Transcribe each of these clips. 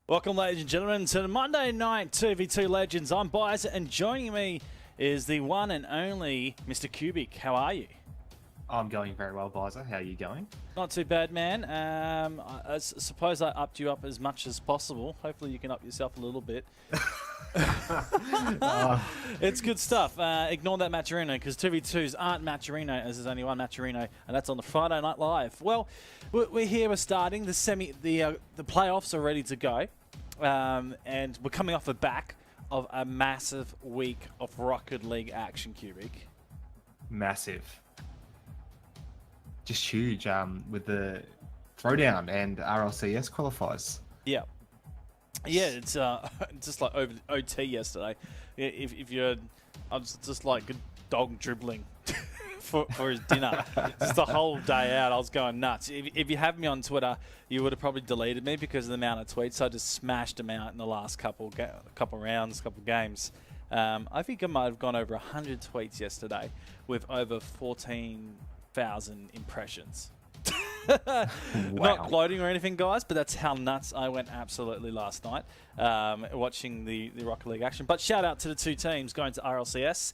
Welcome, ladies and gentlemen, to the Monday Night 2v2 Legends. I'm Bias, and joining me is the one and only Mr. Cubic. How are you? I'm going very well, Bizer. How are you going? Not too bad, man. I suppose I upped you up as much as possible. Hopefully you can up yourself a little bit. It's good stuff. Ignore that Matcherino, because 2v2s aren't Matcherino, as there's only one Matcherino, and that's on the Friday Night Live. Well, we're here. We're starting the playoffs are ready to go, and we're coming off the back of a massive week of Rocket League action, Cubic. Massive. Just huge with the throwdown and RLCS qualifiers. Yeah. Yeah, it's just like over OT yesterday. If you're, I was just like a dog dribbling for his dinner. Just the whole day out, I was going nuts. If you have me on Twitter, you would have probably deleted me because of the amount of tweets. I just smashed them out in the last couple rounds, couple games. I think I might have gone over 100 tweets yesterday with over 14,000 impressions. Wow. Not gloating or anything, guys, but that's how nuts I went absolutely last night watching the Rocket League action. But shout out to the two teams going to RLCS,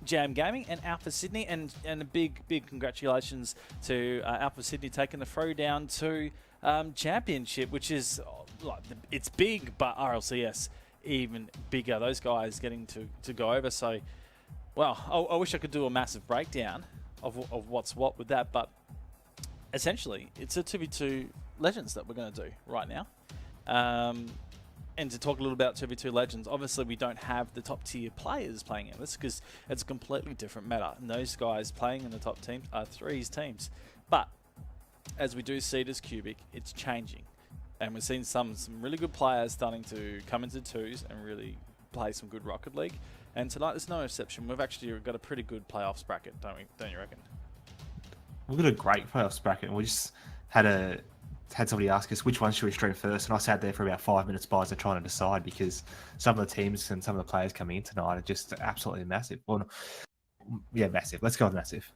Jam Gaming and Alpha Sydney, and a big congratulations to Alpha Sydney taking the throwdown to Championship, which is it's big, but RLCS even bigger. Those guys getting to go over. So, well, I wish I could do a massive breakdown of what's what with that, but essentially, it's a 2v2 Legends that we're going to do right now. And to talk a little about 2v2 Legends, obviously we don't have the top tier players playing in this because it's a completely different meta. And those guys playing in the top teams are threes teams. But as we do see this, Cubic, it's changing. And we've seen some really good players starting to come into twos and really play some good Rocket League. And tonight there's no exception. We've actually got a pretty good playoffs bracket, don't you reckon? We've got a great playoffs bracket. We just had somebody ask us which one should we stream first, and I sat there for about 5 minutes, Bizer, trying to decide because some of the teams and some of the players coming in tonight are just absolutely massive. Well, yeah, massive. Let's go with massive.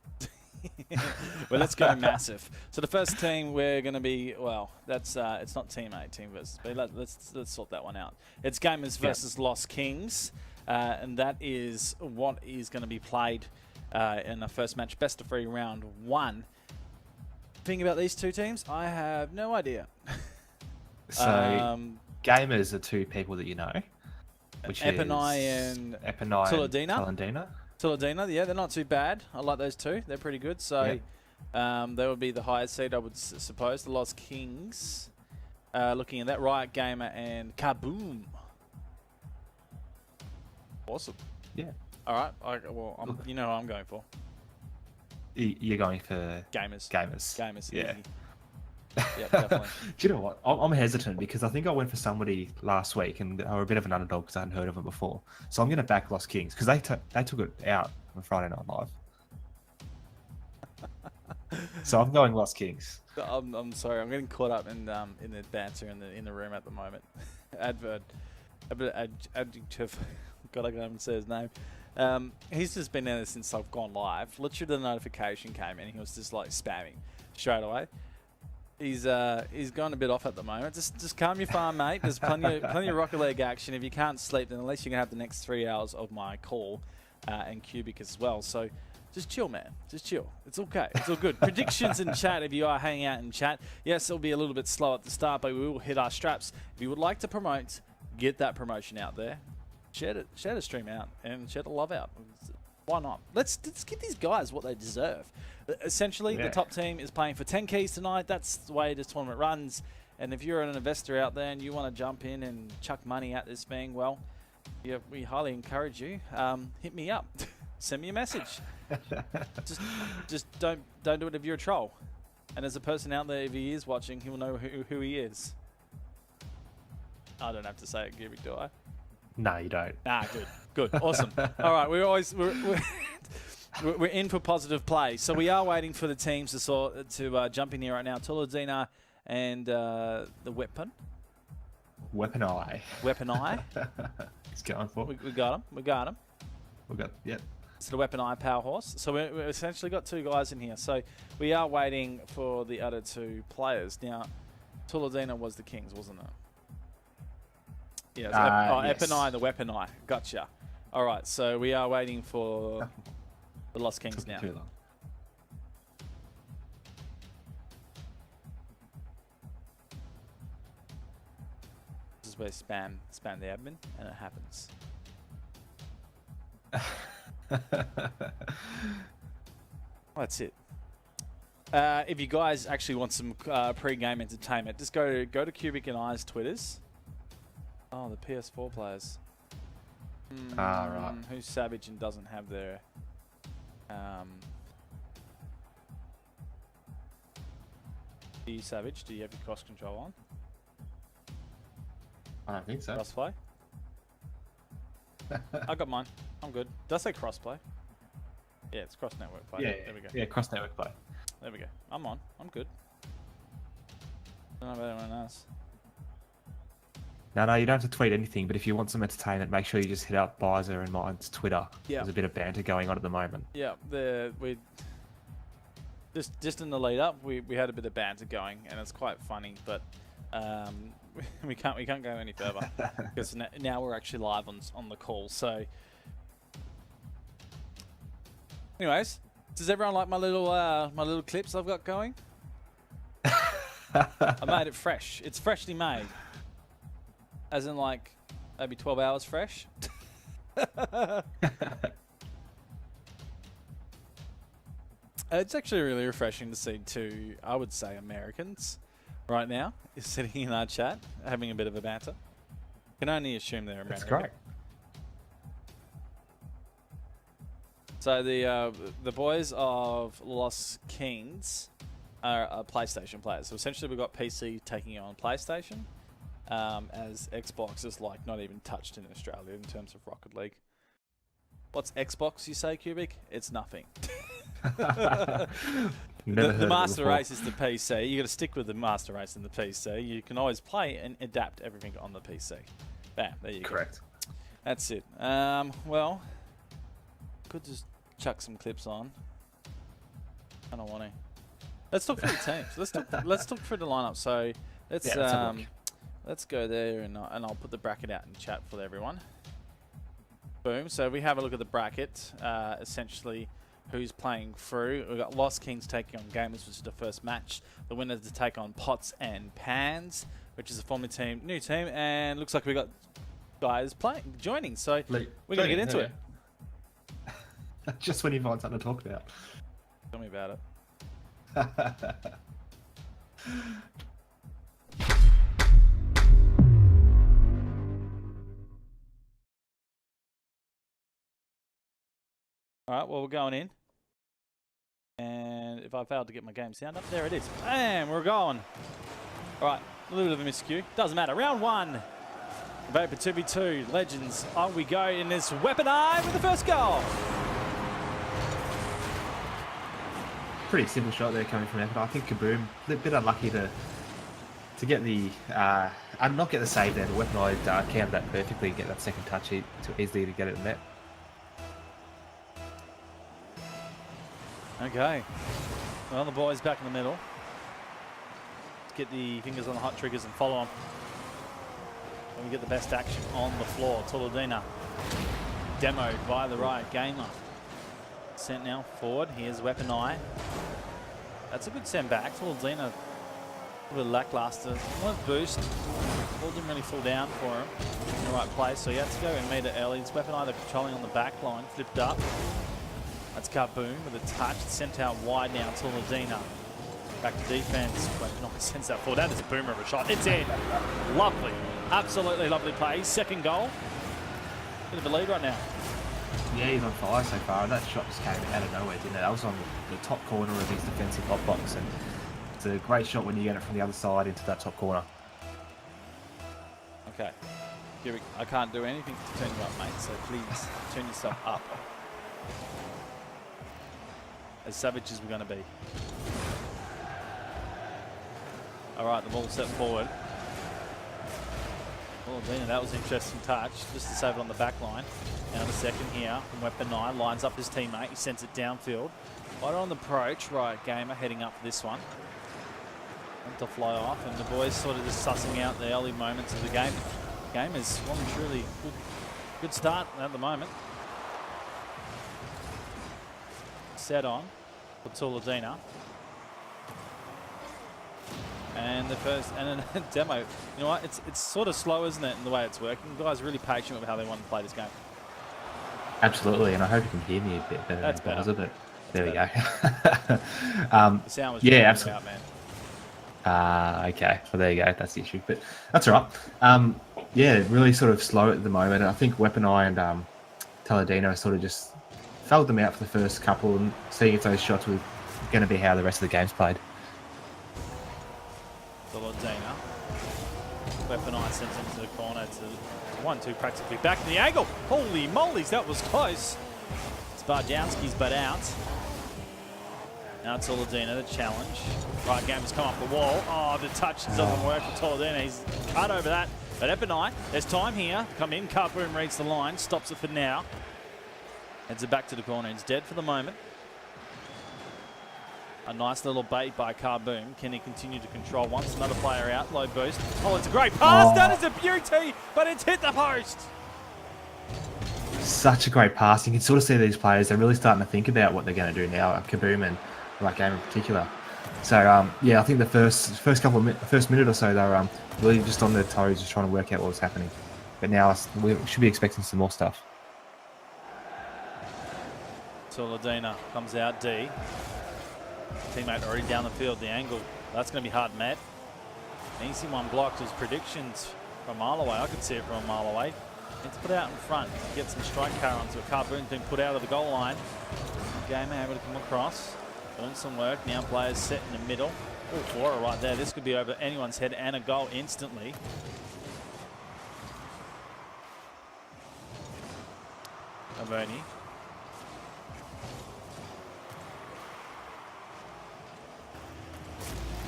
Well, let's go massive. So the first team we're going to be, well, that's it's not Team A, Team versus B. Let's sort that one out. It's Gamers versus Lost Kings, and that is what is going to be played in the first match, best of 3 round 1. Thing about these two teams, I have no idea. So Gamers are two people that you know, which Epinai is and Tuladina. Tuladina, yeah, they're not too bad. I like those two. They're pretty good. So they would be the highest seed, I would suppose. The Lost Kings, looking at that, Riot Gamer and Kaboom. Awesome. Yeah. All right. You know who I'm going for. You're going for Gamers. Gamers. Yeah. Yeah, definitely. Do you know what? I'm hesitant because I think I went for somebody last week and they were a bit of an underdog because I hadn't heard of them before. So I'm going to back Lost Kings because they took it out on Friday Night Live. So I'm going Lost Kings. I'm sorry. I'm getting caught up in the banter in the room at the moment. Adjective. God, I can't even say his name. He's just been there since I've gone live. Literally, the notification came and he was just like spamming straight away. He's gone a bit off at the moment. Just calm your farm, mate. There's plenty of Rocket League action. If you can't sleep, then at least you can have the next 3 hours of my call and Cubic as well. So just chill, man. Just chill. It's okay. It's all good. Predictions in chat if you are hanging out in chat. Yes, it'll be a little bit slow at the start, but we will hit our straps. If you would like to promote, get that promotion out there. Share the stream out and share the love out. Why not? Let's give these guys what they deserve. Essentially, the top team is playing for 10 keys tonight. That's the way this tournament runs. And if you're an investor out there and you want to jump in and chuck money at this thing, well, yeah, we highly encourage you. Hit me up. Send me a message. just don't do it if you're a troll. And as a person out there, if he is watching, he will know who he is. I don't have to say it, Cubic, do I? No, you don't. Ah, good, awesome. All right, we're in for positive play. So we are waiting for the teams to jump in here right now. Tuladina and the Weapon. Weapon Eye. He's going for. We got him. Yep. So the Weapon Eye Power Horse. So we essentially got two guys in here. So we are waiting for the other two players. Now, Tuladina was the Kings, wasn't it? Yes. Yes. Epinai and the Weapon Eye. Gotcha. All right, so we are waiting for the Lost Kings now. Too long. This is where spam the admin, and it happens. That's it. If you guys actually want some pre-game entertainment, just go to Cubic and I's Twitters. Oh, the PS4 players. Right. Who's savage and doesn't have their... Are you savage? Do you have your cross control on? I don't think so. Crossplay? I got mine. I'm good. Did I say crossplay? Yeah, it's cross network play. Yeah, there we go. Yeah, cross network play. There we go. I'm on. I'm good. Don't know about anyone else. No, you don't have to tweet anything, but if you want some entertainment, make sure you just hit up Bizer and mine's Twitter. Yeah. There's a bit of banter going on at the moment. Yeah, we just in the lead up, we had a bit of banter going, and it's quite funny, but we can't go any further because now we're actually live on the call. So, anyways, does everyone like my little clips I've got going? I made it fresh. It's freshly made. As in, like, maybe 12 hours fresh. It's actually really refreshing to see two, I would say, Americans right now is sitting in our chat having a bit of a banter. Can only assume they're American. That's great. So the boys of Lost Kings are PlayStation players. So essentially, we've got PC taking on PlayStation. As Xbox is like not even touched in Australia in terms of Rocket League. What's Xbox, you say, Cubic? It's nothing. The master race is the PC. You got to stick with the master race in the PC. You can always play and adapt everything on the PC. Bam, there you go. Correct. That's it. Well, could just chuck some clips on. I don't want to. Let's talk through the teams. Let's talk through the lineup. So let's go there and I'll put the bracket out in chat for everyone. Boom. So we have a look at the bracket. Essentially, who's playing through. We've got Lost Kings taking on Gamers, which is the first match. The winners to take on Pots and Pans, which is a former team, new team, and looks like we got guys joining. So we're going to get into it. Just when you find something to talk about. Tell me about it. All right, well, we're going in. And if I failed to get my game sound up, there it is. Bam, we're going. All right, a little bit of a miscue. Doesn't matter. Round one. Vapour 2v2, Legends. On we go in this Weapon Eye with the first goal. pretty simple shot there coming from Ecuador. I think Kaboom a bit unlucky to get the not get the save there. The Weapon Eye countered that perfectly, get that second touch too easily to get it in net. Okay. Well, the boys back in the middle. Let's get the fingers on the hot triggers and follow on. And we get the best action on the floor. Toledina demoed by the Riot Gamer. Sent now forward. Here's Weapon Eye. That's a good send back. Toledina a bit lackluster. One boost. Ball didn't really fall down for him in the right place, so he had to go and meet it early. It's Weapon Eye they're controlling on the back line. Flipped up. That's Kaboom with a touch. Sent out wide now. Toledina. Back to defense. Weapon Eye sends that forward. That is a boomer of a shot. It's in. Lovely. Absolutely lovely play. Second goal. Bit of a lead right now. Yeah, he's on fire so far. That shot just came out of nowhere, didn't it? That was on the top corner of his defensive hot box, and it's a great shot when you get it from the other side into that top corner. Okay. I can't do anything to turn you up, mate, so please turn yourself up. As savage as we're going to be. All right, the ball set forward. Oh, Dina, that was an interesting touch, just to save it on the back line. Now the second here from Weapon 9, lines up his teammate, he sends it downfield. Right on the approach, Riot Gamer heading up for this one. Want to fly off, and the boys sort of just sussing out the early moments of the game. The game is well and truly good start at the moment. Set on for Toledina. And the first, and then demo. You know what? It's sort of slow, isn't it, in the way it's working? The guys are really patient with how they want to play this game. Absolutely, and I hope you can hear me a bit better. That's better. But there we go. The sound was yeah, absolutely. Out, man. Okay, well there you go. That's the issue, but that's all right. Yeah, really sort of slow at the moment. I think Weapon Eye and Toledina sort of just felled them out for the first couple, and seeing if those shots were going to be how the rest of the game's played. Toledina. Weapon Eye sends him to the corner to 1-2 practically back to the angle. Holy mollies, that was close. Sparjanski's but out. Now Toledina, the challenge. Right, Gamer's come off the wall. Oh, the touch doesn't work for Toledina. He's cut over that. But Weapon Eye, there's time here. Come in, Kaboom reads the line, stops it for now. Heads it back to the corner. It's dead for the moment. A nice little bait by Kaboom. Can he continue to control once another player out? Low boost. Oh, it's a great pass. That is a beauty, but it's hit the post. Such a great pass. You can sort of see these players, they're really starting to think about what they're going to do now, Kaboom and Right Game in particular. So, yeah, I think the first minute or so, they were really just on their toes, just trying to work out what was happening. But now we should be expecting some more stuff. Toledina comes out D. Teammate already down the field, the angle. That's going to be hard met. An easy one blocked. His predictions from a mile away. I could see it from a mile away. Need to put out in front. Get some strike carry onto it. Kaboom's been put out of the goal line. Gamer able to come across. Doing some work. Now players set in the middle. Oh, Flora right there. This could be over anyone's head and a goal instantly. Avoni.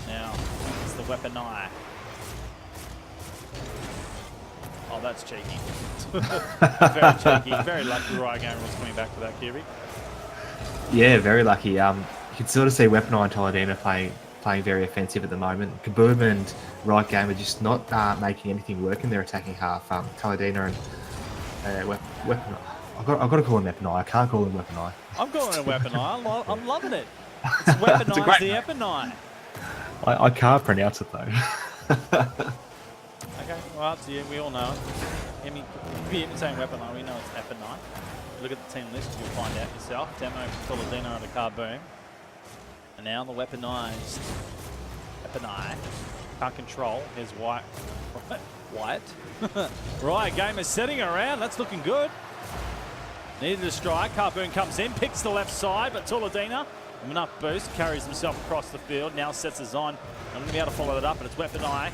Now, it's the Weapon Eye. Oh, that's cheeky. Very cheeky. Very lucky Riot Gamer was coming back for that, Kiri. Yeah, very lucky. You can sort of see Weapon Eye and Toledina playing very offensive at the moment. Kaboom and Riot Gamer just not making anything work in their attacking half. Toledina and Weapon Eye. I've got to call him Weapon Eye. I can't call him Weapon Eye. I'm calling him Weapon Eye. I'm loving it. It's Weapon Eye's the Weapon Eye. I can't pronounce it though. Okay, well, up to you. We all know it. If you hear me saying Weapon Eye, we know it's Weapon Eye. Look at the team list, you'll find out yourself. Demo for Toledina under Kaboom. And now the Weapon Eyes. Weapon Eye. Can't control. Here's White. White? Right, Gamer setting around. That's looking good. Needed a strike. Kaboom comes in, picks the left side, but Toledina, enough boost, carries himself across the field. Now sets his on. I'm going to be able to follow that up, but it's Weapon Eye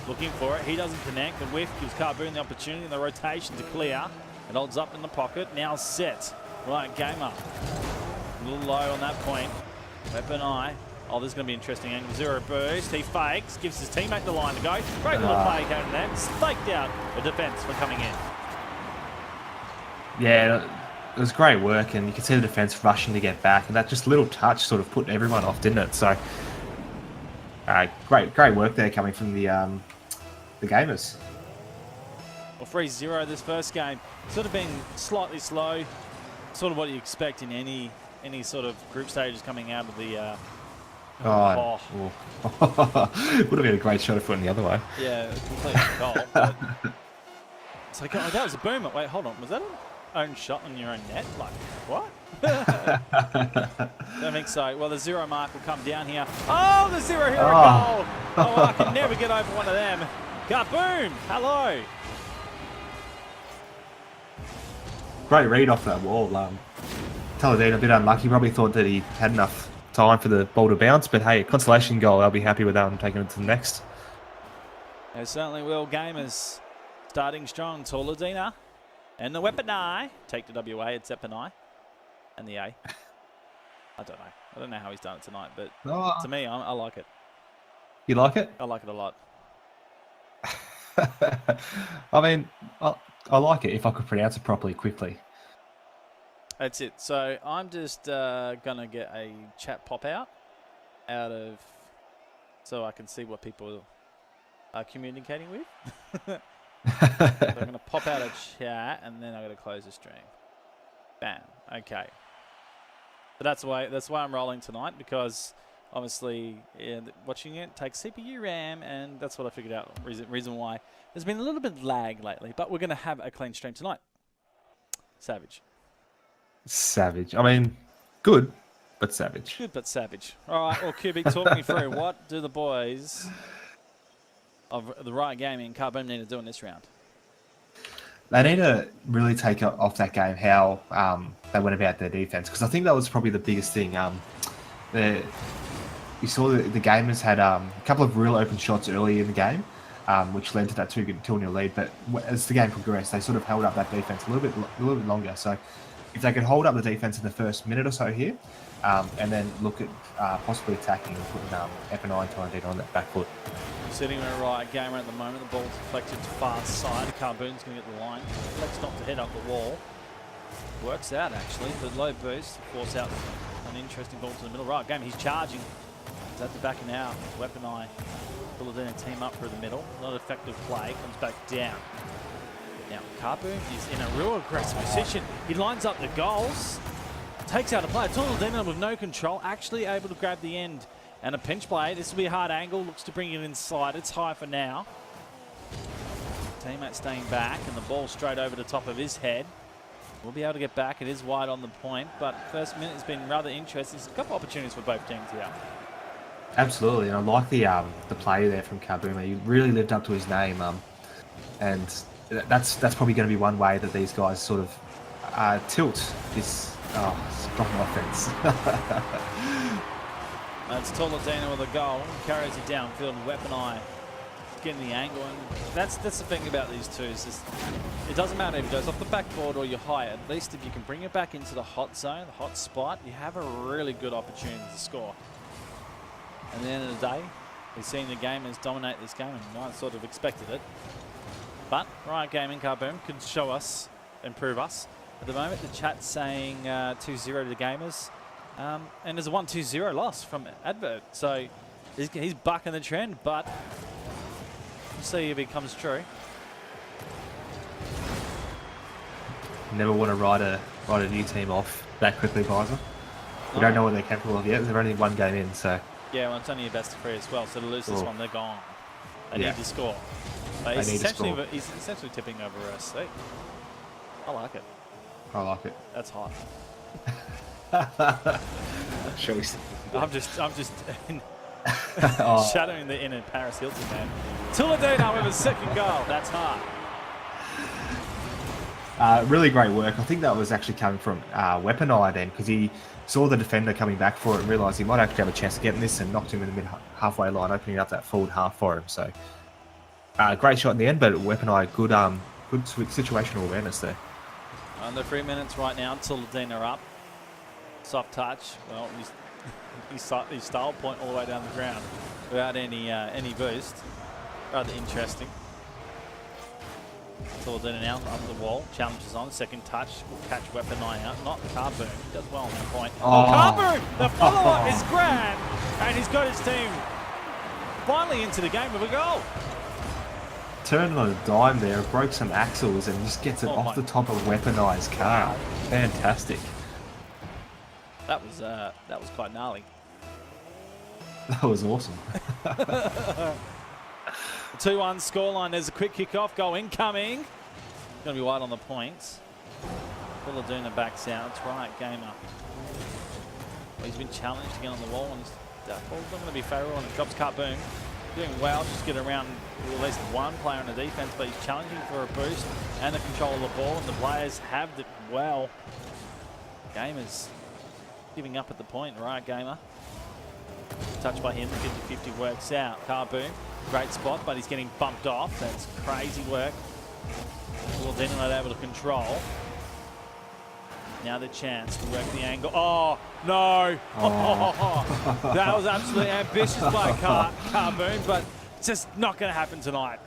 looking for it. He doesn't connect. The whiff gives Kaboom the opportunity in the rotation to clear. It holds up in the pocket. Now set. Right, Gamer. A little low on that point. Weapon Eye. Oh, this is going to be interesting angle. Zero boost. He fakes, gives his teammate the line to go. Great little play out there. Staked out the defense for coming in. Yeah, it was great work, and you could see the defense rushing to get back, and that just little touch sort of put everyone off, didn't it? So, great work there coming from the gamers. Well, 3-0 this first game. Sort of been slightly slow. Sort of what you expect in any sort of group stages coming out of the. Would have been a great shot if it went the other way. Yeah, completely goal. But... So that was a boomer. Wait, hold on. Was that an own shot on your own net? Like, what? Don't think so. Well, the zero mark will come down here. Oh, the zero hero goal. Oh, I can never get over one of them. Kaboom. Hello. Great read off that wall. Taladino a bit unlucky. Probably thought that he had enough time for the ball to bounce, but hey, consolation goal. I'll be happy with that and taking it to the next. They certainly will. Gamers starting strong. Taladino and the Weapon Eye take the WA. It's Weapon Eye and the A. I don't know. I don't know how he's done it tonight, but to me, I like it. You like it? I like it a lot. I mean, I like it if I could pronounce it properly quickly. That's it. So I'm just going to get a chat pop out of so I can see what people are communicating with. So I'm going to pop out a chat and then I'm going to close the stream. Bam. Okay. But that's why I'm rolling tonight, because obviously watching it takes CPU RAM, and that's what I figured out. Reason why there's been a little bit of lag lately, but we're going to have a clean stream tonight. Savage. I mean, good, but savage. Good, but savage. All right, well, Cubic, talk me through. What do the boys of the Riot Gaming and Kaboom need to do in this round? They need to really take off that game how they went about their defense, because I think that was probably the biggest thing. You saw the gamers had a couple of real open shots early in the game, which led to that 2-0 lead. But as the game progressed, they sort of held up that defense a little bit longer. So if they could hold up the defense in the first minute or so here, and then look at possibly attacking and putting F9 and Talandino on that back foot. Sitting in a Riot Gamer at the moment, the ball's deflected to far side. Kaboom's going to get the line. Flex not to head up the wall. Works out actually, but low boost force out an interesting ball to the middle. Riot Gamer, he's charging. He's at the back and out. Weapon Eye, Talandino team up through the middle. Not effective play, comes back down. Now Kaboom is in a real aggressive position. He lines up the goals, takes out a player. Talandino with no control, actually able to grab the end. And a pinch play. This will be a hard angle. Looks to bring it inside. It's high for now. Teammate staying back, and the ball straight over the top of his head. We'll be able to get back. It is wide on the point, but first minute has been rather interesting. There's a couple opportunities for both teams here. Absolutely, and I like the play there from Kaboom. He really lived up to his name, and that's probably going to be one way that these guys sort of tilt this strong offense. That's Talandino with a goal. Carries it downfield. Weapon Eye getting the angle. And that's the thing about these two. Is just, it doesn't matter if it goes off the backboard or you're high. At least if you can bring it back into the hot zone, the hot spot, you have a really good opportunity to score. At the end of the day, we've seen the gamers dominate this game, and I sort of expected it. But Riot Gaming Kaboom could show us and prove us. At the moment, the chat's saying 2-0 to the gamers. And there's a 1-2-0 loss from Advert. So he's bucking the trend, but we'll see if it comes true. Never want to write a new team off that quickly, Visor. We don't know what they're capable of yet. They're only one game in, so... Yeah, well, it's only a best of 3 as well, so to lose this one, they're gone. They need to score. But he's essentially tipping over us. I like it. I like it. That's hot. Shall we see? I'm just shadowing the inner Paris Hilton, man. Talandino with a second goal. That's hard. Really great work. I think that was actually coming from Weapon Eye then, because he saw the defender coming back for it and realised he might actually have a chance of getting this, and knocked him in the halfway line, opening up that forward half for him. So great shot in the end, but Weapon Eye, good situational awareness there. Under 3 minutes right now. Talandino up. Soft touch. Well, his style point all the way down the ground without any boost. Rather interesting. Toladina now under the wall, challenges on, second touch, will catch Weapon Eye out, not Carboon, does well on that point. Oh, Carboon! The follow-up is grand, and he's got his team finally into the game with a goal. Turned on a dime there, broke some axles and just gets it off the top of Weapon Eye's car. Fantastic. That was quite gnarly. That was awesome. 2-1 scoreline. There's a quick kick-off. Goal incoming. Going to be wide on the points. Toladina backs out. It's right, Gamer. Well, he's been challenged to get on the wall, and that ball's not going to be favourable, and it drops Carboon. Doing well, just get around at least one player in the defence, but he's challenging for a boost and the control of the ball, and the players have it well. Gamer's giving up at the point, right, Gamer? Touch by him, the 50-50 works out. Carboon, great spot, but he's getting bumped off. That's crazy work. Toladina not able to control. Now the chance to work the angle. Oh, no. Oh. That was absolutely ambitious by Carboon, but it's just not going to happen tonight.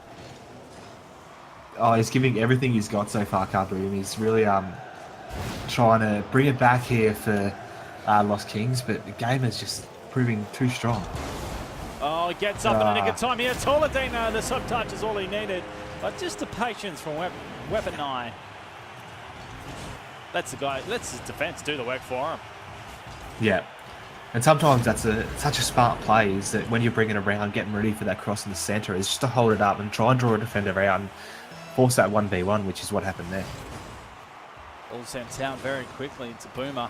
Oh, he's giving everything he's got so far, Carboon. He's really trying to bring it back here for Lost Kings, but the game is just proving too strong. Oh, he gets up in the nick of time here. Toladina, the sub-touch is all he needed, but just the patience from Weapon Eye. That's the guy. Let's his defense do the work for him. Yeah, and sometimes that's such a smart play, is that when you're bringing it around, getting ready for that cross in the centre, is just to hold it up and try and draw a defender out and force that 1v1, which is what happened there. All sent out very quickly. It's a boomer,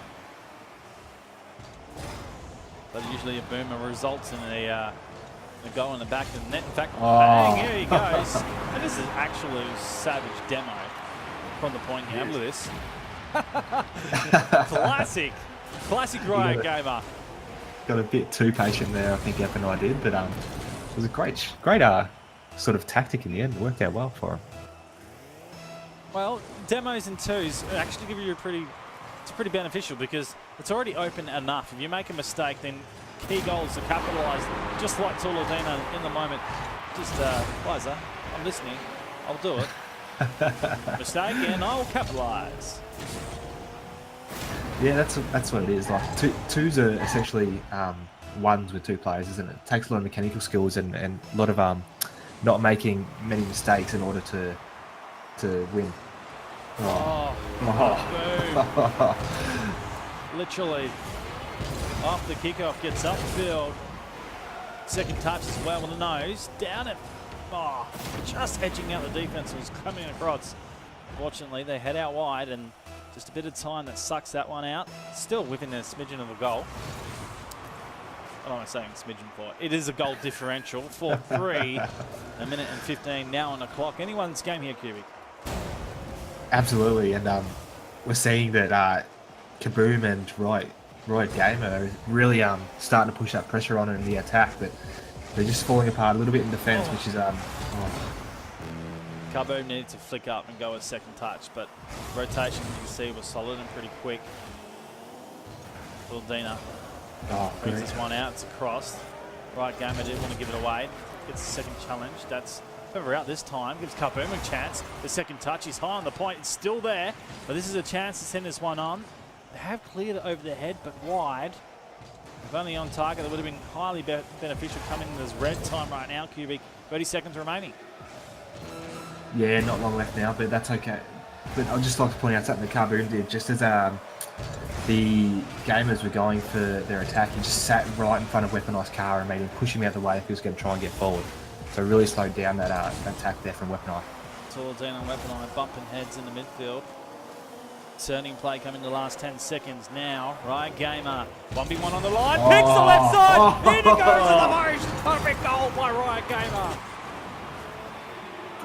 but usually a boomer results in a goal in the back of the net. In fact, bang, here he goes. And this is actually a savage demo from the point here. Look at this. Classic Riot Gamer. Got a bit too patient there, I think Epp and I did, but it was a great sort of tactic in the end. It worked out well for him. Well, demos and twos actually give you it's pretty beneficial, because it's already open enough. If you make a mistake, then key goals are capitalised, just like Toladina in the moment. Just, Liza, I'm listening. I'll do it. Mistake, and I'll capitalise. Yeah, that's what it is. Like twos are essentially ones with two players, isn't it? It takes a lot of mechanical skills and a lot of not making many mistakes in order to win. Literally, off the kickoff, gets upfield. Second touch as well with the nose. Down it. Just edging out the defense, was coming across. Fortunately, they head out wide, and just a bit of time that sucks that one out. Still within a smidgen of a goal. What am I saying smidgen for? It is a goal differential. 4-3, a minute and 15 now on the clock. Anyone's game here, Cubic. Absolutely, and we're seeing that Kaboom and Riot Gamer are really starting to push that pressure on in the attack, but they're just falling apart a little bit in defence, which is Kaboom needed to flick up and go with second touch, but rotation, you can see, was solid and pretty quick. Toladina brings this one out. It's a cross. Right, Gamer didn't want to give it away. Gets the second challenge. That's whoever out this time. Gives Kaboom a chance. The second touch is high on the point. It's still there, but this is a chance to send this one on. They have cleared it over the head, but wide. If only on target, that would have been highly beneficial coming in this red time right now, Cubic. 30 seconds remaining. Yeah, not long left now, but that's okay. But I'd just like to point out something that Kaboom did. Just as the gamers were going for their attack, he just sat right in front of Weaponized car and made him push him out of the way if he was going to try and get forward. So really slowed down that attack there from Weaponized. Toladina and Weaponized bumping heads in the midfield. Turning play coming in the last 10 seconds now. Riot Gamer, 1v1 on the line, picks the left side, in he goes to the most perfect goal by Riot Gamer.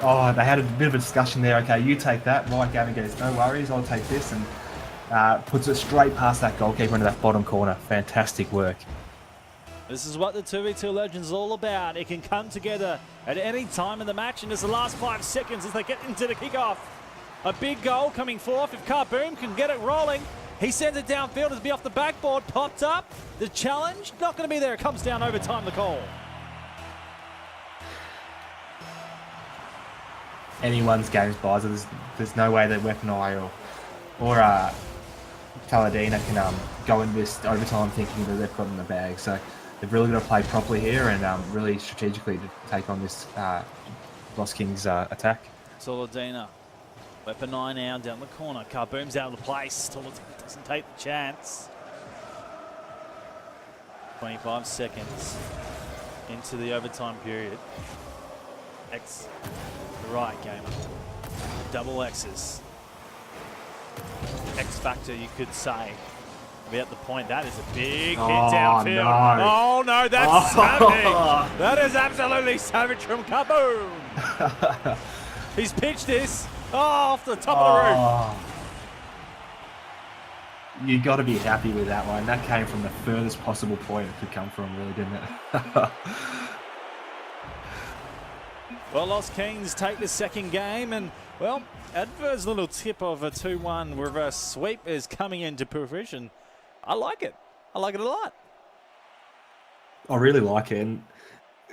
Oh, they had a bit of a discussion there. Okay, you take that. Riot Gamer goes, no worries, I'll take this, and puts it straight past that goalkeeper into that bottom corner. Fantastic work. This is what the 2v2 Legends is all about. It can come together at any time in the match, and it's the last 5 seconds as they get into the kickoff. A big goal coming forth. If Kaboom can get it rolling, He sends it downfield. It'll be off the backboard. Popped up. The challenge, not going to be there. It comes down overtime, the call. Anyone's games, guys. There's no way that Weapon Eye or Taladina can go in this overtime thinking that they've got in the bag. So they've really got to play properly here and really strategically to take on this Lost Kings attack. Taladina. Weapon Eye now down the corner. Kaboom's out of the place. Taladina doesn't take the chance. 25 seconds into the overtime period. X, the right gamer. Double X's. X factor, you could say. Be at the point. That is a big hit downfield. No. Oh no, that's savage. That is absolutely savage from Kaboom. He's pitched this off the top of the roof. You got to be happy with that one. That came from the furthest possible point it could come from, really, didn't it? Well, Lost Kings take the second game, and, well, Adver's little tip of a 2-1 reverse sweep is coming into fruition. I like it. I like it a lot. I really like it. And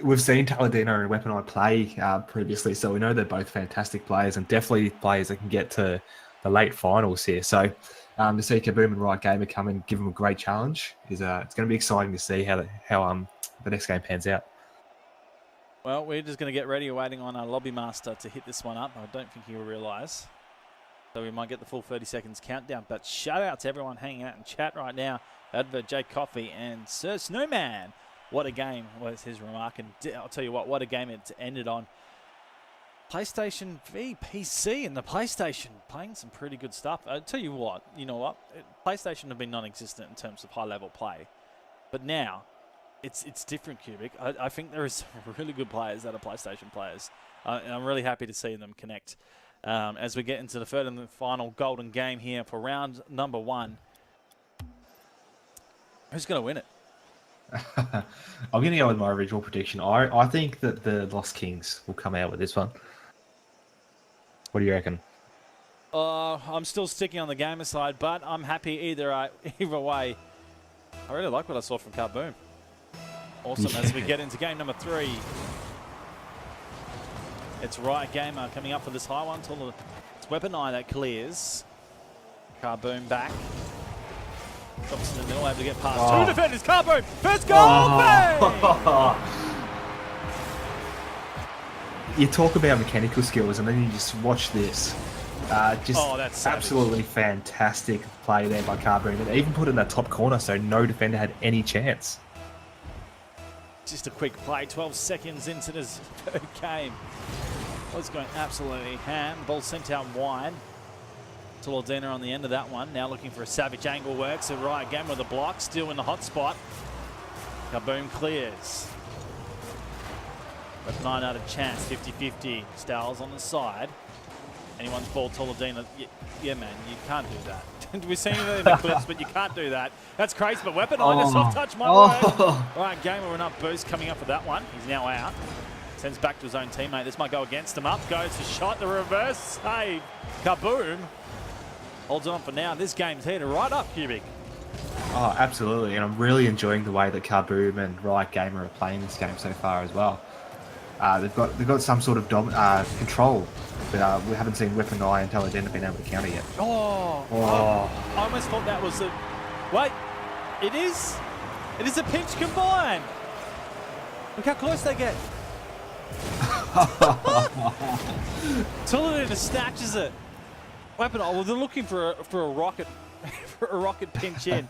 we've seen Taladino and Weapon Eye play previously, so we know they're both fantastic players and definitely players that can get to the late finals here. So to see Kaboom and Right Gamer come and give them a great challenge is it's going to be exciting to see how the next game pans out. Well, we're just going to get ready, waiting on our lobby master to hit this one up. I don't think he will realise. So we might get the full 30 seconds countdown. But shout out to everyone hanging out in chat right now. Advert, Jake Coffey, and Sir Snowman. What a game was his remark. And I'll tell you what a game it ended on. PlayStation v PC, and the PlayStation playing some pretty good stuff. I'll tell you what, PlayStation have been non-existent in terms of high-level play. But now, it's different, Cubic. I think there are some really good players that are PlayStation players. And I'm really happy to see them connect as we get into the third and the final golden game here for round number 1. Who's going to win it? I'm going to go with my original prediction. I think that the Lost Kings will come out with this one. What do you reckon? I'm still sticking on the gamer side, but I'm happy either way. I really like what I saw from Kaboom. Awesome. As we get into game number 3. It's Riot Gamer coming up for this high one. It's Weapon Eye that clears. Kaboom back. Drops in the middle, able to get past 2 defenders. Kaboom! First goal! Bang! You talk about mechanical skills and then you just watch this. That's absolutely fantastic play there by Kaboom. And even put it in that top corner so no defender had any chance. Just a quick play, 12 seconds into this third game. Was going absolutely ham. Ball sent out wide. Taladina on the end of that one. Now looking for a savage angle works. So right again with a block. Still in the hot spot. Kaboom clears. Weapon Eye out of chance. 50-50. Styles on the side. Anyone's ball, Taladina. Yeah, man, you can't do that. We've seen it in the clips, but you can't do that. That's crazy, but Weapon Eye, a soft touch, my word. Right, Gamer with enough boost coming up with that one. He's now out. Sends back to his own teammate. This might go against him. Up goes the shot, the reverse save. Kaboom holds on for now. This game's heated right up, Cubic. Oh, absolutely. And I'm really enjoying the way that Kaboom and Riot Gamer are playing this game so far as well. They've got some sort of control, but we haven't seen Weapon Eye and Taladina being able to counter yet. I almost thought that was a... Wait, it is a pinch combine. Look how close they get. Taladina snatches it. Weapon Eye, well, they're looking for a rocket, for a rocket pinch in.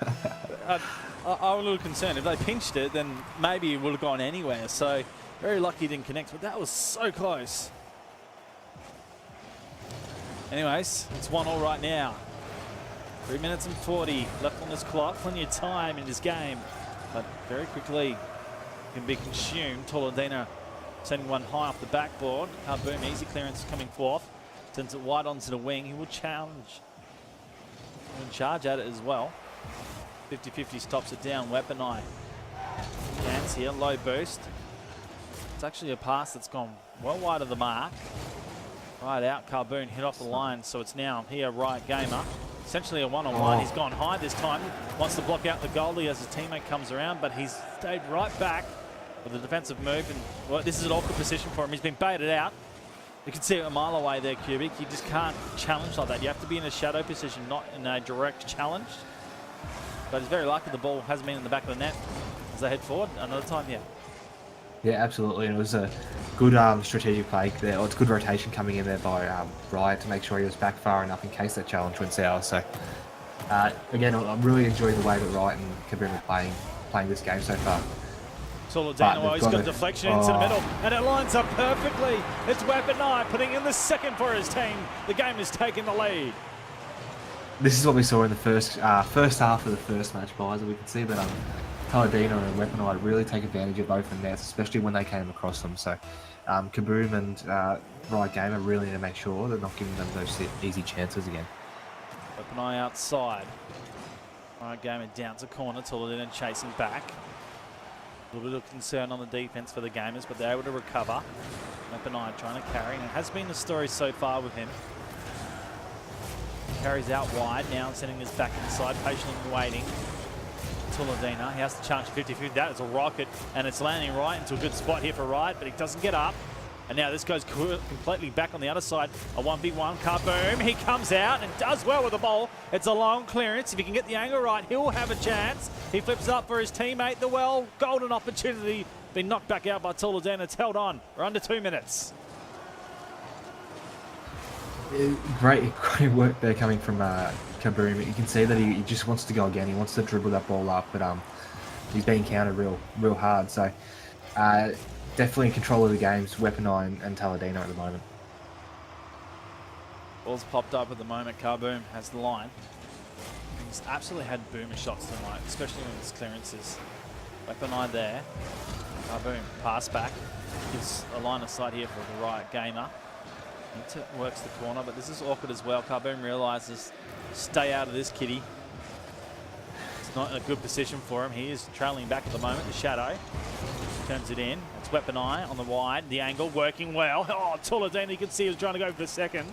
I'm a little concerned. If they pinched it, then maybe it would have gone anywhere. So very lucky it didn't connect, but that was so close. Anyways, it's 1-1 right now. 3 minutes and 40 left on this clock. Plenty of time in this game, but very quickly can be consumed. Taladina sending one high off the backboard. Kaboom, easy clearance coming forth. Sends it wide onto the wing. He will challenge. He will charge at it as well. 50-50 stops it down. Weapon Eye. Chance here, low boost. It's actually a pass that's gone well wide of the mark. Right out, Kaboom hit off the line, so it's now here, Riot Gamer. essentially a one-on-one. He's gone high this time. Wants to block out the goalie as his teammate comes around, but he's stayed right back with the defensive move. And well, this is an awkward position for him. He's been baited out. You can see it a mile away there, Cubic. You just can't challenge like that. You have to be in a shadow position, not in a direct challenge. But he's very lucky the ball hasn't been in the back of the net as they head forward. Another time, yeah. Yeah, absolutely. And it was a good strategic play there. It's good rotation coming in there by Riot to make sure he was back far enough in case that challenge went sour. So, again, I'm really enjoying the way that Riot and Kaboom are playing this game so far. Soladino, he's got a deflection into the middle, and it lines up perfectly. It's Weapon Eye putting in the second for his team. The game is taking the lead. This is what we saw in the first half of the first match, guys. We can see that Paladino and Weapon Eye really take advantage of both the nets, especially when they came across them. So Kaboom and Riot Gamer really need to make sure they're not giving them those easy chances again. Weapon Eye outside. Riot Gamer down to corner, Paladino chasing back. A little bit of concern on the defense for the Gamers, but they're able to recover. Weapon Eye trying to carry, and it has been the story so far with him. Carries out wide, now sending this back inside, patiently waiting. Tuladina, he has to charge 50-50. That is a rocket, and it's landing right into a good spot here for Riot, but he doesn't get up. And now this goes completely back on the other side. A 1v1, Kaboom, he comes out and does well with the ball. It's a long clearance. If he can get the angle right, he'll have a chance. He flips up for his teammate, the golden opportunity. Been knocked back out by Tuladina. It's held on. We're under 2 minutes. Great work there coming from Kaboom. You can see that he just wants to go again. He wants to dribble that ball up, but he's being countered real hard. So definitely in control of the games, Weapon Eye and Taladino at the moment. Ball's popped up at the moment. Kaboom has the line. He's absolutely had boomer shots tonight, especially with his clearances. Weapon Eye there. Kaboom, pass back. Gives a line of sight here for the Riot Gamer. Works the corner, but this is awkward as well. Kaboom realises, stay out of this, kitty. It's not in a good position for him. He is trailing back at the moment. The shadow turns it in. It's Weapon Eye on the wide. The angle working well. Oh, Tuladina, you can see he was trying to go for the second.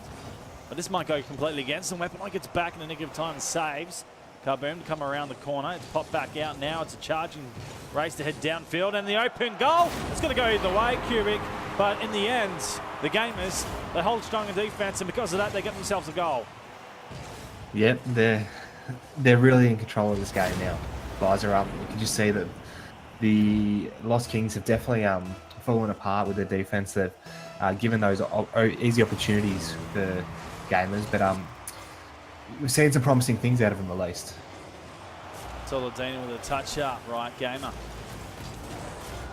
But this might go completely against him. Weapon Eye gets back in the nick of time and saves. Kaboom to come around the corner. It's popped back out now. It's a charging race to head downfield. And the open goal. It's going to go either way, Cubic. But in the end, the Gamers, they hold strong in defense, and because of that, they get themselves a goal. Yep, they're really in control of this game now. Guys are up. You can just see that the Lost Kings have definitely fallen apart with their defense. They've given those easy opportunities for Gamers, but we've seen some promising things out of them at least. Tuladina with a touch up, Riot Gamer.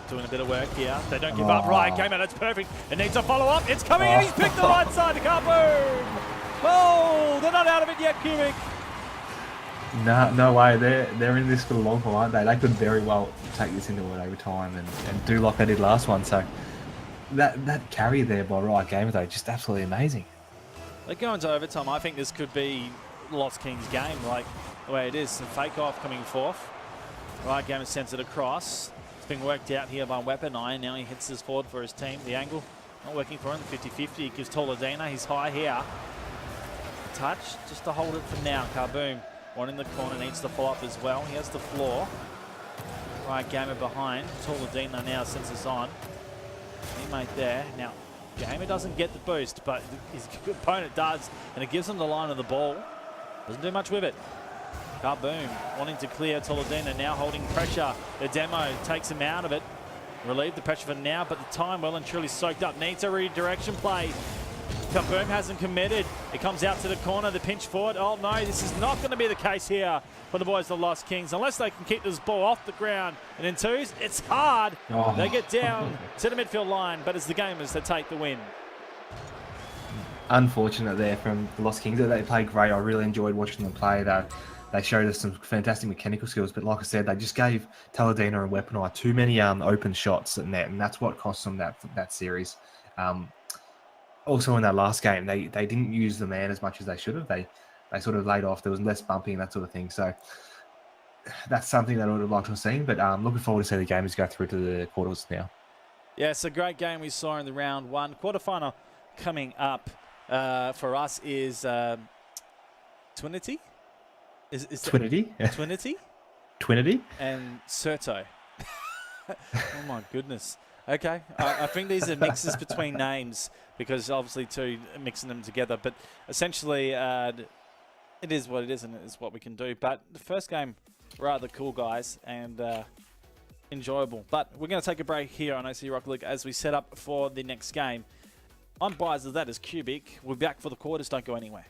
Doing a bit of work here. They don't give up. Riot Gamer, that's perfect. It needs a follow-up. It's coming in. He's picked the right side to Kaboom. Oh, they're not out of it yet, Cubic. No way. They're in this for the long haul, aren't they? They could very well take this into an overtime and do like they did last one. So that carry there by Riot Gamer, though, just absolutely amazing. They go into overtime. I think this could be Lost Kings' game, like the way it is. The fake off coming forth. Riot Gamer sends it across. Being worked out here by Weapon Eye. Now he hits this forward for his team. The angle not working for him. 50-50. He gives Tuladina. He's high here. Touch just to hold it for now. Kaboom, one in the corner, needs to follow up as well. He has the floor. Riot Gamer behind. Tuladina now sends this on. Teammate there. Now Gamer doesn't get the boost, but his opponent does, and it gives him the line of the ball. Doesn't do much with it. Kaboom wanting to clear. Tuladina now holding pressure. The demo takes him out of it. Relieve the pressure for now, but the time well and truly soaked up. Needs a redirection play. Kaboom hasn't committed. It comes out to the corner, the pinch forward. Oh no, this is not going to be the case here for the boys of the Lost Kings. Unless they can keep this ball off the ground. And in twos, it's hard. They get down to the midfield line, but it's the Gamers that take the win. Unfortunate there from the Lost Kings. They played great. I really enjoyed watching them play. They showed us some fantastic mechanical skills, but like I said, they just gave Taladina and Weapon Eye too many open shots at net, and that's what cost them that series. Also in that last game, they didn't use the man as much as they should have. They sort of laid off. There was less bumping and that sort of thing. So that's something that I would have liked to have seen, but looking forward to see the Gamers go through to the quarters now. Yeah, it's a great game we saw in the round one. Quarterfinal coming up for us is Twinity. Is that Twinity. Twinity? Twinity. And Certo. Oh my goodness. Okay, I think these are mixes between names because obviously two mixing them together. But essentially, it is what it is, and it is what we can do. But the first game, rather cool, guys, and enjoyable. But we're going to take a break here on OC Rocket League as we set up for the next game. I'm biased as that is Cubic. We're back for the quarters. Don't go anywhere.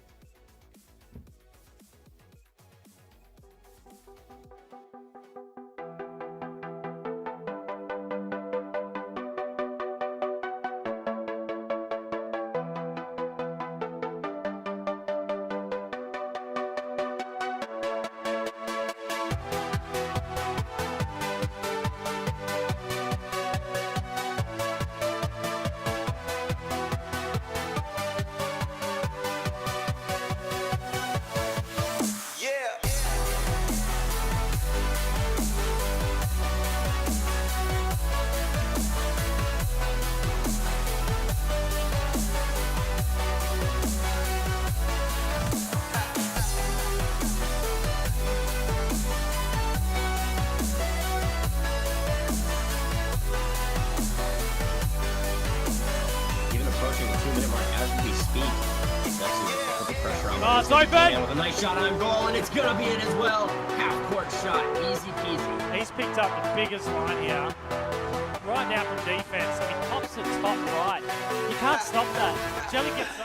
Oh, it's open! With a nice shot on goal, and it's gonna be it as well. Half-court shot, easy peasy. He's picked up the biggest line here. Right now from defense, and he pops it top right. You can't stop that. Jelly gets so...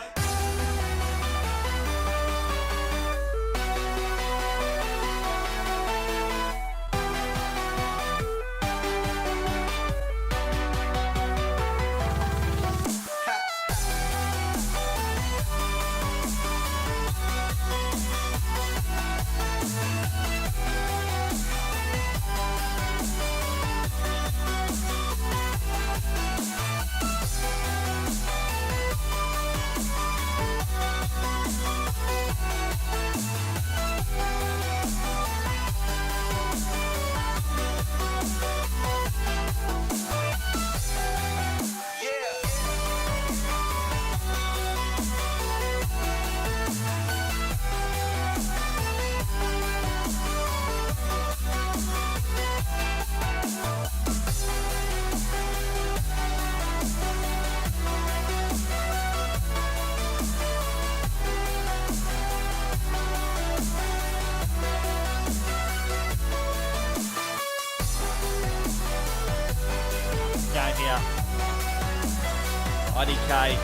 IDK,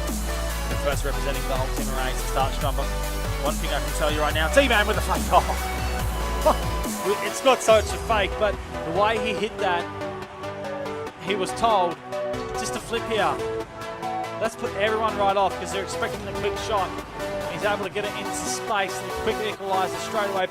the first representing the whole team race to start strong. But one thing I can tell you right now, T-Man with a fake off. It's not so much a fake, but the way he hit that, he was told, just a flip here. Let's put everyone right off because they're expecting the quick shot. He's able to get it into space and quick equaliser straight away.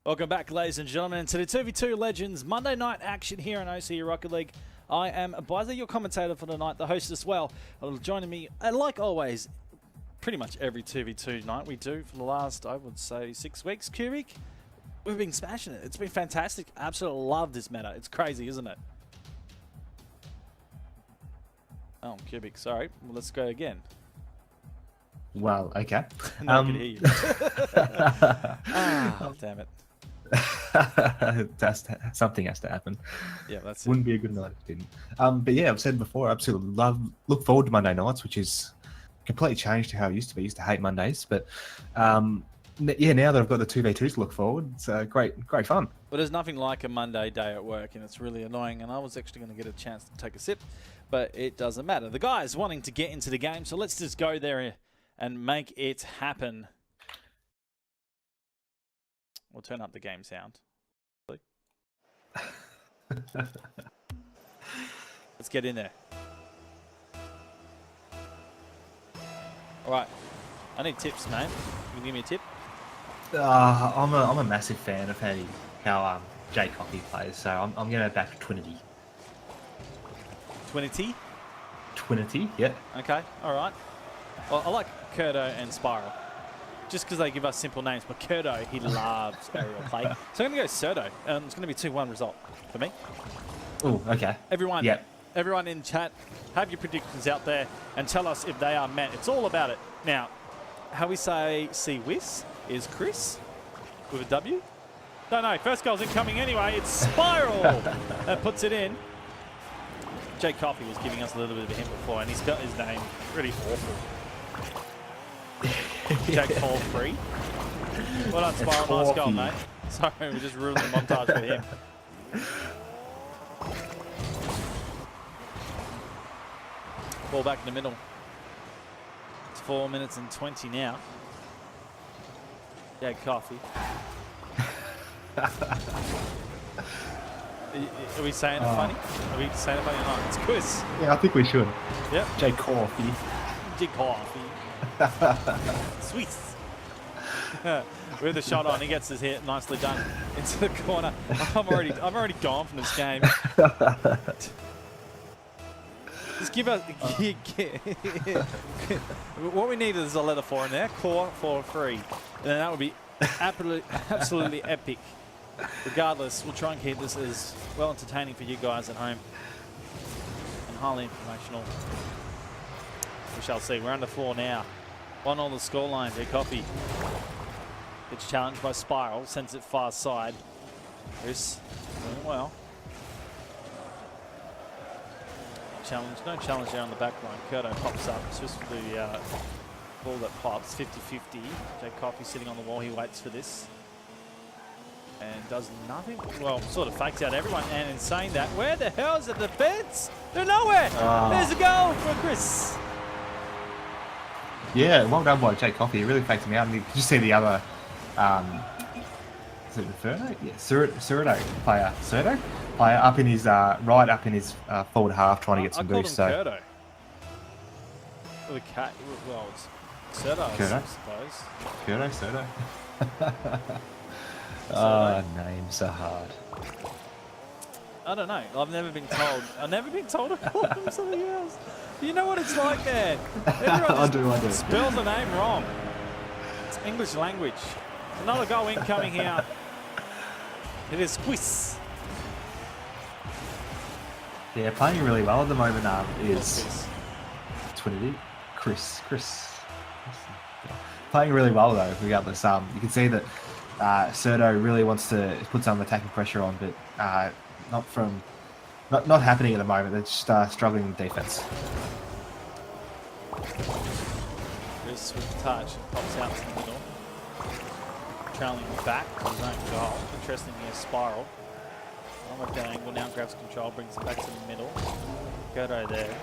Welcome back, ladies and gentlemen, to the 2v2 Legends Monday night action here in OCE Rocket League. I am Buzzer, your commentator for tonight, the host as well. Joining me, like always, pretty much every 2v2 night we do for the last, I would say, 6 weeks. Cubic, we've been smashing it. It's been fantastic. Absolutely love this meta. It's crazy, isn't it? Oh, Cubic, sorry. Well, let's go again. Well, okay. No, I can hear you. Oh, damn it. Something has to happen. Yeah, that's Wouldn't be a good night if it didn't. But yeah, I've said before, I absolutely look forward to Monday nights, which is completely changed to how I used to be. I used to hate Mondays, but yeah, now that I've got the 2v2s to look forward, it's great fun. But there's nothing like a Monday day at work, and it's really annoying. And I was actually going to get a chance to take a sip, but it doesn't matter. The guys wanting to get into the game, so let's just go there and make it happen. We'll turn up the game sound. Let's get in there. All right. I need tips, man. Can you give me a tip? I'm a massive fan of how Jay Coffey plays, so I'm going to back Twinity. Twinity? Twinity, yeah. Okay, all right. Well, I like Kurdo and Spiral. Just because they give us simple names, but Kurdo, he loves aerial play. So I'm going to go Surdo. It's going to be 2-1 result for me. Oh, okay. Everyone, yep. Everyone in chat, have your predictions out there and tell us if they are met. It's all about it. Now, how we say C-Wiss is Chris with a W. Don't know. First goal's incoming anyway. It's Spiral that puts it in. Jake Coffey was giving us a little bit of a hint before, and he's got his name pretty awful. Jake Paul free. Well done, Spiral. Nice goal, mate. Sorry, we just ruined the montage for him. Ball back in the middle. It's 4 minutes and 20 now. Jake Coffey. Are we saying it funny? Are we saying it funny or not? It's quiz. Yeah, I think we should. Yep. Jay Coffey. Jake Coffey. Sweet. With the shot on, he gets his hit nicely done into the corner. I'm already gone from this game. Just give us. What we need is a letter 4 in there. Core for free, and then that would be absolutely epic. Regardless, we'll try and keep this as well entertaining for you guys at home and highly informational. We shall see. We're under 4 now. 1 on the scoreline. Jay Coffey gets challenged by Spiral, sends it far side. Chris doing well. Challenge, no challenge there on the back line. Kurdo pops up. It's just the ball that pops. 50-50. Jay Coffey sitting on the wall. He waits for this. And does nothing. Well, sort of fakes out everyone. And in saying that, where the hell is the defense? They're nowhere. There's a goal for Chris. Yeah, well done by Jay Coffey. He really faked him out. And you just see the other, is it Inferno? Yeah, Surdo player. Surdo player up in his right up in his forward half, trying to get some boost. So. Kurdo. With a cat. Well, it's Surdo, I suppose. Surdo. Names are hard. I don't know. I've never been told to call him something else. You know what it's like, man. Everyone I do. Spells the name wrong. It's English language. Another goal incoming here. It is Quiz. Yeah, playing really well at the moment is Twinity. Chris. Playing really well though, regardless. You can see that Surdo really wants to put some attacking pressure on, but not happening at the moment. They're just struggling with defense. Chris with the touch, pops out to the middle. Trailing back to his own goal. Interestingly, a Spiral. On with that angle, now grabs control, brings it back to the middle. Kurdo there.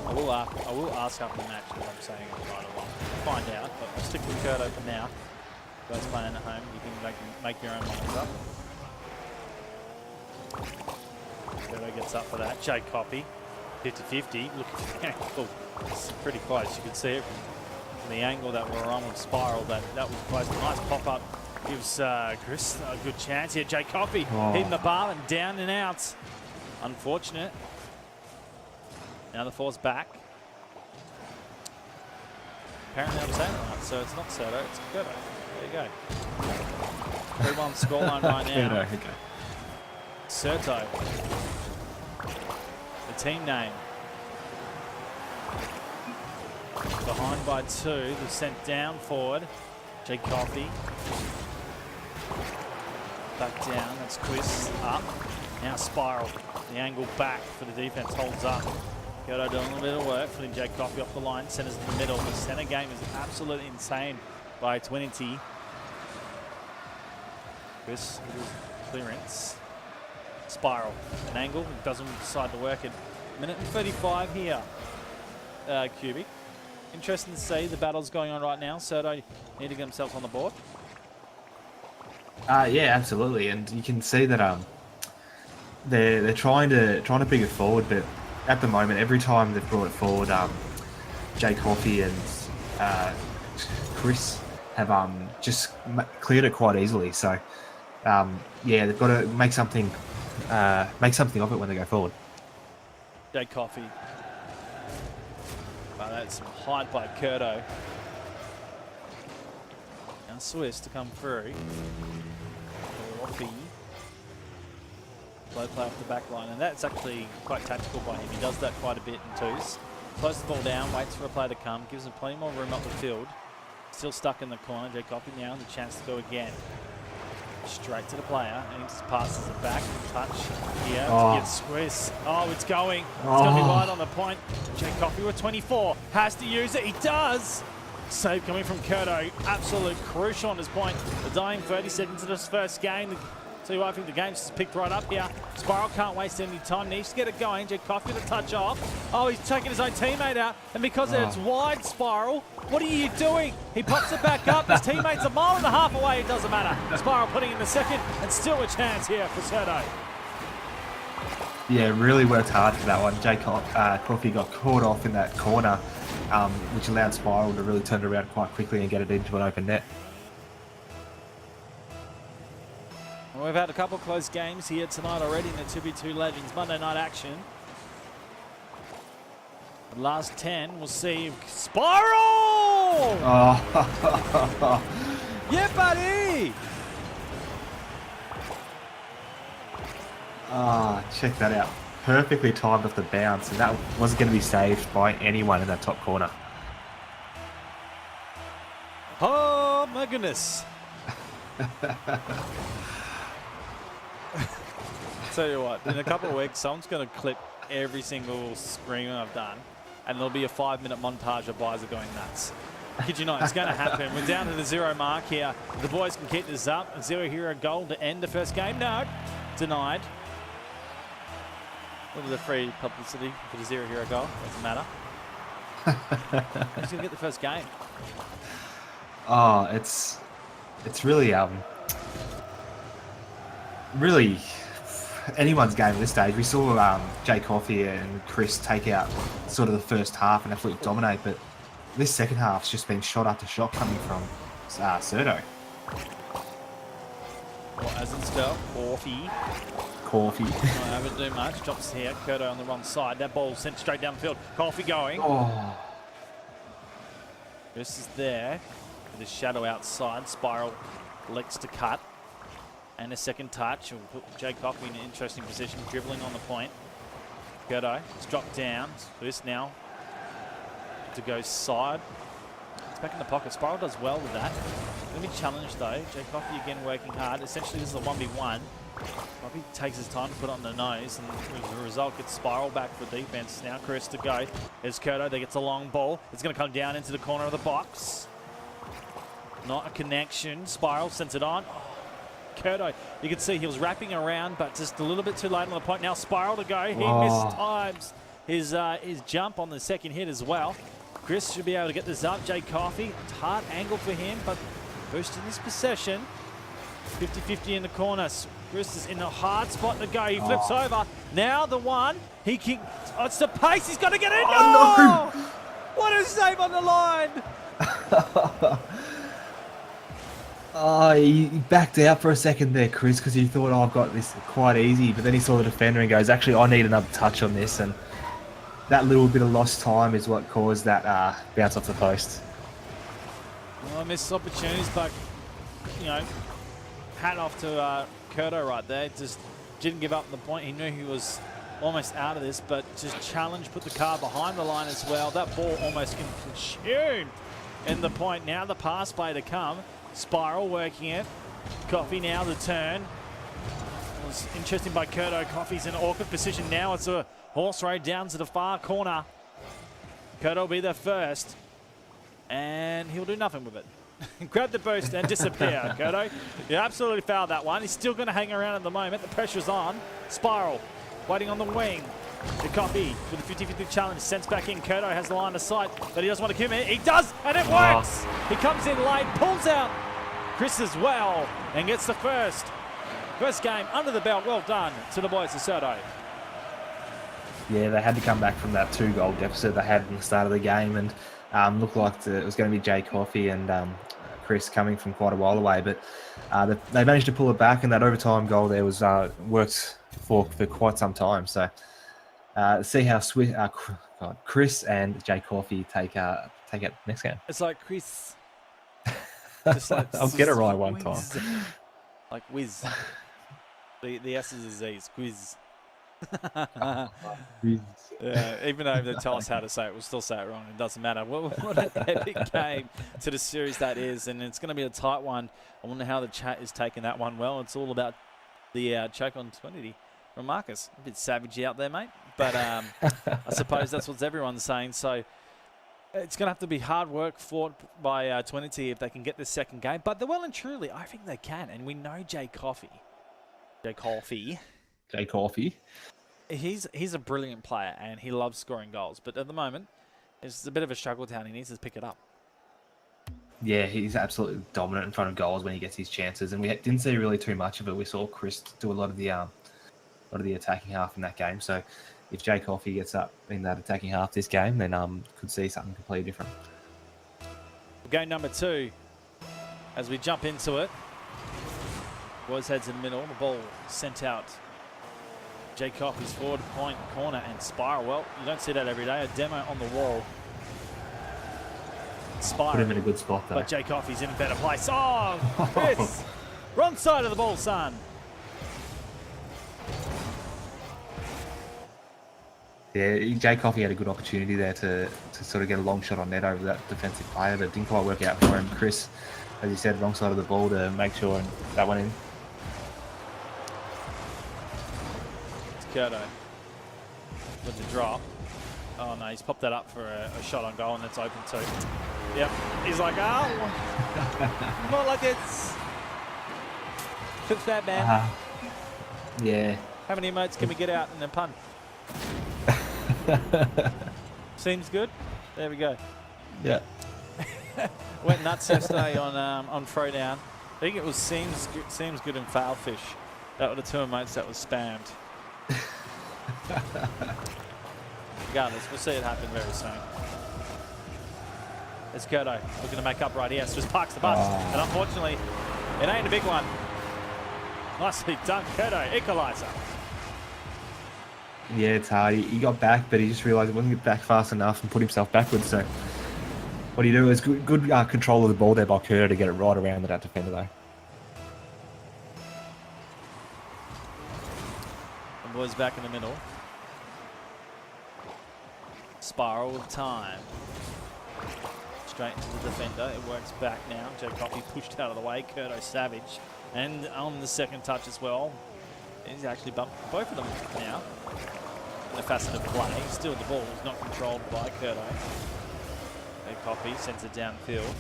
I will ask after the match what I'm saying right along. Find out, but I'll stick with Kurdo for now. You guys playing at home, you can make your own minds up. Kurdo gets up for that. Jake Coffey, 50-50. Look at the angle. It's pretty close. You can see it The angle that we're on with Spiral, that was close. Nice pop-up. Gives Chris a good chance here. Jay Coffey hitting the bar and down and out. Unfortunate. Now the four's back. Apparently I'm saying it right, so it's not Soto, it's Kurdo. There you go. 3-1 scoreline right now. Okay. Serto. The team name. Behind by 2. They've sent down forward. Jay Coffey. Back down. That's Quiz up. Now Spiral. The angle back for the defense holds up. Kurdo doing a little bit of work, putting Jay Coffey off the line. Center's in the middle. The center game is absolutely insane by 20. Chris with his clearance. Spiral. An angle. Doesn't decide to work it. Minute and 35 here. Cubic. Interesting to see the battles going on right now. Soto need to get themselves on the board. Yeah, absolutely, and you can see that they're trying to bring it forward, but at the moment, every time they've brought it forward, Jay Coffey and Chris have just cleared it quite easily. So yeah, they've got to make something of it when they go forward. Jay Coffey. That's hide by Kurdo. Now Swiss to come through. Coffey. Low play off the back line, and that's actually quite tactical by him. He does that quite a bit in twos. Closes the ball down, waits for a play to come, gives him plenty more room up the field. Still stuck in the corner. Jay Coffey now has a chance to go again. Straight to the player, and he just passes it back. Touch here to get Swiss. Oh, it's going. It's going to be right on the point. Jay Coffey with 24. Has to use it. He does. Save coming from Kurdo. Absolute crucial on this point. The dying 30 seconds of this first game. Tell you what, I think the game's just picked right up here. Spiral can't waste any time. Needs to get it going. Jay Coffey to touch off. Oh, he's taking his own teammate out. And because it's wide, Spiral, what are you doing? He pops it back up. His teammate's a mile and a half away. It doesn't matter. Spiral putting in the second, and still a chance here for Soto. Yeah, really worked hard for that one. Jay Coffey got caught off in that corner, which allowed Spiral to really turn it around quite quickly and get it into an open net. We've had a couple of close games here tonight already in the 2v2 Legends Monday night action. The last 10, we'll see Spiral! Oh. Yeah, buddy! Check that out. Perfectly timed off the bounce, and that wasn't going to be saved by anyone in that top corner. Oh, my goodness. Tell you what, in a couple of weeks, someone's going to clip every single screamer I've done, and there'll be a 5-minute montage of Bizer going nuts. Kid you not, it's going to happen. We're down to the 0 mark here. The boys can keep this up. A 0 hero goal to end the first game. No, denied. Look at the free publicity for the 0 hero goal. Doesn't matter. Who's going to get the first game? Oh, it's really really anyone's game at this stage. We saw Jay Coffey and Chris take out sort of the first half and absolutely dominate, but this second half's just been shot after shot coming from Serto. Well, as in spell, Coffey. Not having to do much. Drops here. Kurdo on the wrong side. That ball sent straight downfield. Coffey going. Oh. This is there. With his shadow outside. Spiral licks to cut. And a second touch will put Jay Coffey in an interesting position, dribbling on the point. Kurdo, it's dropped down. This now to go side. It's back in the pocket. Spiral does well with that. Going to be challenged though. Jay Coffey again working hard. Essentially this is a 1v1. Coffey takes his time to put it on the nose, and as a result gets Spiral back for defense. Now Chris to go. There's Kurdo. There gets a long ball. It's going to come down into the corner of the box. Not a connection. Spiral sends it on. Kurdo, you can see he was wrapping around, but just a little bit too late on the point. Now Spiral to go. He missed times his jump on the second hit as well. Chris should be able to get this up. Jay Coffey, hard angle for him, but boosting his possession. 50-50 in the corner. Chris is in a hard spot to go. He flips over. Now the one. He can. Oh, it's the pace. He's got to get in. Oh, no. What a save on the line. Oh, he backed out for a second there, Chris, because he thought, oh, I've got this quite easy. But then he saw the defender and goes, actually, I need another touch on this. And that little bit of lost time is what caused that bounce off the post. Well, missed opportunities, but, you know, hat off to Curto right there. Just didn't give up the point. He knew he was almost out of this, but just challenged, put the car behind the line as well. That ball almost consumed in the point. Now the pass play to come. Spiral working it. Coffee now the turn. It was interesting by Curto. Coffee's in an awkward position now. It's a horse raid down to the far corner. Curto will be there first. And he'll do nothing with it. Grab the boost and disappear, Curto. You absolutely fouled that one. He's still going to hang around at the moment. The pressure's on. Spiral waiting on the wing. The Coffee with a 50-50 challenge. Sends back in. Curto has the line of sight, but he doesn't want to commit. He does, and it works. He comes in late, pulls out Chris as well, and gets the first game under the belt. Well done to the boys of Soto. Yeah, they had to come back from that 2-goal deficit they had in the start of the game, and looked like it was going to be Jay Coffey and Chris coming from quite a while away, but they managed to pull it back, and that overtime goal there was worked for quite some time. So see how Chris and Jay Coffey take it next game. It's like Chris. Just like I'll get it right one time. Like whiz. The S is a Z. It's quiz. Even though they tell us how to say it, we'll still say it wrong. It doesn't matter. What an epic game to the series that is, and it's going to be a tight one. I wonder how the chat is taking that one. Well, it's all about the choke on Twinity from Marcus. A bit savage out there, mate. But I suppose that's what everyone's saying. So it's going to have to be hard work fought by Twinity if they can get this second game. But they're well and truly, I think they can. And we know Jay Coffey. He's a brilliant player and he loves scoring goals. But at the moment, it's a bit of a struggle town. He needs to pick it up. Yeah, he's absolutely dominant in front of goals when he gets his chances. And we didn't see really too much of it. We saw Chris do a lot of the attacking half in that game. So if Jay Coffey gets up in that attacking half this game, then could see something completely different. Game number 2, as we jump into it. Boys heads in the middle. The ball sent out. Jay Coffey's forward point, corner, and spiral. Well, you don't see that every day. A demo on the wall. Spiral. Put him in a good spot, though. But Jay Coffey's in a better place. Oh, Chris! Wrong side of the ball, son. Yeah, Jay Coffey had a good opportunity there to sort of get a long shot on net over that defensive player, but it didn't quite work out for him. Chris, as you said, wrong side of the ball to make sure that went in. It's Curto with the drop. Oh no, he's popped that up for a shot on goal and it's open too. Yep, he's like, oh, not like it's. Fix that, man. Yeah. How many emotes can we get out in a pun? Seems good. There we go. Yeah. Went nuts yesterday on Throwdown. I think it was seems good and Failfish. That were the 2 emotes that was spammed. Regardless, we'll see it happen very soon. It's Curto looking to make up right here. So just parks the bus. And unfortunately, it ain't a big one. Nicely done, Curto. Equaliser. Yeah, it's hard. He got back, but he just realised he wasn't get back fast enough and put himself backwards. So what do you do? Is good control of the ball there by Curto to get it right around that defender, though. The boys back in the middle. Spiral with time. Straight into the defender. It works back now. Jay Coffey pushed out of the way. Curto savage. And on the second touch as well. He's actually bumped both of them now. In the facet of play. Still the ball is not controlled by Curto. Jay Coffey sends it downfield.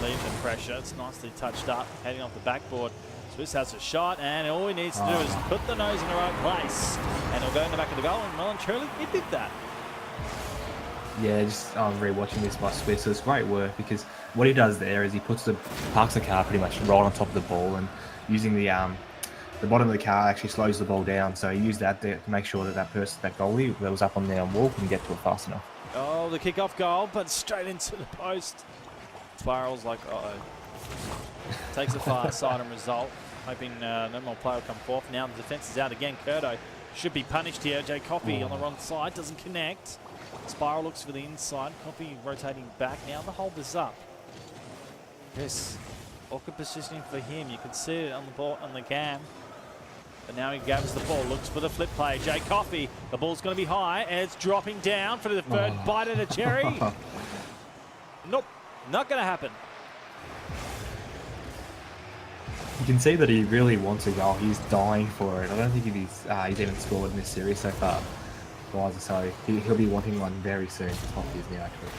Leaves the pressure. It's nicely touched up. Heading off the backboard. Swiss has a shot, and all he needs to do is put the nose in the right place. And he'll go in the back of the goal, and well and truly, he did that. Yeah, just re-watching this by Swiss. So it's great work because what he does there is he parks the car pretty much right on top of the ball, and using the bottom of the car actually slows the ball down. So he used that to make sure that that goalie that was up on the wall couldn't get to it fast enough. Oh, the kick-off goal, but straight into the post. Spiral's like, uh-oh. Takes a far side and result. Hoping no more play will come forth. Now the defence is out again. Curto should be punished here. Jay Coffey on the wrong side. Doesn't connect. Spiral looks for the inside. Coffey rotating back. Now the hold is up. Yes. Awkward positioning for him. You can see it on the ball, on the cam. But now he gathers the ball. Looks for the flip play. Jay Coffey. The ball's going to be high. And it's dropping down for the third bite at a cherry. Nope. Not going to happen. You can see that he really wants a goal. He's dying for it. I don't think he's even scored in this series so far. So he'll be wanting one very soon. Coffey is now actually.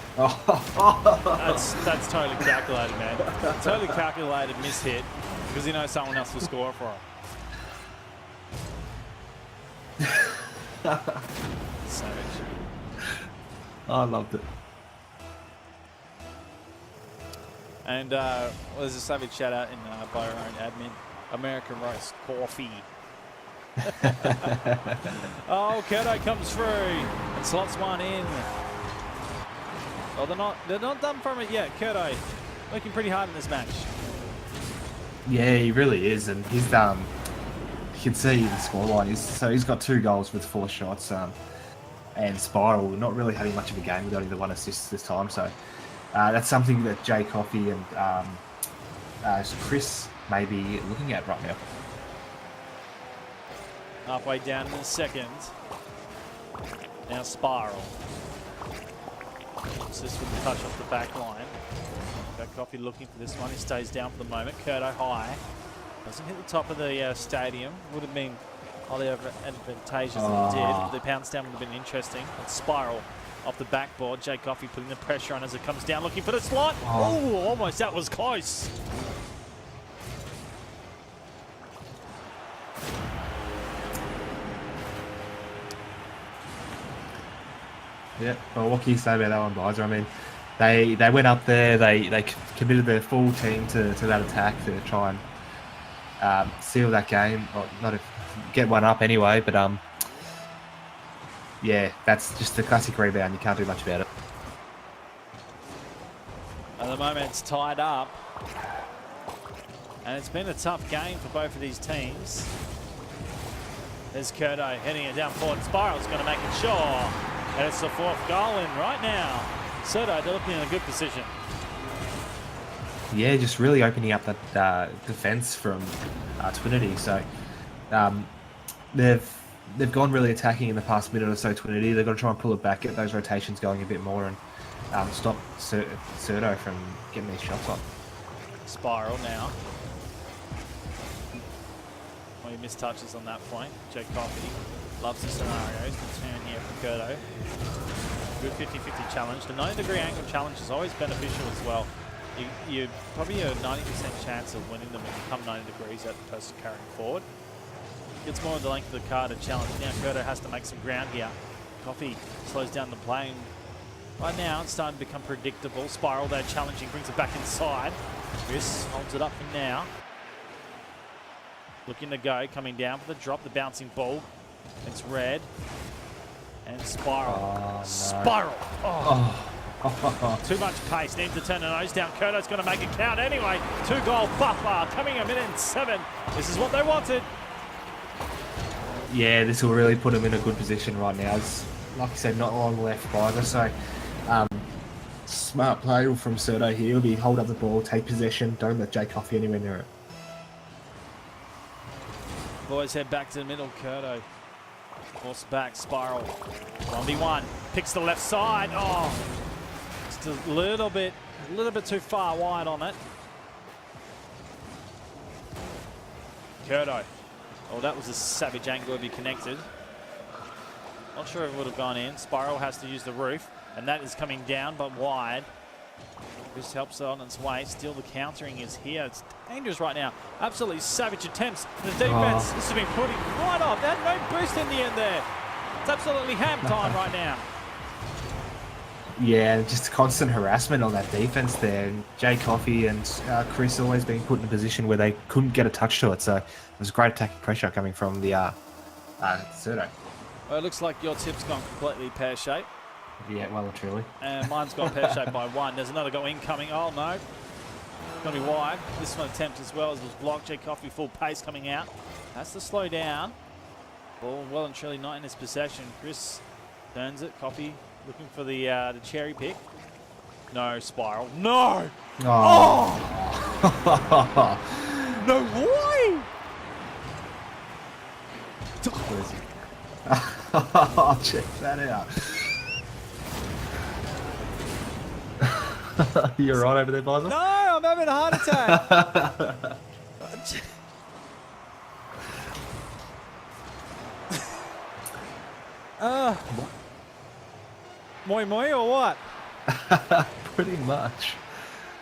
That's totally calculated, man. Totally calculated mishit because he knows someone else will score for him. Savage. I loved it. And there's a savage shout out in by our own admin, American Roast Coffee. Oh, Curto comes through and slots one in. Oh, they're not done from it yet. Curto working pretty hard in this match. Yeah, he really is, and he's you can see the scoreline is so he's got 2 goals with 4 shots, and Spiral not really having much of a game with only the 1 assist this time. So that's something that Jay Coffey and Chris may be looking at right now. Halfway down in the second. Now Spiral. Assist with the touch off the back line. Coffey looking for this one. He stays down for the moment. Curto high. Doesn't hit the top of the stadium. Would have been highly advantageous if he did. The bounce down would have been interesting. And Spiral off the backboard. Jay Coffey putting the pressure on as it comes down, looking for the slot. Oh, almost. That was close. Yeah, well, what can you say about that one, guys? I mean, they went up there, they committed their full team to that attack to try and seal that game. Well, get one up anyway, but yeah, that's just a classic rebound. You can't do much about it. At the moment, it's tied up. And it's been a tough game for both of these teams. There's Curto heading it down forward. Spiral's going to make it sure. And it's the 4th goal in right now. Soto, they're looking in a good position. Yeah, just really opening up that defence from Twinity. So they've gone really attacking in the past minute or so. Twinity, they've got to try and pull it back, get those rotations going a bit more, and stop Soto from getting these shots on. Spiral now. Well, he missed touches on that point. Jay Coffey loves the scenarios. The turn here for Curto. Good 50-50 challenge. The 90-degree angle challenge is always beneficial as well. You probably a 90% chance of winning them when you come 90 degrees at the person carrying forward. Gets more of the length of the car to challenge. Now Curto has to make some ground here. Coffey slows down the play. Right now it's starting to become predictable. Spiral there challenging, brings it back inside. Chris holds it up for now. Looking to go, coming down for the drop, the bouncing ball. It's red. And Spiral. Oh, no. Spiral! Oh. Too much pace, needs to turn the nose down. Curto's going to make it count anyway. 2-goal buffer coming a minute and 7. This is what they wanted. Yeah, this will really put him in a good position right now. It's, like you said, not long left either. So smart play from Soto here. He'll be hold up the ball, take possession, don't let Jay Coffey anywhere near it. Boys head back to the middle. Curto force back. Spiral 1v1 picks the left side. Oh, just a little bit too far wide on it. Curto. Oh, that was a savage angle if he connected. Not sure if it would have gone in. Spiral has to use the roof, and that is coming down but wide. This helps on its way. Still the countering is here. It's dangerous right now. Absolutely savage attempts. The defense, this has been putting right off. They had no boost in the end there. It's absolutely ham time right now. Yeah, just constant harassment on that defense there. And Jay Coffey and Chris always being put in a position where they couldn't get a touch to it. So it was great attacking pressure coming from the Soto. Well, it looks like your tip's gone completely pear-shaped. Yeah, well and truly. And mine's got pear-shaped by 1. There's another go incoming. Oh, no. Going to be wide. This one attempt as well as it was blocked. J Coffee full pace coming out. Has to slow down. Ball well and truly not in his possession. Chris turns it. Coffee looking for the cherry pick. No spiral. No! Oh! No way! Where is he? Check that out. You're right over there, Bison? No, I'm having a heart attack. Moi moi or what? Pretty much.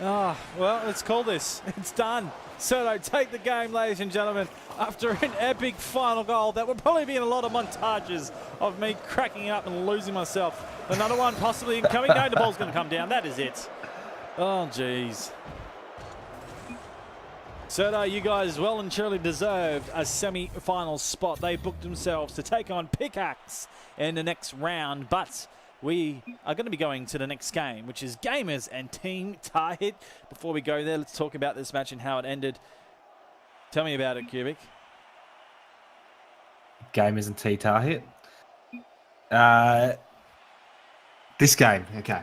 Oh, well, let's call this. It's done. Soto take the game, ladies and gentlemen, after an epic final goal. That would probably be in a lot of montages of me cracking up and losing myself. Another one possibly incoming. No, the ball's going to come down. That is it. Oh, jeez. Soto, you guys well and truly deserved a semi-final spot. They booked themselves to take on Pickaxe in the next round, but we are going to be going to the next game, which is Gamers and Team Tahit. Before we go there, let's talk about this match and how it ended. Tell me about it, Cubic. Gamers and T-Tar hit. This game, okay.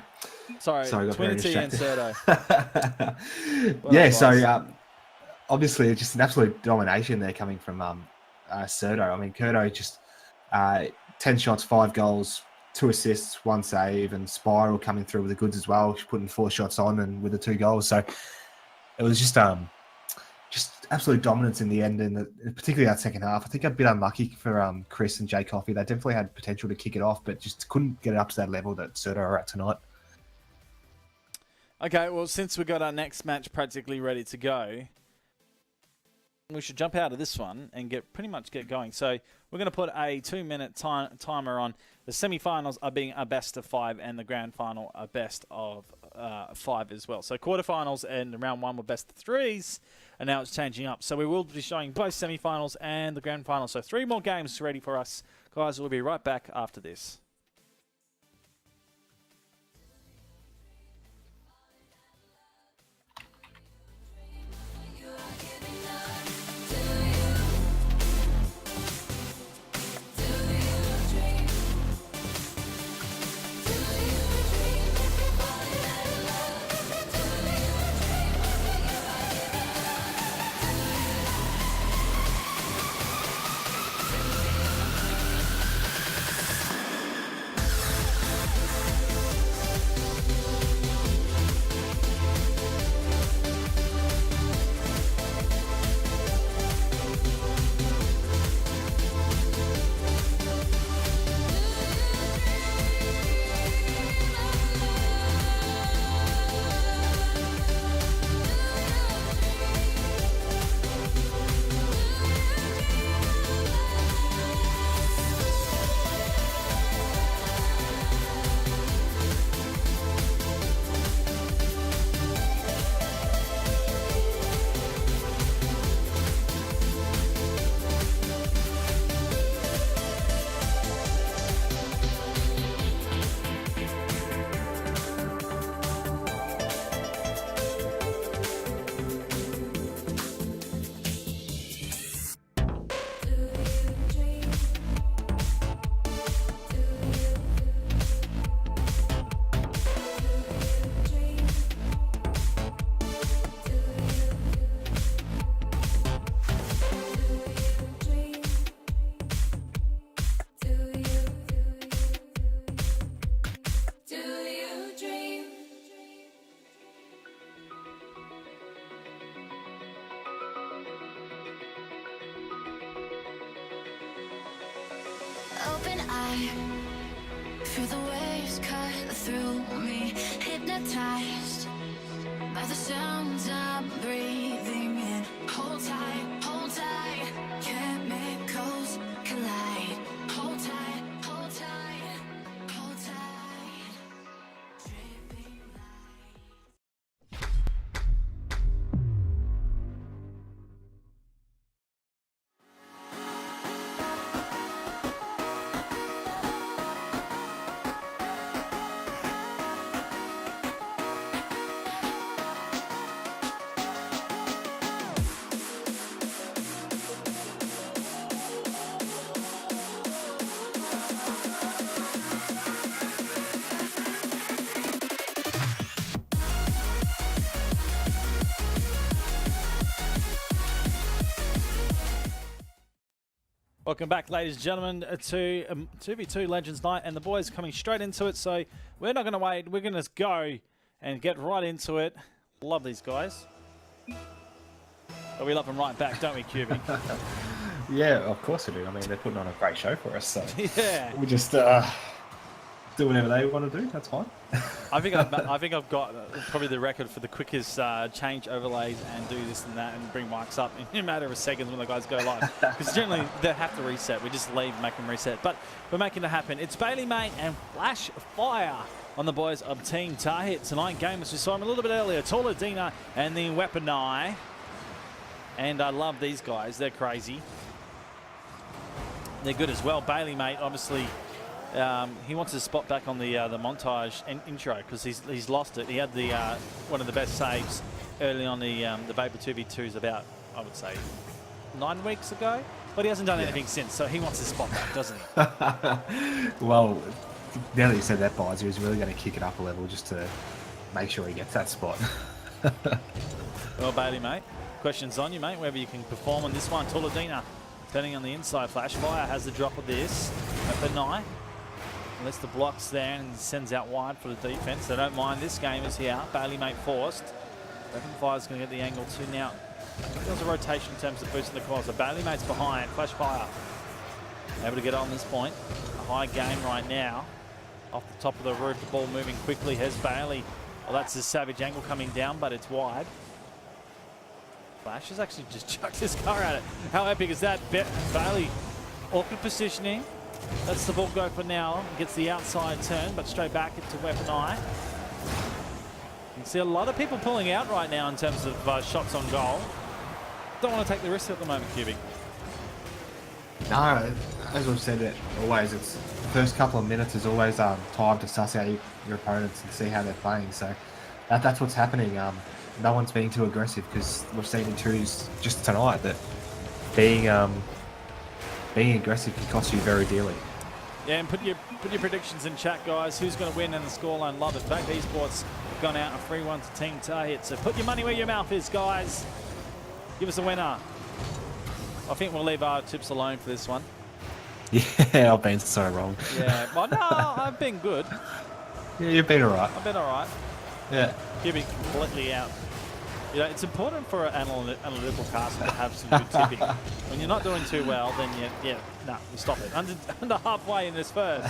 Sorry, I got very Twinity and distracted. Soto. Yeah, Well, so obviously it's just an absolute domination there coming from Serto. I mean, Kurto just 10 shots, 5 goals, 2 assists, 1 save, and Spiral coming through with the goods as well. She's putting 4 shots on and with the 2 goals. So it was just absolute dominance in the end, and particularly that second half. I think a bit unlucky for Chris and Jay Coffee. They definitely had potential to kick it off, but just couldn't get it up to that level that Serto are at tonight. Okay, well, since we've got our next match practically ready to go, we should jump out of this one and pretty much get going. So we're going to put a 2-minute timer on. The semi-finals are being a best of 5 and the grand final a best of 5 as well. So quarterfinals and round 1 were best of 3s, and now it's changing up. So we will be showing both semi-finals and the grand final. So 3 more games ready for us. Guys, we'll be right back after this. Open eye, feel the waves cut through me, hypnotized by the sounds I'm breathing in. Hold tight, chemicals collide. Hold tight, hold tight, hold tight. Dripping light. Welcome back, ladies and gentlemen, to 2v2 Legends Night, and the boys coming straight into it, so we're not going to wait. We're going to go and get right into it. Love these guys. But we love them right back, don't we, QB? Yeah, of course we do. I mean, they're putting on a great show for us, so Yeah. we just do whatever they want to do. That's fine. I think I've got probably the record for the quickest change overlays and do this and that and bring mics up in a matter of seconds when the guys go live. Because generally they have to reset. We just leave, make them reset. But we're making it happen. It's Bailey Mate and Flash Fire on the boys of Team Tahit. Tonight gamers, we saw him a little bit earlier. Tauladina and the Weapon Eye. And I love these guys. They're crazy. They're good as well. Bailey Mate, obviously, he wants his spot back on the montage intro because he's lost it. He had the one of the best saves early on the Vapour 2v2s about, I would say, 9 weeks ago. But he hasn't done anything since, so he wants his spot back, doesn't he? Well, now that you said that, Bides, he was really going to kick it up a level just to make sure he gets that spot. Well, Bailey, mate, questions on you, mate, whether you can perform on this one. Tauladina turning on the inside. Flash Fire has the drop of this at the night. Lets the blocks there and sends out wide for the defense. They don't mind this game as he out. Bailey Mate forced. Weapon Fire's going to get the angle too now. I think there's a rotation in terms of boosting the corner. So Bailey Mate's behind. Flash Fire able to get on this point. A high game right now. Off the top of the roof, the ball moving quickly. Here's Bailey. Well, that's his savage angle coming down, but it's wide. Flash has actually just chucked his car at it. How epic is that? Bailey, awkward positioning. Lets the ball go for now. Gets the outside turn, but straight back into Weapon Eye. You can see a lot of people pulling out right now in terms of shots on goal. Don't want to take the risk at the moment, QB. No, as we've said it always, it's the first couple of minutes is always time to suss out your opponents and see how they're playing. So that's what's happening. No one's being too aggressive because we've seen in twos just tonight that being aggressive can cost you very dearly. Yeah, and put your predictions in chat, guys. Who's going to win in the scoreline? Love it. Vapour Esports gone out a 3-1 to Team Tahit. So put your money where your mouth is, guys. Give us a winner. I think we'll leave our tips alone for this one. Yeah, I've been so wrong. Yeah, well, no, I've been good. Yeah, you've been alright. I've been alright. Yeah. QB completely out. You know, it's important for an analytical caster to have some good tipping. When you're not doing too well, then you stop it. Under halfway in this first.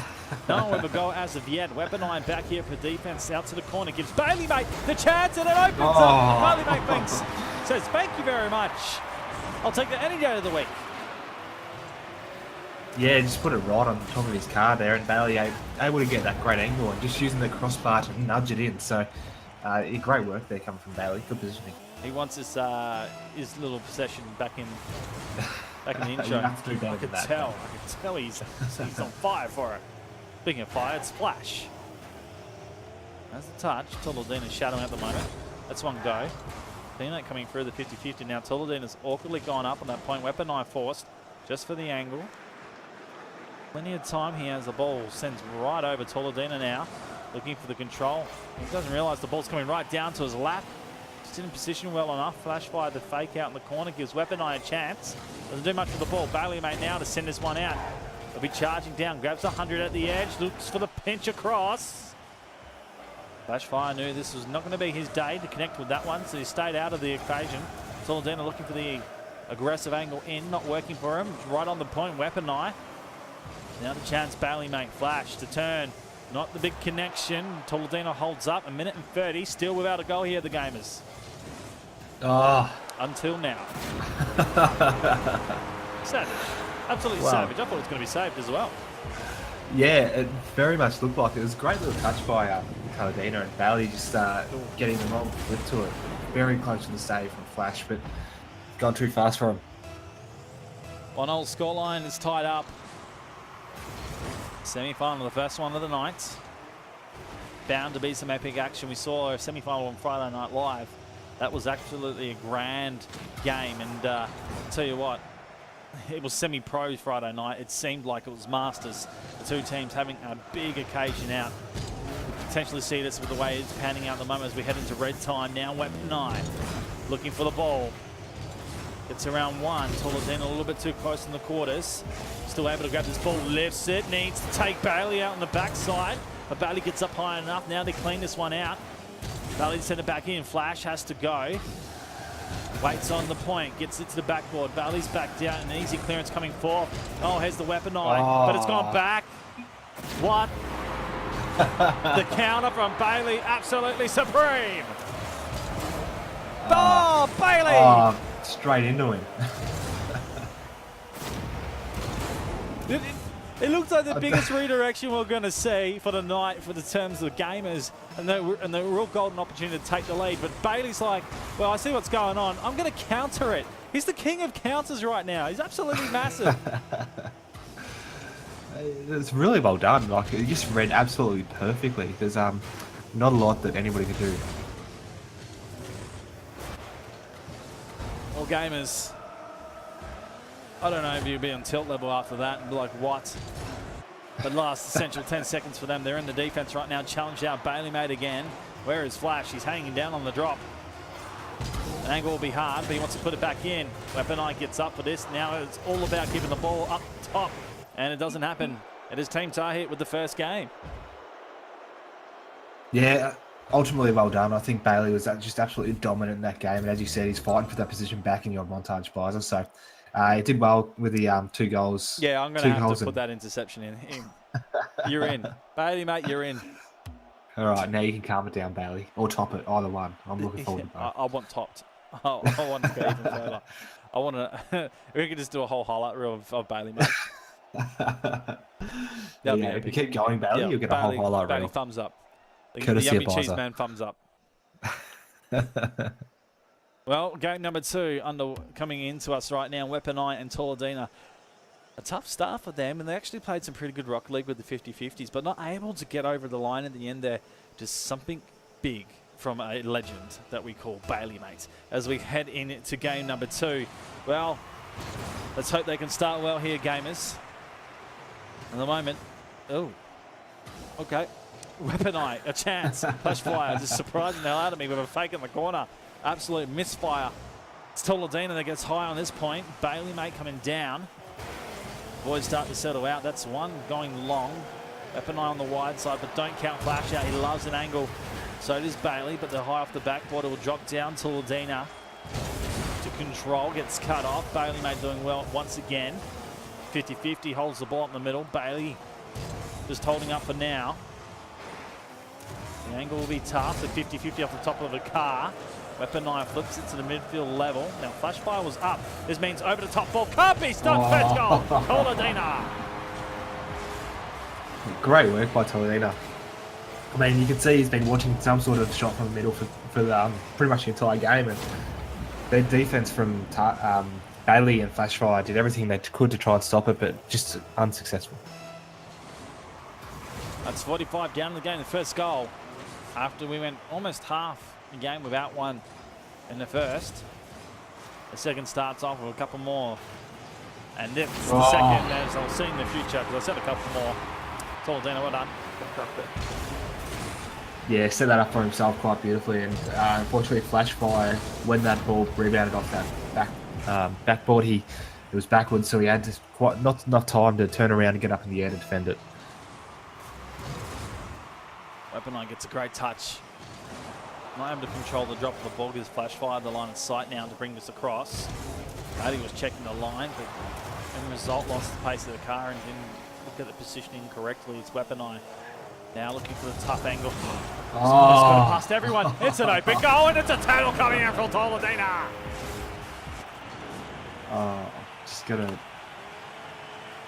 No one with a goal as of yet. Weapon Eye back here for defense. Out to the corner. Gives Bailey Mate the chance and it opens up. Bailey Mate thinks. Says, thank you very much. I'll take that any day of the week. Yeah, just put it right on top of his car there, and Bailey able to get that great angle and just using the crossbar to nudge it in. So, great work there coming from Bailey. Good positioning. He wants his little possession back in the intro. I could tell he's on fire for it. Speaking of fire, it's Flash. That's the touch. Tauladina's shadowing at the moment. That's one go. Dina coming through the 50-50 now. Tauladina's awkwardly gone up on that point. Weapon Eye forced just for the angle. Plenty of time. He has the ball. Sends right over Tauladina now. Looking for the control. He doesn't realise the ball's coming right down to his lap. Just didn't position well enough. Flash Fire the fake out in the corner. Gives Weapon Eye a chance. Doesn't do much for the ball. Bailey Mate now to send this one out. He'll be charging down. Grabs 100 at the edge. Looks for the pinch across. Flash Fire knew this was not going to be his day to connect with that one, so he stayed out of the occasion. Tauladina looking for the aggressive angle in. Not working for him. Right on the point. Weapon Eye. Now the chance. Bailey Mate Flash to turn. Not the big connection. Tauladina holds up. 1 minute and 30. Still without a goal here, the Gamers. Oh. Until now. Savage. Absolutely savage. I thought it was going to be saved as well. Yeah, it very much looked like it. It was a great little touch by Tauladina, and Bailey just getting the wrong flip to it. Very close to the save from Flash, but gone too fast for him. 1-0 scoreline is tied up. Semi-final, the first one of the night. Bound to be some epic action. We saw a semi-final on Friday Night Live. That was absolutely a grand game, and I'll tell you what, it was semi-pro Friday night. It seemed like it was Masters. The two teams having a big occasion out. We potentially see this with the way it's panning out at the moment as we head into red time now. Weapon Eye looking for the ball. Gets around one. Tolentino a little bit too close in the quarters. Still able to grab this ball, lifts it, needs to take Bailey out on the backside. But Bailey gets up high enough. Now they clean this one out. Bailey send it back in. Flash has to go. Waits on the point, gets it to the backboard. Bailey's backed out, an easy clearance coming forth. Oh, here's the weapon eye, but it's gone back. What? The counter from Bailey, absolutely supreme. Oh, Bailey! Oh, straight into him. It looks like the biggest redirection we're going to see for the night for the terms of the gamers, and the real golden opportunity to take the lead. But Bailey's like, well, I see what's going on. I'm going to counter it. He's the king of counters right now. He's absolutely massive. It's really well done. Like, it just read absolutely perfectly. There's not a lot that anybody could do. Well, gamers, I don't know if you'd be on tilt level after that and be like, what? But last essential 10 seconds for them. They're in the defense right now. Challenge out. Bailey made again. Where is Flash? He's hanging down on the drop. The angle will be hard, but he wants to put it back in. Weapon Eye gets up for this. Now it's all about keeping the ball up top. And it doesn't happen. It is Team Tahit with the first game. Yeah, ultimately well done. I think Bailey was just absolutely dominant in that game. And as you said, he's fighting for that position back in your montage visor. So he did well with the 2 goals. Yeah, I'm going to have to put that interception in. You're in. Bailey, mate, you're in. All right, now you can calm it down, Bailey. Or top it, either one. I'm looking forward to that. I want topped. I want to go even further. I want to... we could just do a whole highlight reel of Bailey, mate. Yeah, if you keep going, Bailey, you'll get a whole highlight reel. Bailey, thumbs up. The Courtesy Yummy of Cheese Biza. Man, thumbs up. Well, game number 2 coming into us right now. Weapon Eye and Tolentino. A tough start for them, and they actually played some pretty good Rocket League with the 50-50s, but not able to get over the line at the end there. Just something big from a legend that we call Bailey, mate. As we head into game number 2. Well, let's hope they can start well here, gamers. At the moment, oh, okay. Weapon Eye, a chance. Flash fire, just surprising the hell out of me with a fake in the corner. Absolute misfire. It's Tolentino that gets high on this point. Bailey, mate, coming down. Boys start to settle out. That's one going long. Weapon Eye on the wide side, but don't count Flash out. He loves an angle. So does Bailey, but they're high off the backboard. It will drop down. Tolentino to control, gets cut off. Bailey, mate, doing well once again. 50-50, holds the ball in the middle. Bailey just holding up for now. The angle will be tough. The 50-50 off the top of the car. Weapon Eye flips it to the midfield level. Now Flashfire was up. This means over the top ball. Can't be stopped. First goal. Tolentino. Great work by Tolentino. I mean, you can see he's been watching some sort of shot from the middle for pretty much the entire game, and their defense from Bailey and Flashfire did everything they could to try and stop it, but just unsuccessful. That's 45 down in the game. The first goal after we went almost half the game without one in the first. The second starts off with a couple more. And this is the second, as I'll see in the future, because I said a couple more. Tolentino, well done. Yeah, set that up for himself quite beautifully, and unfortunately Flashfire, when that ball rebounded off that backboard, it was backwards, so he had not enough time to turn around and get up in the air to defend it. Weapon Eye gets a great touch. Not able to control the drop of the ball because Flashfire the line of sight now to bring this across. Bailey was checking the line, but in the result lost the pace of the car and didn't look at the positioning correctly. It's Weapon Eye now looking for the tough angle. Just got past everyone. It's an open goal and it's a tackle coming out from Tolentino. Just gotta.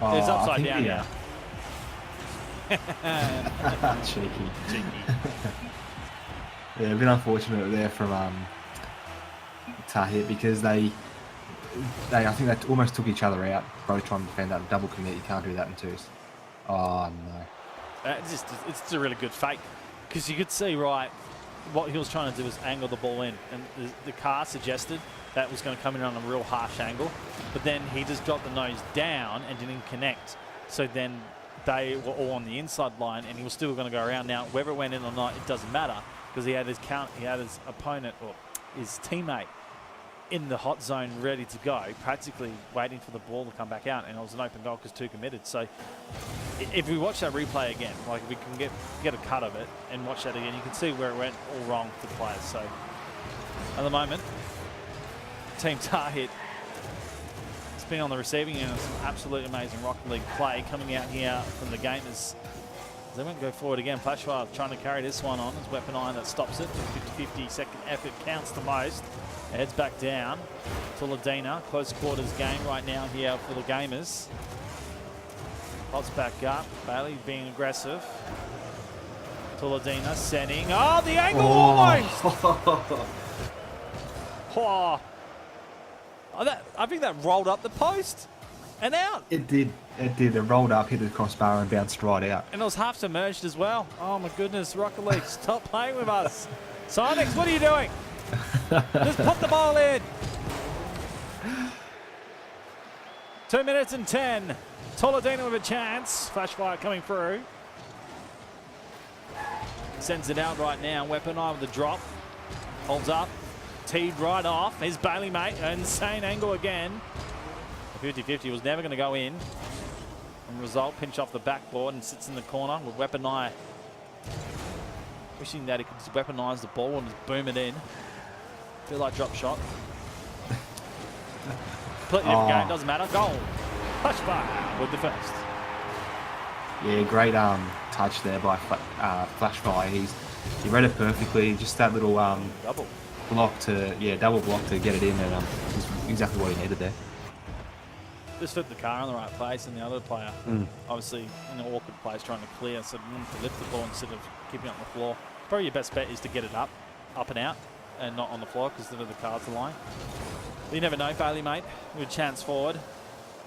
It's upside down now. Cheeky. Yeah, a bit unfortunate there from Tahit, because I think they almost took each other out, both trying to defend that double commit. You can't do that in twos. Oh no. It's just a really good fake, because you could see right what he was trying to do was angle the ball in, and the car suggested that was going to come in on a real harsh angle, but then he just got the nose down and didn't connect. So then they were all on the inside line, and he was still going to go around. Now, whether it went in or not, it doesn't matter, because he had his opponent or his teammate in the hot zone, ready to go, practically waiting for the ball to come back out, and it was an open goal because 2 committed. So if we watch that replay again, like if we can get a cut of it and watch that again, you can see where it went all wrong for the players. So at the moment, Team Tahit has been on the receiving end of some absolute amazing Rocket League play coming out here from the gamers. They won't go forward again. Flashfire trying to carry this one on. It's Weapon Iron that stops it. 50-50 second effort counts the most. It heads back down. Tuladina, close quarters game right now here for the gamers. Pops back up. Bailey being aggressive. Tuladina setting. Oh, the angle almost! Oh. I think that rolled up the post and out. It did. It did. It rolled up, hit the crossbar, and bounced right out. And it was half submerged as well. Oh my goodness, Rocket League, stop playing with us. Sonics, what are you doing? Just put the ball in. 2 minutes and 10. Toledano with a chance. Flashfire coming through. Sends it out right now. Weapon Eye with the drop. Holds up. Teed right off. Here's Bailey, mate. Insane angle again. 50-50 was never going to go in. And result, pinch off the backboard and sits in the corner with Weapon Eye. Wishing that he could just weaponize the ball and just boom it in. Feel like drop shot. Completely different game, doesn't matter. Goal. Flashfire with the first. Yeah, great touch there by Flashfire. He read it perfectly. Just that little Double. double block to get it in, and was exactly what he needed there. Just flipped the car in the right place, and the other player, obviously in an awkward place, trying to clear, so to lift the ball instead of keeping it on the floor. Probably your best bet is to get it up and out, and not on the floor because then the cards are lying. But you never know, Bailey, mate. With a chance forward.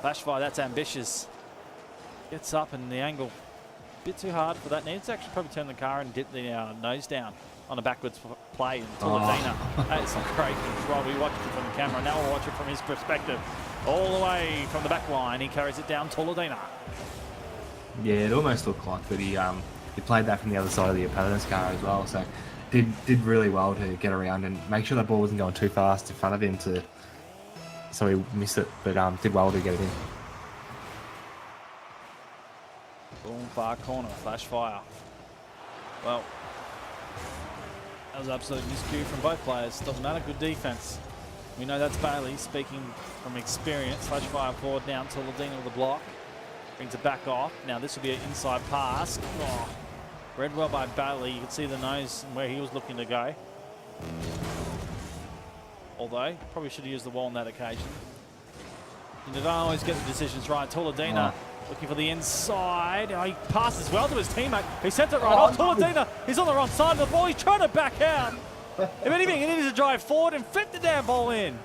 Flashfire, that's ambitious. Gets up and the angle, a bit too hard for that. Needs to actually probably turn the car and dip the nose down on a backwards play. And Tuladina, that is some great control. We watched it from the camera. Now we'll watch it from his perspective. All the way from the back line, he carries it down Tuladina. Yeah, it almost looked like that he played that from the other side of the opponent's car as well. So did really well to get around and make sure that ball wasn't going too fast in front of him so he missed it, but did well to get it in. Boom, far corner, Flashfire. Well, that was absolute miscue from both players. Doesn't matter, good defense. We know that's Bailey speaking from experience. Flashfire forward now to Ladina with the block. Brings it back off. Now this will be an inside pass. Oh, read well by Bailey. You can see the nose and where he was looking to go. Although, probably should have used the wall on that occasion. You don't always get the decisions right. Tuladina looking for the inside. Oh, he passes well to his teammate. He sent it right off. Tuladina, he's on the wrong side of the ball. He's trying to back out. If anything, he needs to drive forward and flip the damn ball in.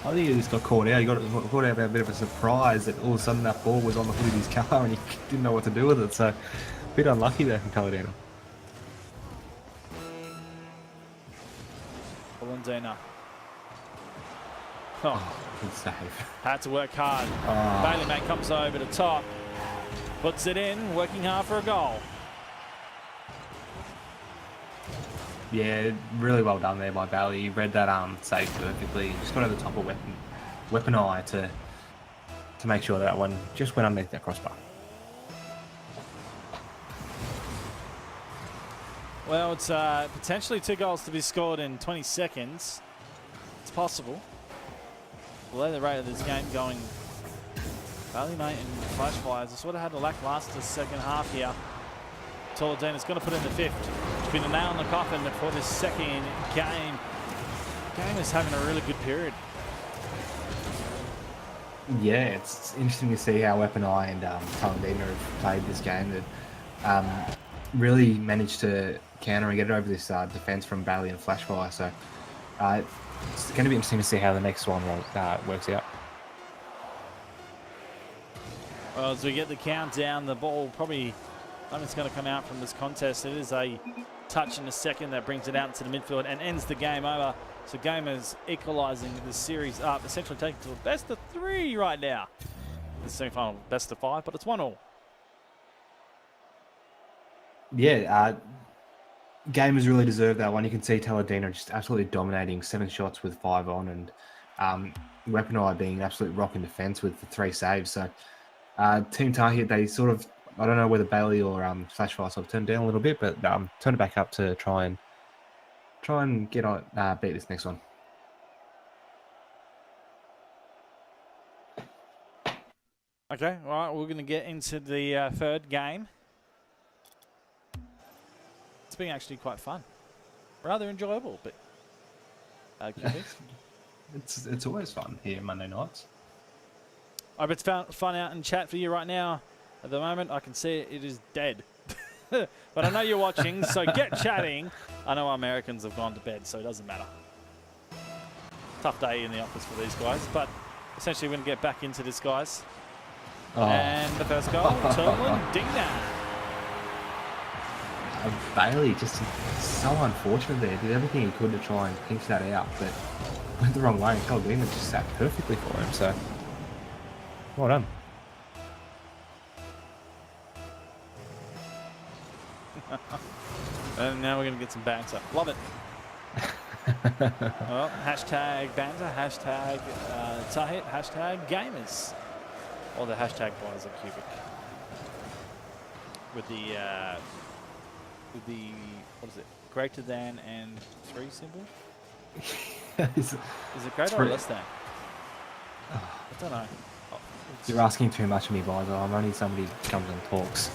I think he just got caught out. He got caught out by a bit of a surprise that all of a sudden that ball was on the hood of his car and he didn't know what to do with it. So, a bit unlucky there from Tuladina. Tuladina. Oh, good save. had to work hard. Bailey, mate, comes over the top. Puts it in, working hard for a goal. Yeah, really well done there by Bailey. He read that save perfectly. Just got over the top of Weapon Eye to make sure that one just went underneath that crossbar. Well, it's potentially 2 goals to be scored in 20 seconds. It's possible. Below the rate of this game going, Bailey, mate, and Flashfires. I sort of had a lackluster second half here. Tuladina's going to put in the 5th. It's been a nail in the coffin for this second game. The game is having a really good period. Yeah, it's interesting to see how Weapon Eye and Tuladina have played this game. That really managed to counter and get it over this defence from Bailey and Flashfire. So it's going to be interesting to see how the next one works out. Well, as we get the countdown, the ball probably, it's going to come out from this contest. It is a touch in the second that brings it out into the midfield and ends the game over. So Gamers equalising the series up, essentially taking to a best of 3 right now. The semi-final best of 5, but it's 1-1. Yeah, Gamers really deserve that one. You can see Taladino just absolutely dominating, 7 shots with 5 on, and Weapon Eye being an absolute rock in defense with the 3 saves. So Team Tahir, they sort of, I don't know whether Bailey or Flashfire sort of turned down a little bit, but turned it back up to try and get on beat this next one. Okay, all right, we're going to get into the third game. It's been actually quite fun. Rather enjoyable, but... It's always fun here Monday nights. I hope it's fun out in chat for you right now. At the moment, I can see it is dead. But I know you're watching, so get chatting. I know Americans have gone to bed, so it doesn't matter. Tough day in the office for these guys, but essentially we're going to get back into this, guys. Oh. And the first goal, Dina. Bailey just so unfortunate there. Did everything he could to try and pinch that out, but went the wrong way. And Taladino just sat perfectly for him. So well done. And now we're going to get some banter. Love it. Well, hashtag banter, hashtag Tahit, hashtag gamers. Or the hashtag boys are cubic. With the what is it? Greater than and 3 symbol? Is it greater or less than? I don't know. Oh, You're asking too much of me, boys. I'm only somebody who comes and talks.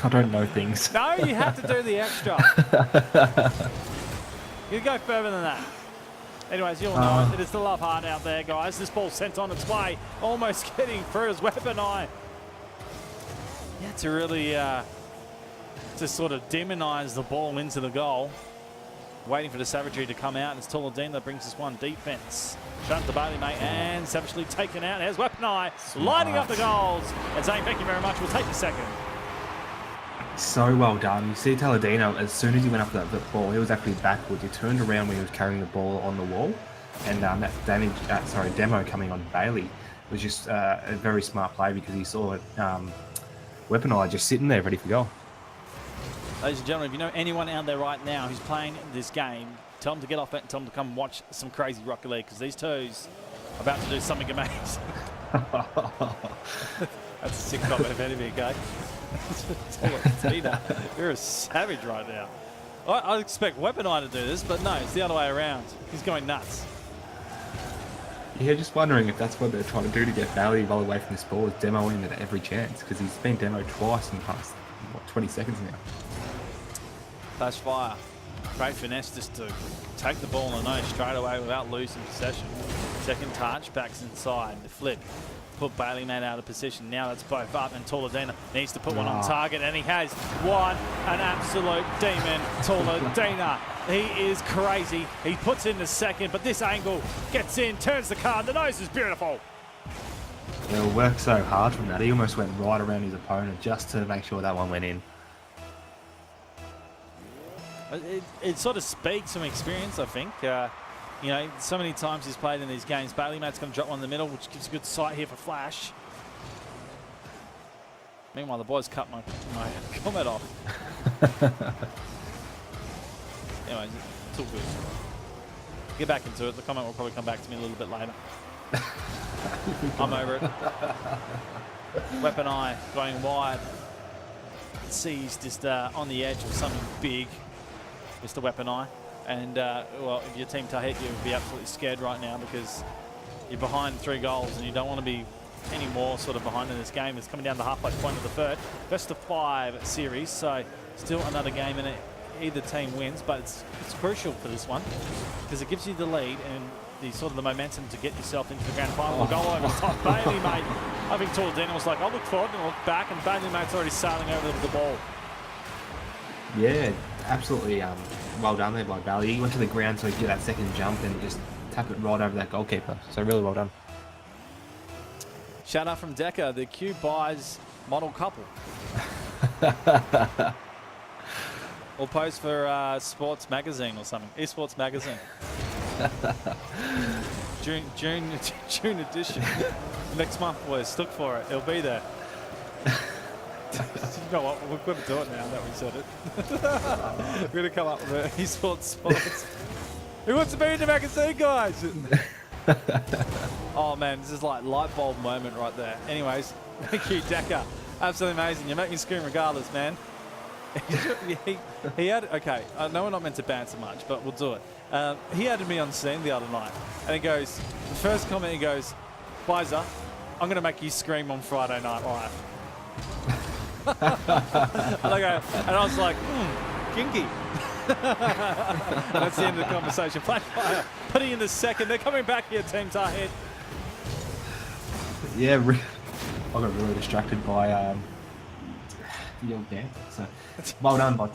I don't know things. No, you have to do the extra. You go further than that. Anyways, you'll know it is the love heart out there, guys. This ball sent on its way, almost getting through as Weapon Eye. Yeah, to really to sort of demonize the ball into the goal. Waiting for the savagery to come out. It's Taladino that brings us one defense. Shut the Bailey, mate, and savagely taken out. There's Weapon Eye lining up the goals. And saying thank you very much. We'll take the second. So well done. You see Taladino, as soon as he went up that ball, he was actually backwards. He turned around when he was carrying the ball on the wall. And that demo coming on Bailey was just a very smart play because he saw it, Weapon Eye just sitting there ready for goal. Ladies and gentlemen, if you know anyone out there right now who's playing this game, tell them to get off it and tell them to come watch some crazy Rocket League because these twos are about to do something amazing. That's a sick comment of enemy, okay? Tina, you're a savage right now. I expect Weapon Eye to do this, but no, it's the other way around. He's going nuts. Yeah, just wondering if that's what they're trying to do to get Bailey well away from this ball, is demo him at every chance because he's been demoed twice in the past 20 seconds now. Flash fire. Great finesse just to take the ball on the nose straight away without losing possession. Second touch, backs inside. The flip. Put Bailey man out of position. Now that's both up, and Taladino needs to put one on target, and he has one. An absolute demon, Taladino. He is crazy. He puts in the second, but this angle gets in, turns the card. The nose is beautiful. He'll work so hard from that. He almost went right around his opponent just to make sure that one went in. It sort of speaks from experience, I think. You know, so many times he's played in these games. Bailey mate's going to drop one in the middle, which gives a good sight here for Flash. Meanwhile, the boys cut my comment off. Anyways, it's all good. Get back into it. The comment will probably come back to me a little bit later. I'm over it. Weapon Eye going wide. See he's just on the edge of something big. Mr. Weapon Eye. And, well, if your team Tahit, you would be absolutely scared right now because you're behind 3 goals and you don't want to be any more sort of behind in this game. It's coming down the halfway point of the third. Best of 5 series, so still another game in it. Either team wins, but it's crucial for this one because it gives you the lead and the sort of the momentum to get yourself into the grand final. Goal over the top. Bailey, mate. I think Taladino was like, I'll look forward and look back, and Bailey, mate's already sailing over the ball. Yeah, absolutely well done there by Bailey. He went to the ground so he could get that second jump and just tap it right over that goalkeeper. So really well done. Shout out from Decker, the Q buys model couple. Or post for Sports Magazine or something. Esports Magazine. June edition. Next month, boys. Look for it. It'll be there. You know what? We're going to do it now that we said it. We're going to come up with Esports Sports. Who wants to be in the magazine, guys? Oh, man, this is like light bulb moment right there. Anyways, thank you, Decker. Absolutely amazing. You make me scream regardless, man. he had, okay, I know we're not meant to banter much, but we'll do it. He added me on scene the other night, and he goes, the first comment he goes, Pfizer, I'm going to make you scream on Friday Night Live. and I was like, kinky. And that's the end of the conversation. Flashfire putting in the second. They're coming back here, Team Tahit. Yeah, I got really distracted by the old dance. So well done, but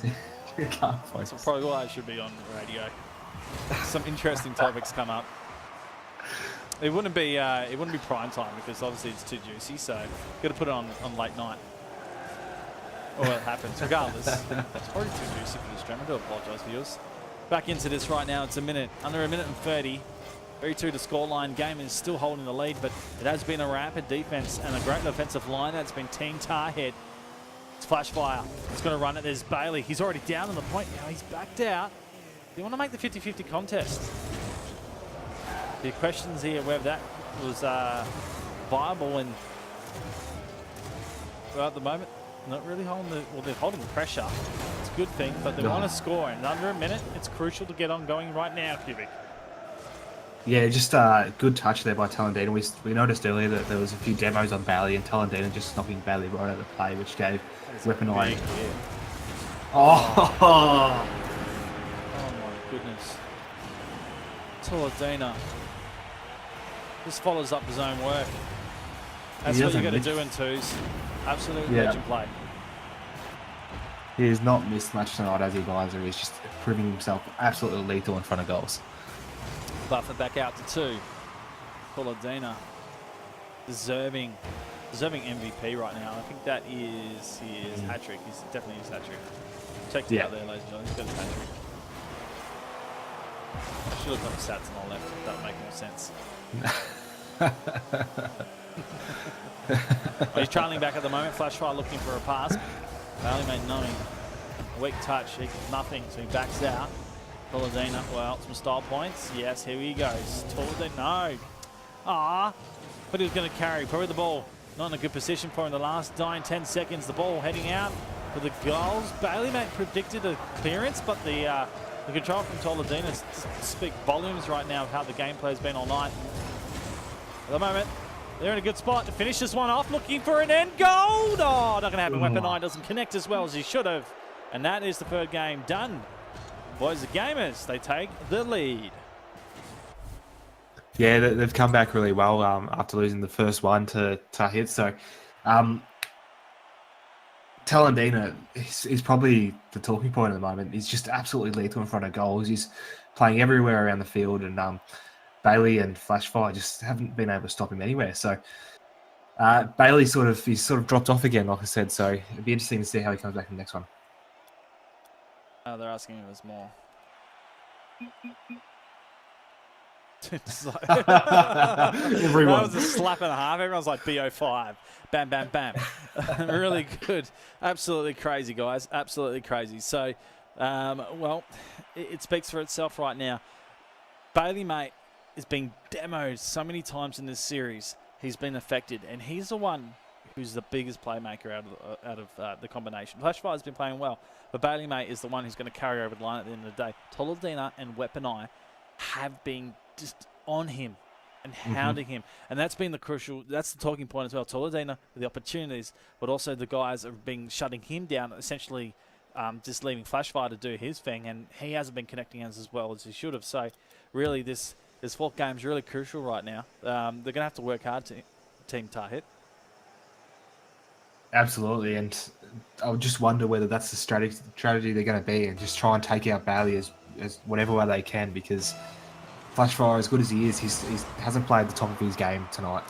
can't focus. That's probably why I should be on radio. Some interesting topics come up. It wouldn't be prime time because obviously it's too juicy. So got to put it on late night. Or it happens. Regardless, it's probably too juicy for the stream. I do apologise, viewers. Back into this right now. It's under a minute and 30. 3-2 to scoreline. Game is still holding the lead, but it has been a rapid defense and a great offensive line. That's been Team Tahit. It's Flashfire. It's going to run it. There's Bailey. He's already down on the point now. He's backed out. Do you want to make the 50-50 contest? The questions here whether that was viable, and well, at the moment, not really holding they're holding the pressure. It's a good thing, but they want to score in under a minute. It's crucial to get on going right now, Cubic. Yeah, just a good touch there by Talendina. We noticed earlier that there was a few demos on Bailey, and Talendina just knocking Bailey right out of play, which gave Weapon Eye. Oh! Oh my goodness. Talendina just follows up his own work. That's what you got to do in twos. Absolutely legend play. He has not missed much tonight, as he buys, or he's just proving himself absolutely lethal in front of goals. Buffer back out to 2. Talendina deserving MVP right now. I think that is his hat-trick. He's definitely his hat-trick. Check it out there, ladies and gentlemen. He's got his hat-trick. I should have got the stats on the left. That would make more sense. Well, he's trailing back at the moment. Flashfire looking for a pass. Bailey made nothing. A weak touch. Nothing, so he backs out. Talendina, well, some style points. Yes, here he goes. Talendina, no. But he was going to carry. Probably the ball not in a good position for him. The last 9-10 seconds, the ball heading out for the goals. Bailey predicted a clearance, but the control from Talendina speak volumes right now of how the gameplay has been all night. At the moment, they're in a good spot to finish this one off. Looking for an end goal. Oh, not going to happen. Weapon Eye doesn't connect as well as he should have. And that is the third game done. Boys, the Gamers, they take the lead. Yeah, they've come back really well after losing the first one to Tahit. So, Talendina is probably the talking point at the moment. He's just absolutely lethal in front of goals. He's playing everywhere around the field, and Bailey and Flashfire just haven't been able to stop him anywhere. So, Bailey he's sort of dropped off again, like I said. So, it'd be interesting to see how he comes back in the next one. They're asking if there's more. Everyone. That was a slap and a half. Everyone's like BO5. Bam, bam, bam. Really good. Absolutely crazy, guys. Absolutely crazy. So, well, it speaks for itself right now. Bailey, mate, is being demoed so many times in this series. He's been affected, and he's the one who's the biggest playmaker out of the combination. Flashfire's been playing well, but Bailey, mate, is the one who's going to carry over the line at the end of the day. Talendina and Weapon Eye have been just on him and hounding him, and that's been that's the talking point as well. Talendina with the opportunities, but also the guys have been shutting him down, essentially just leaving Flashfire to do his thing, and he hasn't been connecting as well as he should have. So really this fourth game is really crucial right now. They're going to have to work hard to Team Tahit. Absolutely, and I would just wonder whether that's the strategy they're going to be, and just try and take out Bailey as whatever way they can, because Flashfire, as good as he is, he hasn't played the top of his game tonight.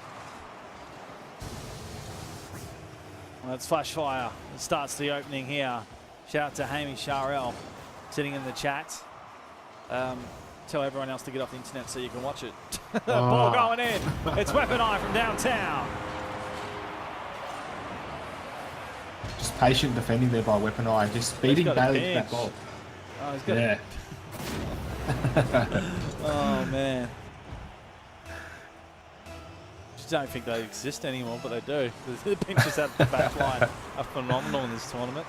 Well, that's Flashfire. It starts the opening here. Shout out to Hamish Sharrell sitting in the chat. Tell everyone else to get off the internet so you can watch it. Ball going in. It's Weapon Eye from downtown. patient defending there by Weapon Eye, just beating got a Bailey to bench. that ball. Oh, he's got Yeah. Oh, man. Just don't think they exist anymore, but they do. The benches at the back line are phenomenal in this tournament.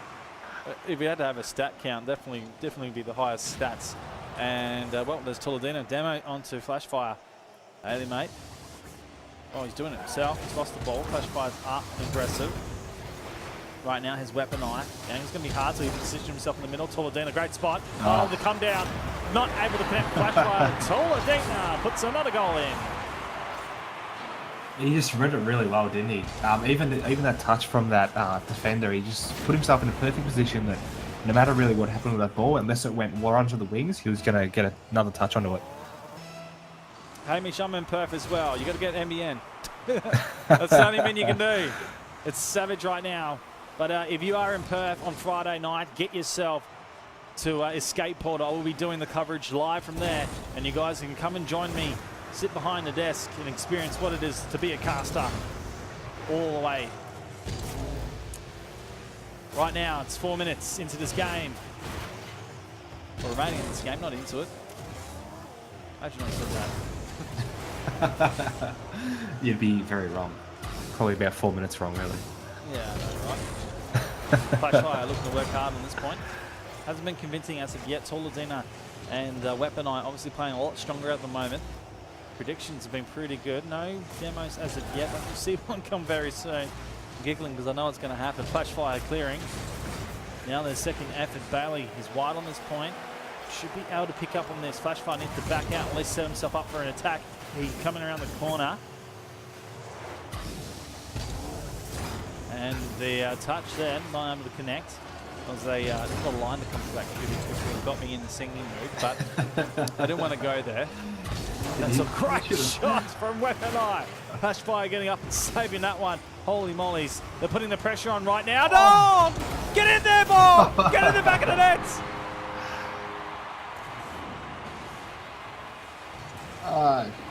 If we had to have a stat count, definitely be the highest stats. And, well, there's Toledano. Demo onto Flashfire. Bailey, mate. Oh, he's doing it himself. He's lost the ball. Flashfire's up, aggressive. Right now, his Weapon Eye. And it's going to be hard, so he positions himself in the middle. Toledano, great spot. Oh, the come down. Not able to connect Flashfire. Toledano puts another goal in. He just read it really well, didn't he? Even that touch from that defender, he just put himself in a perfect position that no matter really what happened with that ball, unless it went more onto the wings, he was going to get another touch onto it. Hamish, I'm in Perth as well. You got to get NBN. That's the only thing you can do. It's savage right now. But if you are in Perth on Friday night, get yourself to Escape Portal. I will be doing the coverage live from there. And you guys can come and join me, sit behind the desk and experience what it is to be a caster all the way. Right now, it's 4 minutes into this game. Or remaining in this game, not into it. Imagine I said that. You'd be very wrong. Probably about 4 minutes wrong, really. Yeah, I know, right? Flashfire looking to work hard on this point. Hasn't been convincing as of yet. Toledano and Weapon Eye obviously playing a lot stronger at the moment. Predictions have been pretty good. No demos as of yet, but we'll see one come very soon. I'm giggling because I know it's going to happen. Flashfire clearing. Now their second effort. Bailey is wide on this point. Should be able to pick up on this. Flashfire needs to back out, at least set himself up for an attack. He's coming around the corner. And the touch there, not able to connect. Was a little line to come back to, which got me in the singing mood, but I didn't want to go there. That's a great shot from Weapon Eye. Flashfire getting up and saving that one. Holy mollies. They're putting the pressure on right now. No! Get in there, ball! Get in the back of the net!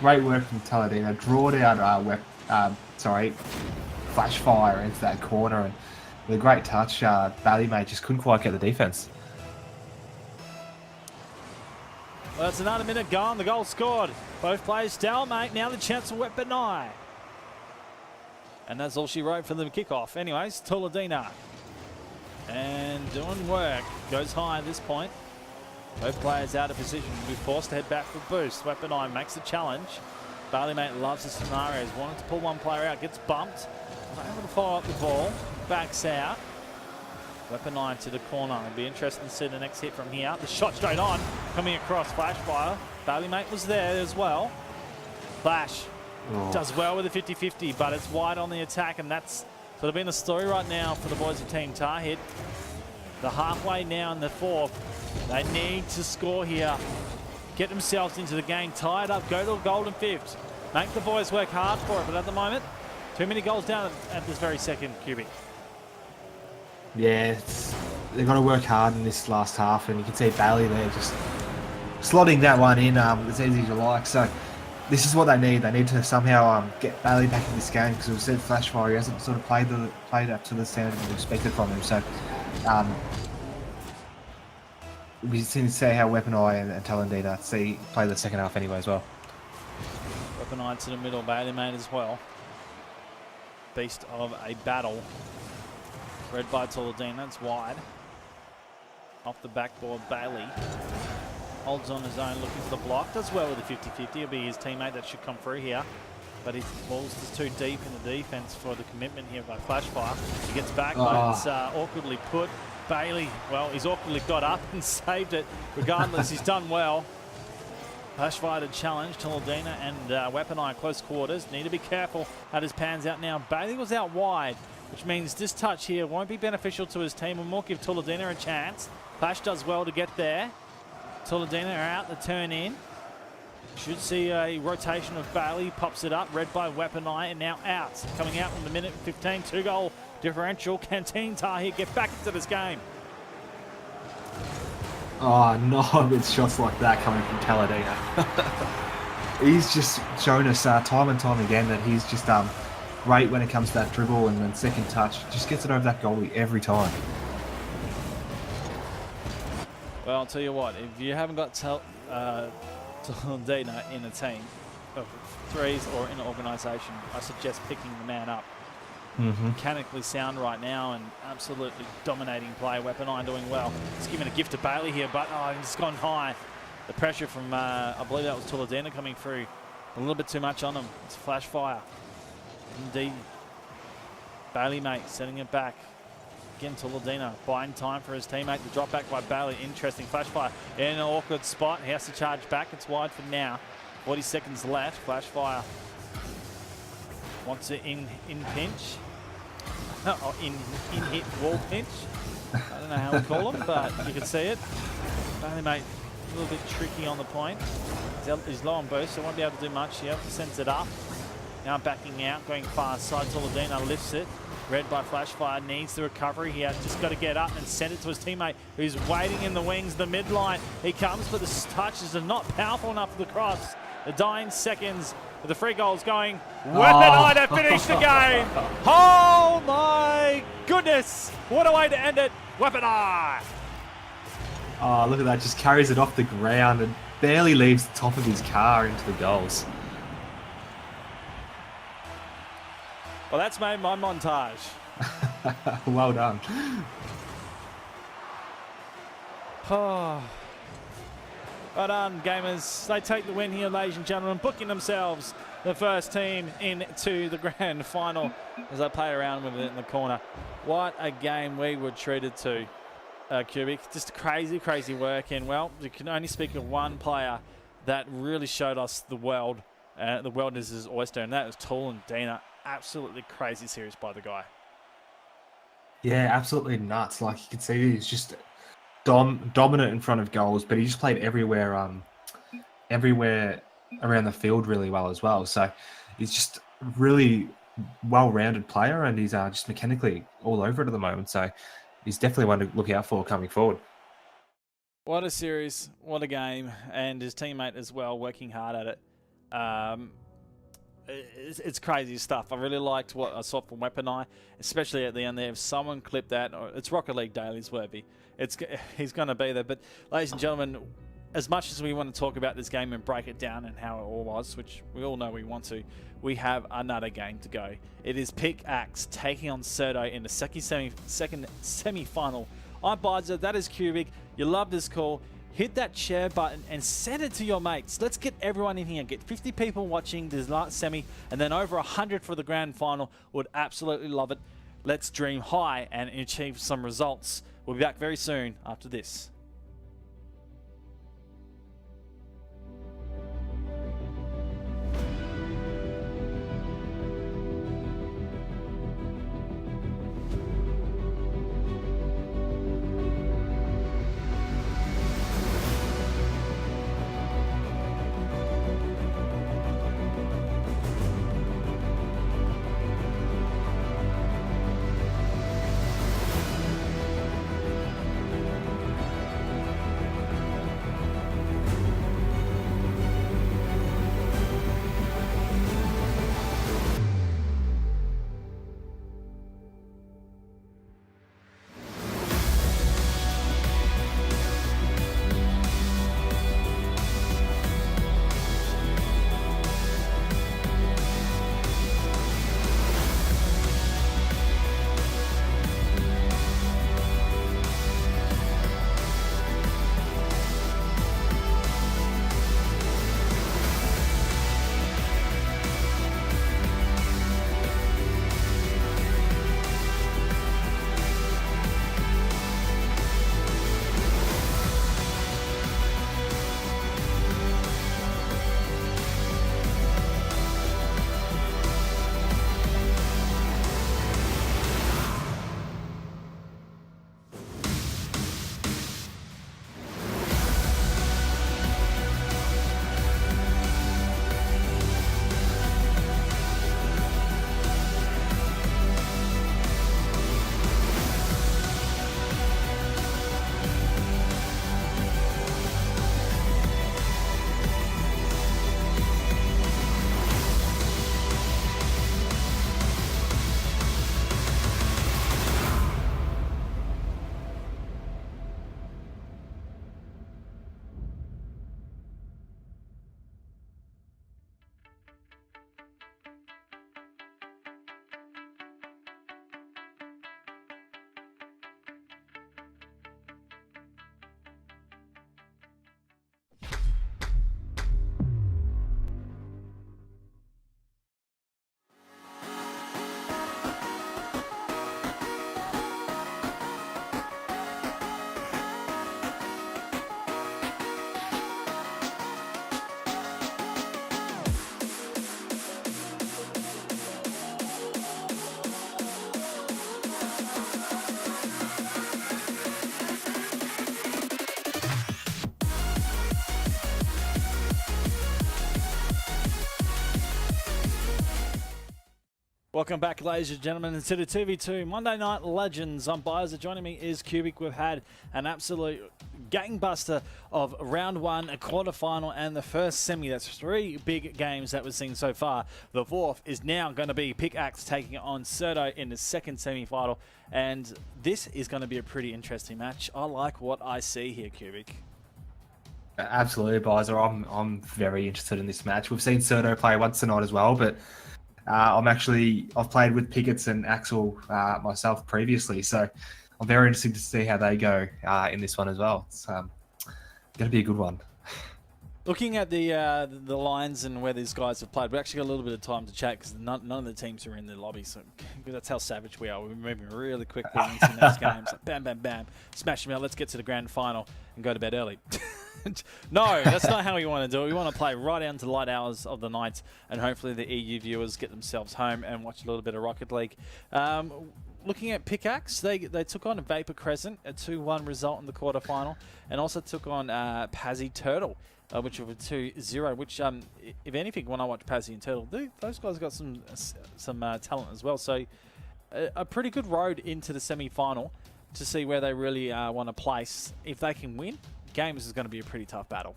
Great work from Toledano. Drawed out Flashfire into that corner, and with a great touch, Bailey mate just couldn't quite get the defense. Well, it's another minute gone. The goal scored. Both players stalemate. Now the chance for Weapon Eye. And that's all she wrote for the kickoff. Anyways, Toledano. And doing work. Goes high at this point. Both players out of position. We're forced to head back for boost. Weapon Eye makes the challenge. Bailey mate loves the scenarios. Wanted to pull one player out. Gets bumped. Not able to follow up the ball. Backs out. Weapon Eye to the corner. It'll be interesting to see the next hit from here. The shot straight on. Coming across Flashfire. Bailey mate was there as well. Flash does well with the 50-50, but it's wide on the attack, and that's sort of been the story right now for the boys of Team Tahid. The halfway now in the fourth. They need to score here. Get themselves into the game. Tie it up. Go to a golden fifth. Make the boys work hard for it, but at the moment, too many goals down at this very second, Cubic. Yeah, they've got to work hard in this last half, and you can see Bailey there just slotting that one in as easy as you like. So this is what they need. They need to somehow get Bailey back in this game, because we've said Flashfire, he hasn't sort of played up to the standard we expected from him. So we just need to see how Weapon Eye and Toledano play the second half anyway as well. Weapon Eye to the middle. Bailey mate as well. Beast of a battle. Red by Toledano, that's wide. Off the backboard, Bailey holds on his own, looking for the block. Does well with the 50-50. It'll be his teammate that should come through here. But his ball's just too deep in the defense for the commitment here by Flashfire. He gets back, but it's awkwardly put. Bailey, well, he's awkwardly got up and saved it. Regardless, he's done well. Flashfire to challenge. Toledano and Weapon Eye close quarters. Need to be careful how this pans out now. Bailey was out wide, which means this touch here won't be beneficial to his team. We'll give Toledano a chance. Flash does well to get there. Toledano are out the turn in. Should see a rotation of Bailey. Pops it up. Red by Weapon Eye and now out. Coming out in the minute 15. 2-goal differential. Can Team Tahir get back into this game? Oh, no, with shots like that coming from Toledano. He's just shown us time and time again that he's just great when it comes to that dribble and then second touch. Just gets it over that goalie every time. Well, I'll tell you what, if you haven't got Toledina in a team of threes or in an organisation, I suggest picking the man up. Mechanically sound right now and absolutely dominating play. Weaponine doing well. He's given a gift to Bailey here, but he's gone high. The pressure from, I believe that was Toledina coming through. A little bit too much on him. It's flash fire. Indeed. Bailey, mate, sending it back. Again, Toledina buying time for his teammate. The drop back by Bailey. Interesting flash fire in an awkward spot. He has to charge back. It's wide for now. 40 seconds left. Flash fire. Wants it in pinch. Or in hit wall pinch. I don't know how to call them, but you can see it. Bailey, mate, a little bit tricky on the point. He's low on boost, so won't be able to do much here. Sends it up. Now backing out, going far side. Toledina lifts it. Red by Flashfire needs the recovery. He has just got to get up and send it to his teammate who's waiting in the wings, the midline. He comes, but the touches are not powerful enough for the cross. The dying seconds with the free goals going. Weaponine to finish the game. Oh my goodness. What a way to end it. Weaponine. Oh, look at that. Just carries it off the ground and barely leaves the top of his car into the goals. Well, that's made my montage. Well done. Oh. Well done, gamers. They take the win here, ladies and gentlemen, booking themselves the first team into the grand final as they play around with it in the corner. What a game we were treated to, Cubic. Just crazy, crazy work. And, well, you can only speak of one player that really showed us the world. The world is his oyster, and that was Toledina. Absolutely crazy series by the guy. Yeah, absolutely nuts. Like, you can see he's just dominant in front of goals, but he just played everywhere around the field really well as well. So he's just a really well-rounded player, and he's just mechanically all over it at the moment. So he's definitely one to look out for coming forward. What a series, what a game, and his teammate as well, working hard at it. It's crazy stuff. I really liked what I saw from Weaponine, especially at the end there. If someone clipped that, it's Rocket League Dailies worthy. He's going to be there. But ladies and gentlemen, as much as we want to talk about this game and break it down and how it all was, which we all know we want to, we have another game to go. It is Pickaxe taking on Serto in the second semi-final. I'm Bodger, that is Cubic. You love this call. Hit that share button and send it to your mates. Let's get everyone in here. Get 50 people watching this last semi and then over 100 for the grand final. Would absolutely love it. Let's dream high and achieve some results. We'll be back very soon after this. Welcome back, ladies and gentlemen, to the 2v2 Monday Night Legends. Umpires, joining me is Cubic. We've had an absolute gangbuster of round one, a quarterfinal, and the first semi. That's 3 big games that we've seen so far. The fourth is now going to be Pickaxe taking on Serto in the second semi-final, and this is going to be a pretty interesting match. I like what I see here, Cubic. Absolutely, Bizer. I'm very interested in this match. We've seen Serto play once tonight as well, but I've played with Pickets and Axel myself previously, so I'm very interested to see how they go in this one as well. It's going to be a good one. Looking at the lines and where these guys have played, we actually got a little bit of time to chat because none of the teams are in the lobby, so that's how savage we are. We're moving really quickly into those games. Like bam, bam, bam, smash them out. Let's get to the grand final and go to bed early. No, that's not how we want to do it. We want to play right down to the light hours of the night, and hopefully the EU viewers get themselves home and watch a little bit of Rocket League. Looking at Pickaxe, they took on Vapour Crescent, a 2-1 result in the quarterfinal, and also took on Pazzy Turtle, which was a 2-0, which, if anything, when I watch Pazzy and Turtle, those guys got some talent as well. So a pretty good road into the semi-final to see where they really want to place. If they can win, games is going to be a pretty tough battle.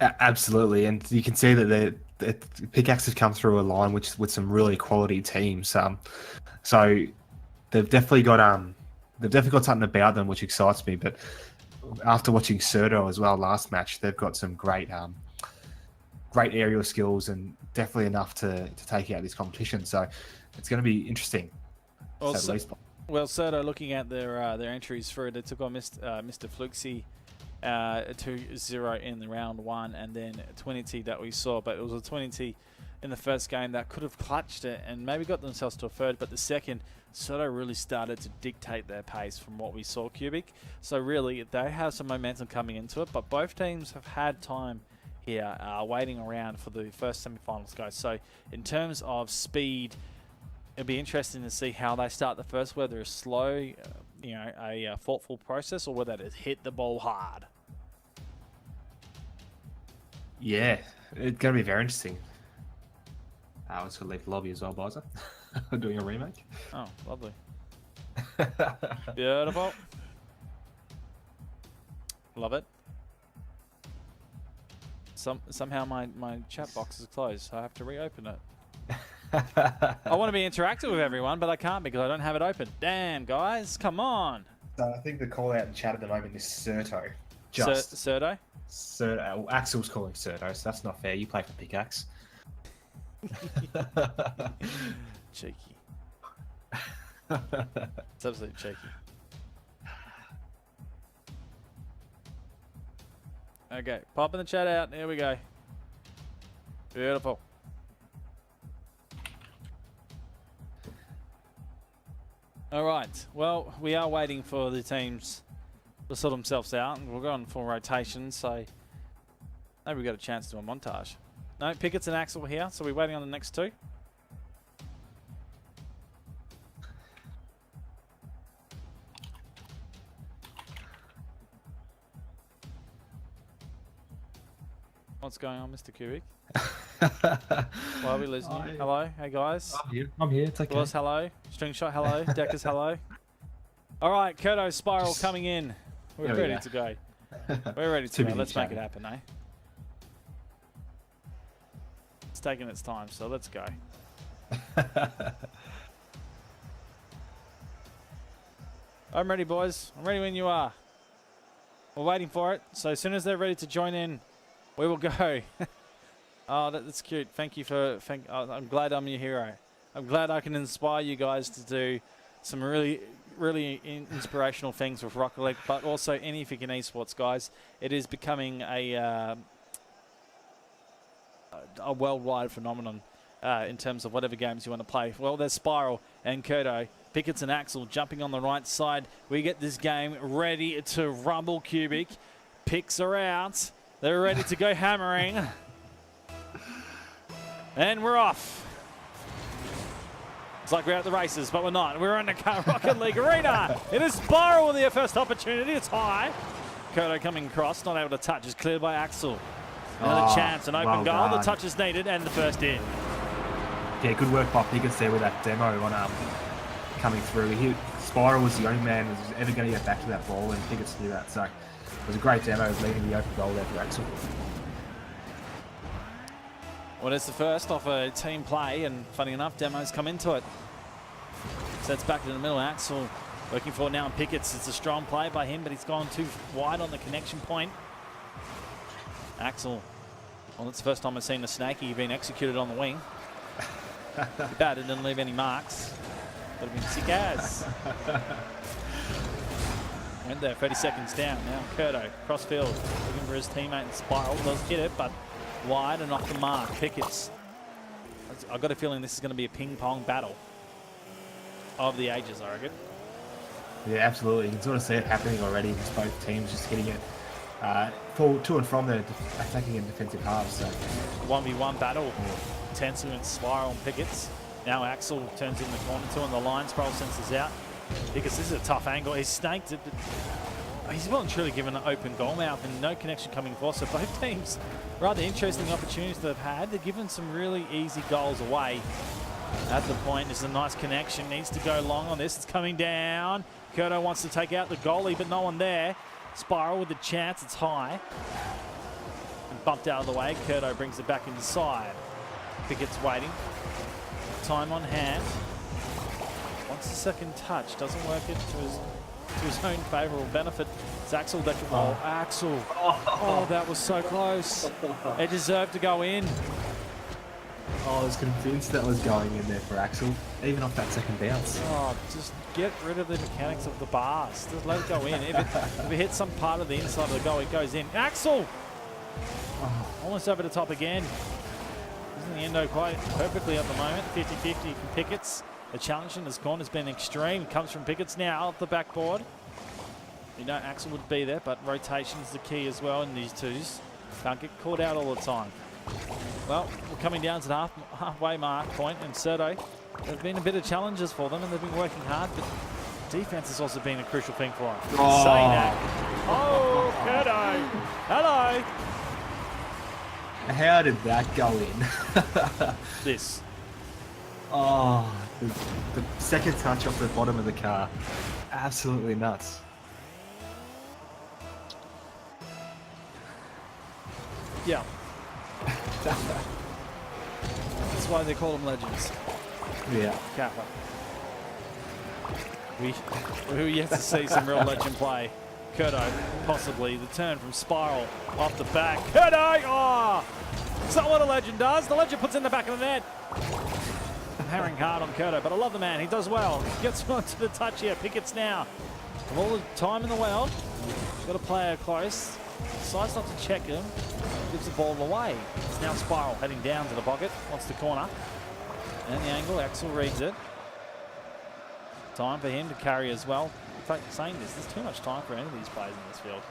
Absolutely, and you can see that the Pickaxe has come through a line with some really quality teams. So they've definitely got something about them which excites me. But after watching Serto as well last match, they've got some great aerial skills and definitely enough to take out this competition. So it's going to be interesting. Well, Serto, looking at their entries through, they took on Mr. Fluxy 2-0 in the round one, and then 20 that we saw, but it was a 20 in the first game that could have clutched it and maybe got themselves to a third, but the second, Serto really started to dictate their pace from what we saw, Cubic. So really, they have some momentum coming into it, but both teams have had time here waiting around for the first semi-finals to go. So in terms of speed, it'll be interesting to see how they start the first, whether it's slow, a thoughtful process, or whether it's hit the ball hard. Yeah, it's going to be very interesting. I was going to leave the lobby as well, Bizer. Doing a remake. Oh, lovely. Beautiful. Love it. Somehow my chat box is closed, so I have to reopen it. I want to be interactive with everyone, but I can't because I don't have it open. Damn, guys, come on. I think the call out in chat at the moment is Serto. Serto? Serto. Well, Axel's calling Serto, so that's not fair. You play for Pickaxe. Cheeky. It's absolutely cheeky. Okay, popping the chat out. Here we go. Beautiful. All right. Well, we are waiting for the teams to sort themselves out. We're going for rotation, so maybe we got a chance to do a montage. No, Pickett's and Axel here, so we're waiting on the next two. What's going on, Mr. Cubic? Why are we losing you? Hello? Hey, guys. I'm here. It's okay. Willis, hello. Stringshot, hello. Deckers, hello. All right, Kurto Spiral coming in. We're ready to go. We're ready to go. Let's make it happen, eh? It's taking its time, so let's go. I'm ready, boys. I'm ready when you are. We're waiting for it. So as soon as they're ready to join in, we will go. Oh, that's cute. Thank you for... I'm glad I'm your hero. I'm glad I can inspire you guys to do some really, really inspirational things with Rocket League, but also anything in esports, guys. It is becoming a worldwide phenomenon in terms of whatever games you want to play. Well, there's Spiral and Kurto. Pickett's and Axel jumping on the right side. We get this game ready to rumble, Cubic. Picks are out. They're ready to go hammering. And we're off. It's like we're at the races, but we're not. We're in the Rocket League arena. It is Spiral with their first opportunity. It's high. Kurto coming across, not able to touch. Is cleared by Axel. Another chance, an open goal. The touch is needed, and the first in. Yeah, good work by Pickett there with that demo on coming through. Spiral was the only man who was ever going to get back to that ball, and Pickett knew that. So it was a great demo of leading the open goal there for Axel. Well, it's the first off a team play, and funny enough, Demo's come into it. Sets back to the middle. Axel working for it now, and Pickett's. It's a strong play by him, but he's gone too wide on the connection point. Axel, well, it's the first time I've seen the snaky being executed on the wing. Bad, it didn't leave any marks. Would have been sick as. Went there, 30 seconds down. Now Curto, cross field, looking for his teammate and Spiral. Does hit it, but wide and off the mark. Pickett's. I've got a feeling this is going to be a ping-pong battle of the ages, I reckon. Yeah, absolutely. You can sort of see it happening already. Just both teams just hitting it to and from the attacking and defensive halves. So 1v1 battle. Tensu and Spiral and Pickett's. Now Axel turns in the corner to, and the line Spiral senses out. Because this is a tough angle. He's snaked it, but he's well and truly given an open goal mouth and no connection coming forward. So both teams, rather interesting opportunities they've had. They've given some really easy goals away at the point. This is a nice connection. Needs to go long on this. It's coming down. Curto wants to take out the goalie, but no one there. Spiral with the chance. It's high. And bumped out of the way. Curto brings it back inside. Pickett's waiting. Time on hand. Wants a second touch. Doesn't work it to his own favourable benefit. It's Axel that can roll. Axel. Oh, that was so close. It deserved to go in. I was convinced that was going in there for Axel, even off that second bounce. Oh, just get rid of the mechanics of the bars. Just let it go in. If it hits some part of the inside of the goal, it goes in. Axel! Almost over the top again. Isn't the endo quite perfectly at the moment? 50-50 from Pickett's. The challenge in this corner has been extreme. Comes from Pickett's now off the backboard. You know Axel would be there, but rotation is the key as well in these twos. Can't get caught out all the time. Well, we're coming down to the halfway mark point, and Serto, there's been a bit of challenges for them, and they've been working hard, but defense has also been a crucial thing for them. Oh. Saying that. Oh, Curto. Hello. How did that go in? This. Oh, the second touch off the bottom of the car. Absolutely nuts. Yeah. That's why they call them legends. Yeah. Kappa. We're yet to see some real legend play. Curto, possibly. The turn from Spiral off the back. Curto! Oh! It's not what a legend does. The legend puts in the back of the net. I'm hammering hard on Curto, but I love the man. He does well. Gets onto the touch here. Pickett's now. Of all the time in the world, he's got a player close. Decides not to check him. Gives the ball away. It's now Spiral heading down to the pocket. Wants the corner. And the angle. Axel reads it. Time for him to carry as well. In fact, saying this, there's too much time for any of these players in this field.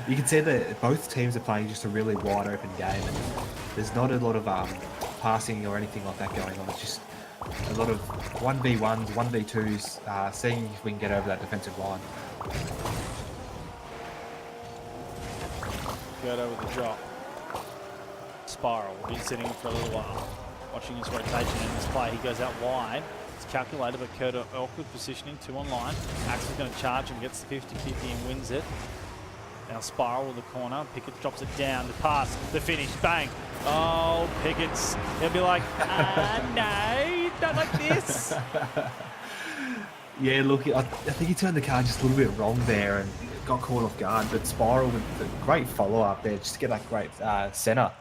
You can see that both teams are playing just a really wide open game, and there's not a lot of passing or anything like that going on. It's just a lot of 1v1s, 1v2s, seeing if we can get over that defensive line. Curto with the drop. Spiral will be sitting for a little while. Watching his rotation in this play, he goes out wide. It's calculated, but Curto awkward positioning, 2 on line. Axel's going to charge him, gets the 50-50 and wins it. Now Spiral with the corner. Pickett drops it down. The pass, the finish, bang. Oh, Pickett's. He'll be like, no, not like this. Yeah, look, I think he turned the car just a little bit wrong there and got caught off guard, but Spiral with a great follow-up there just to get that great centre.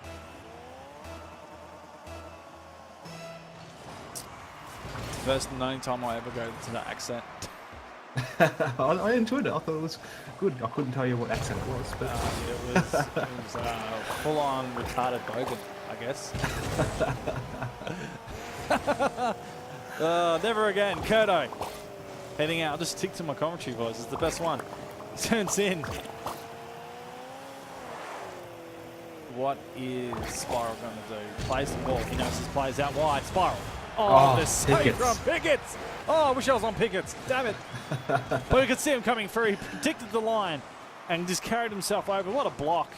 First and only time I ever go to that accent. I enjoyed it. I thought it was good. I couldn't tell you what accent it was, but it was full-on retarded bogan, I guess. Never again. Curto heading out. I'll just stick to my commentary voice. It's the best one. He turns in. What is Spiral going to do? Plays the ball. He knows his play's out wide. Spiral. Oh, the save from Pickett's. Oh, I wish I was on Pickett's. Damn it. But we could see him coming through. He predicted the line and just carried himself over. What a block.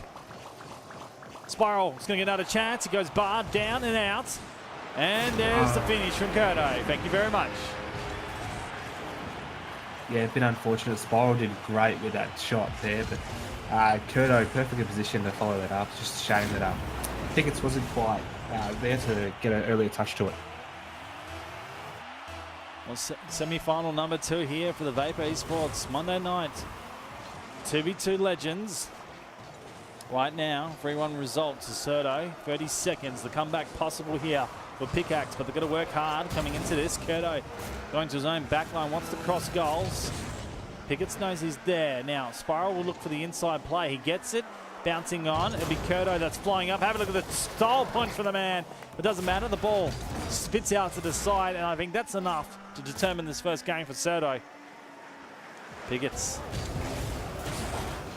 Spiral is going to get another chance. He goes barred down and out. And there's the finish from Kurdo. Thank you very much. Yeah, a bit unfortunate. Spiral did great with that shot there, but Kurdo perfectly positioned to follow that up. Just a shame that Pickets wasn't quite there to get an earlier touch to it. Well, semi-final number 2 here for the Vapour Esports Monday night. 2v2 legends. Right now, 3-1 result to Cerdo. 30 seconds. The comeback possible here for Pickaxe, but they've got to work hard coming into this. Kurdo going to his own backline, wants to cross goals. Pickett knows he's there. Now, Spiral will look for the inside play. He gets it, bouncing on. It'll be Kurdo that's flying up. Have a look at the style points for the man. It doesn't matter. The ball spits out to the side, and I think that's enough to determine this first game for Cerdo. Pickett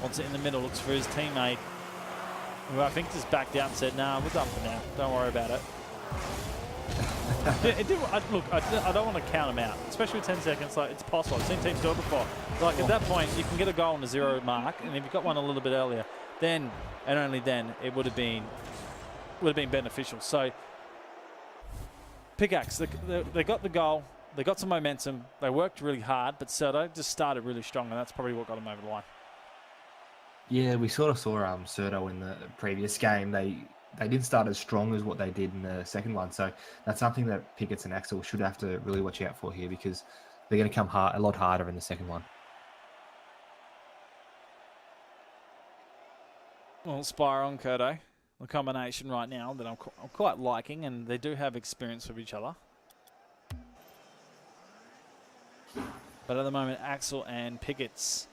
wants it in the middle, looks for his teammate, who I think just backed out and said, nah, we're done for now. Don't worry about it. Look, I don't want to count him out, especially with 10 seconds. Like, it's possible. I've seen teams do it before. Like, at that point, you can get a goal on the 0 mark, and if you got one a little bit earlier, then, and only then, it would have been beneficial. So, Pickaxe, they got the goal. They got some momentum. They worked really hard, but Cerdo just started really strong, and that's probably what got them over the line. Yeah, we sort of saw Cerdo in the previous game. They didn't start as strong as what they did in the second one. So that's something that Pickett and Axel should have to really watch out for here, because they're going to come a lot harder in the second one. Well, Spiral and Kurdo, the combination right now that I'm quite liking, and they do have experience with each other. But at the moment, Axel and Pickett's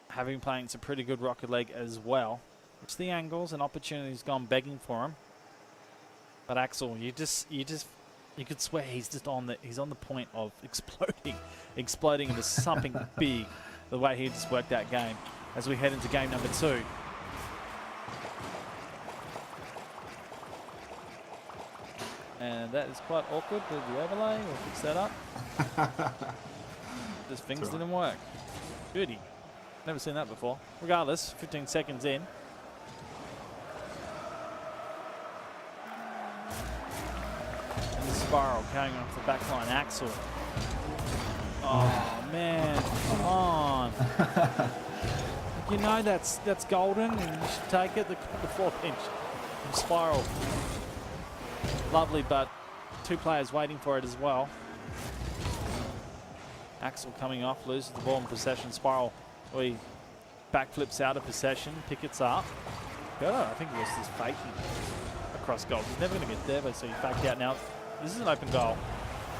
having playing some pretty good Rocket League as well. It's the angles and opportunities gone begging for him. But Axel, you could swear he's on the point of exploding into something big. The way he just worked that game as we head into game number 2. And that is quite awkward with the overlay. We'll fix that up. Just things didn't work. Goody. Never seen that before. Regardless, 15 seconds in. And the Spiral carrying off the back line. Axel. Oh, man. Come on. You know that's golden, and you should take it. The 4th inch from Spiral. Lovely, but 2 players waiting for it as well. Axel coming off, loses the ball in possession. Spiral, he backflips out of possession, Pickett's up. I think he was just faking across goals. He's never going to get there, but so he faked out now. This is an open goal.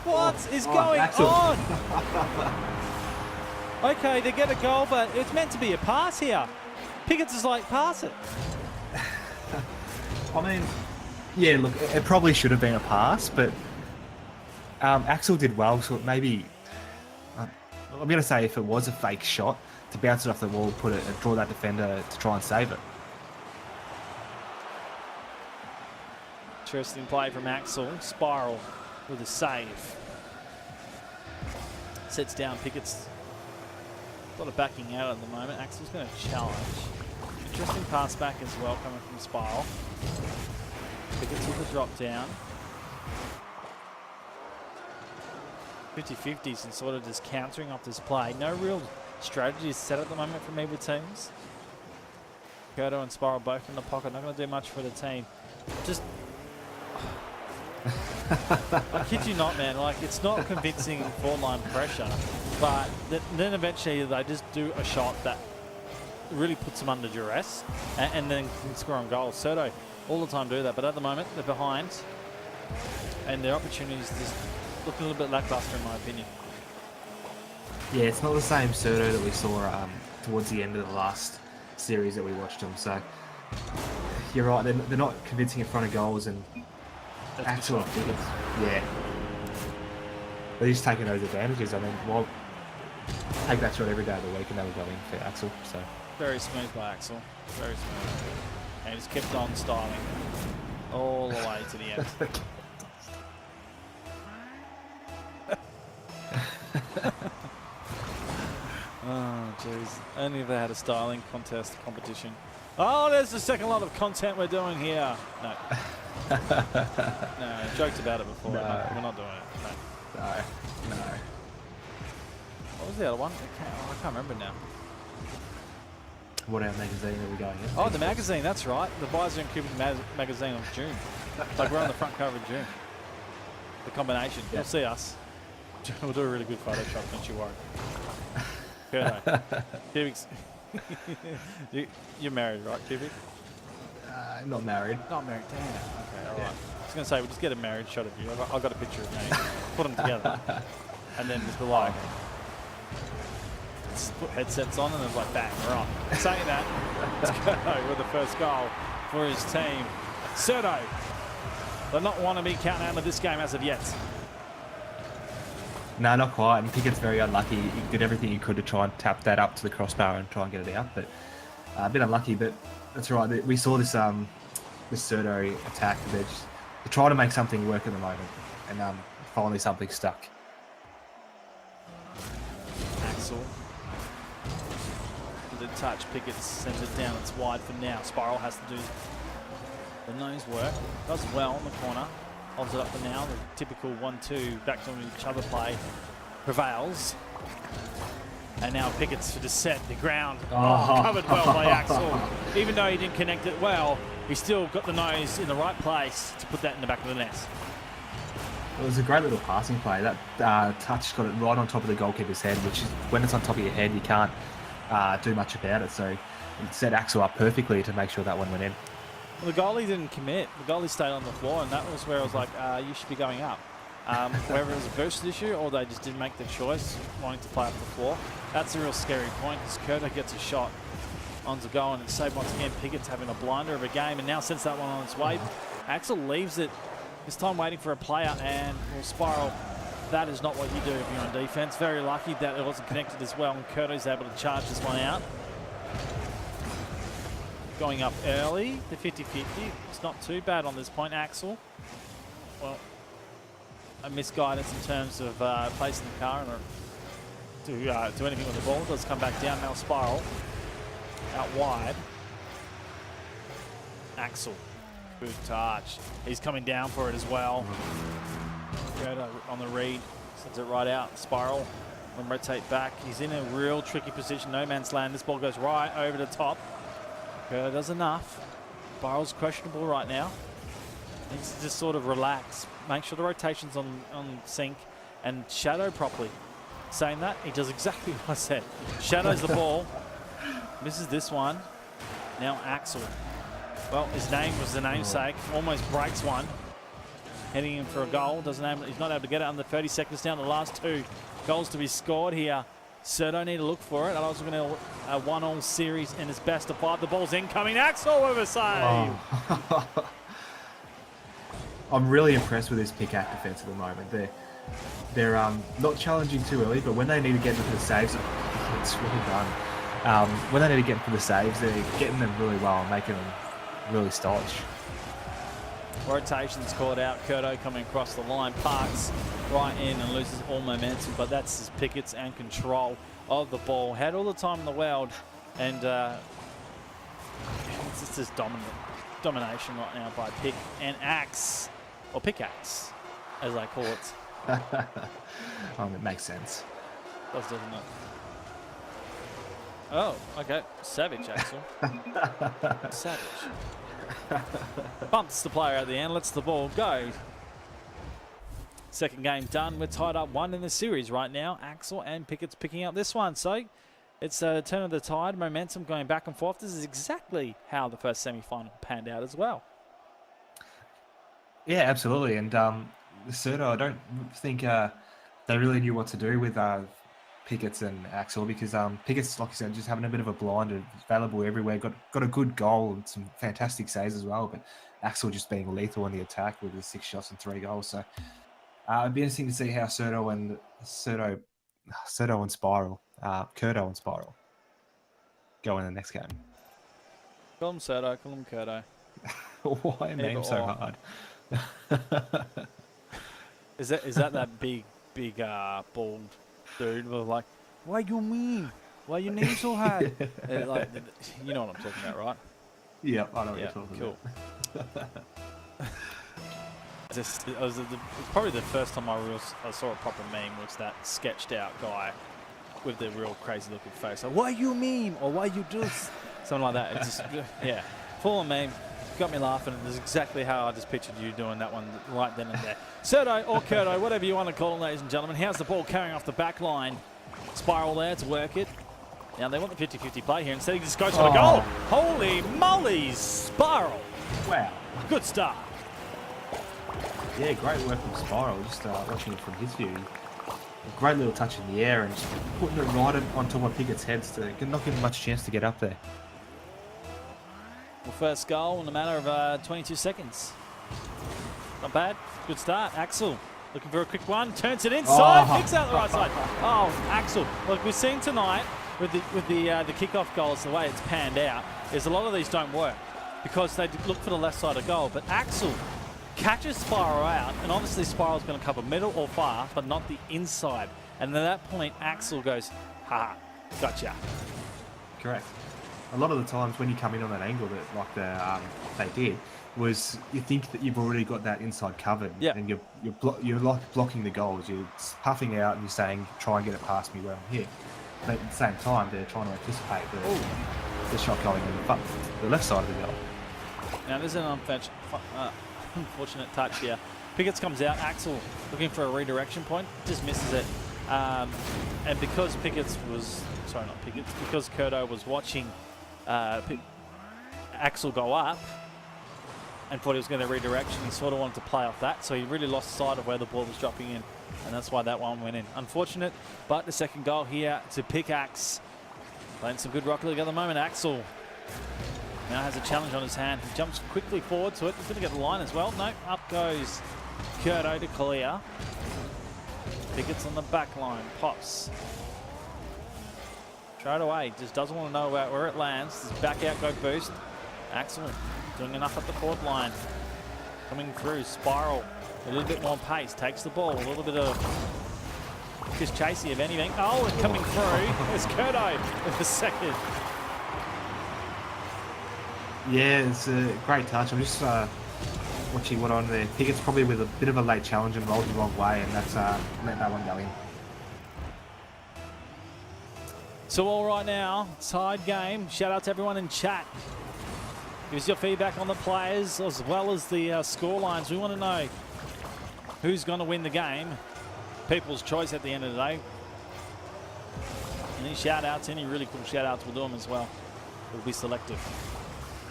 What is going on? Okay, they get a goal, but it's meant to be a pass here. Pickett's is like, pass it. I mean, yeah, look, it probably should have been a pass, but Axel did well, so maybe, I'm going to say if it was a fake shot, to bounce it off the wall, put it, and draw that defender to try and save it. Interesting play from Axel. Spiral with a save. Sets down Pickett's. A lot of backing out at the moment. Axel's going to challenge. Interesting pass back as well coming from Spiral. Pickett's with the drop down. 50-50s and sort of just countering off this play. No real strategy set at the moment from either teams. Kurdo and Spiral both in the pocket. Not going to do much for the team. Just... I kid you not, man. Like, it's not convincing forward-line pressure. But then eventually they just do a shot that really puts them under duress and then can score on goals. Cerdo all the time do that. But at the moment, they're behind. And their opportunities just look a little bit lackluster in my opinion. Yeah, it's not the same Cerdo that we saw towards the end of the last series that we watched them. So you're right, they're not convincing in front of goals, and Axel, yeah, they're just taking those advantages. I mean, well, take that shot every day of the week and they were going for Axel. So very smooth by Axel, very smooth, and just kept on styling all the way to the end. Oh, jeez. Only if they had a styling contest competition. Oh, there's the second lot of content we're doing here. No. No, joked about it before. No. We're not doing it. No. No. What was the other one? I can't remember now. What our magazine are we going in? Oh, the magazine, that's right. The Bison Cuban magazine of June. Like we're on the front cover of June. The combination. Yeah. You'll see us. We'll do a really good Photoshop, don't you worry. Kubik's. You're married, right, Kubik? Not married. Not married, damn. Okay, all right. I was going to say, we'll just get a married shot of you. I've got a picture of me. Put them together. And then just be like, just put headsets on and then like, bang, we're on. Saying that, let's go with the first goal for his team. Serto, they're not want to be counting out of this game as of yet. No, not quite. And Pickett's very unlucky. He did everything he could to try and tap that up to the crossbar and try and get it out, but a bit unlucky. But that's right. We saw this this Serto attack. They're trying to make something work at the moment, and finally something stuck. Axel. With a touch, Pickett sends it down. It's wide for now. Spiral has to do the nose work. Does well in the corner. Holds it up for now. The typical 1-2 back to each other play prevails. And now Pickett's to set the ground. Oh, covered well by Axel. Even though he didn't connect it well, he still got the nose in the right place to put that in the back of the net. It was a great little passing play. That touch got it right on top of the goalkeeper's head, which is when it's on top of your head, you can't do much about it. So it set Axel up perfectly to make sure that one went in. Well, the goalie didn't commit. The goalie stayed on the floor, and that was where I was like, you should be going up. Whether it was a burst issue or they just didn't make the choice, wanting to play up the floor. That's a real scary point, because Curto gets a shot onto goal, and it's saved once again. Pickett's having a blinder of a game, and now sends that one on its way. Axel leaves it. This time waiting for a player, and will Spiral. That is not what you do if you're on defense. Very lucky that it wasn't connected as well, and Curto's able to charge this one out. Going up early, the 50-50. It's not too bad on this point. Axel, well, a misguidance in terms of placing the car and do anything with the ball. Does come back down now. Spiral out wide. Axel, good touch. He's coming down for it as well. Curto on the read, sends it right out. Spiral will rotate back. He's in a real tricky position. No man's land. This ball goes right over the top. Curto does enough. Spiral's questionable right now. Needs to just sort of relax. Make sure the rotation's on sync and shadow properly. Saying that, he does exactly what I said. Shadows the ball. Misses this one. Now Axel. Well, his name was the namesake. Almost breaks one. Heading in for a goal. He's not able to get it under 30 seconds down. The last two goals to be scored here. Serto need to look for it. Otherwise, we're going to a 1-1 series in its best of 5. The ball's incoming. Axel with a save. Oh. I'm really impressed with this Pick Act defense at the moment. They're not challenging too early, but when they need to get into the saves, it's really done. When they need to get into the saves, they're getting them really well and making them really stylish. Rotation's caught out. Curto coming across the line, parks right in and loses all momentum, but that's his Pickett's and control of the ball. Had all the time in the world, and it's just domination right now by Pick and Axe, or Pickaxe, as I call it. It makes sense. Doesn't it? Oh, okay. Savage, Axel. Savage. Bumps the player at the end, lets the ball go. Second game done. We're tied up 1 in the series right now. Axel and Pickett's picking up this one. So it's a turn of the tide, momentum going back and forth. This is exactly how the first semi-final panned out as well. Yeah, absolutely. And Serto, I don't think they really knew what to do with Pickett's and Axel, because Pickett's, like you said, just having a bit of a blind, available everywhere. Got a good goal and some fantastic saves as well, but Axel just being lethal in the attack with his 6 shots and 3 goals. So it'd be interesting to see how Curto and Spiral go in the next game. Call him Serto, call him Curto. Why a name so hard? Is that big bald dude with like, why you mean? Why your name so hard? Like, you know what I'm talking about, right? Yeah, I know what Yeah, you're talking cool. about. It was probably the first time I saw a proper meme was that sketched out guy with the real crazy looking face. Like, why you meme or why you do something like that. It just, yeah, full on meme. Got me laughing. It's exactly how I just pictured you doing that one right then and there. Serdo or Curto, whatever you want to call it, ladies and gentlemen. How's the ball carrying off the back line? Spiral there to work it. Now they want the 50-50 play here. Instead he just goes for the goal. Holy moly, Spiral. Wow. Good start. Yeah, great work from Spiral. Just watching it from his view. A great little touch in the air and just putting it right on top of Pickett's head to not give him much chance to get up there. Well, first goal in a matter of 22 seconds. Not bad. Good start. Axel looking for a quick one. Turns it inside. Picks out the right side. Oh, Axel. Look, we've seen tonight with the kickoff goals, the way it's panned out, is a lot of these don't work because they look for the left side of goal. But Axel catches Spiral out, and obviously Spiral's going to cover middle or far, but not the inside. And at that point, Axel goes, ha, gotcha. Correct. A lot of the times when you come in on that angle that they did, was you think that you've already got that inside covered, and you're like blocking the goals. You're puffing out and you're saying, try and get it past me where I'm here. But at the same time, they're trying to anticipate the shot going in the left side of the goal. Now there's an unfortunate touch here. Pickett comes out. Axel looking for a redirection point, just misses it. And because because Curto was watching Axel go up and thought he was going to redirection, he sort of wanted to play off that, so he really lost sight of where the ball was dropping in, and that's why that one went in. Unfortunate, but the second goal here to Pickaxe. Playing some good Rocket League at the moment. Axel now has a challenge on his hand. He jumps quickly forward to it. He's going to get the line as well. No, up goes Curto to clear. Pickett's on the back line. Pops. Straight away. Just doesn't want to know about where it lands. Just back out, go boost. Axel doing enough at the court line. Coming through. Spiral. A little bit more pace. Takes the ball. A little bit of just chasey, if anything. Oh, and coming through. There's Curto with the second. Yeah, it's a great touch. I'm just watching what on there. Pickett's probably with a bit of a late challenge and rolled the wrong way, and that's let that one go in. So all right now, tied game. Shout out to everyone in chat. Give us your feedback on the players as well as the score lines. We want to know who's going to win the game. People's choice at the end of the day. Any shout outs, any really cool shout outs, we'll do them as well. We'll be selective.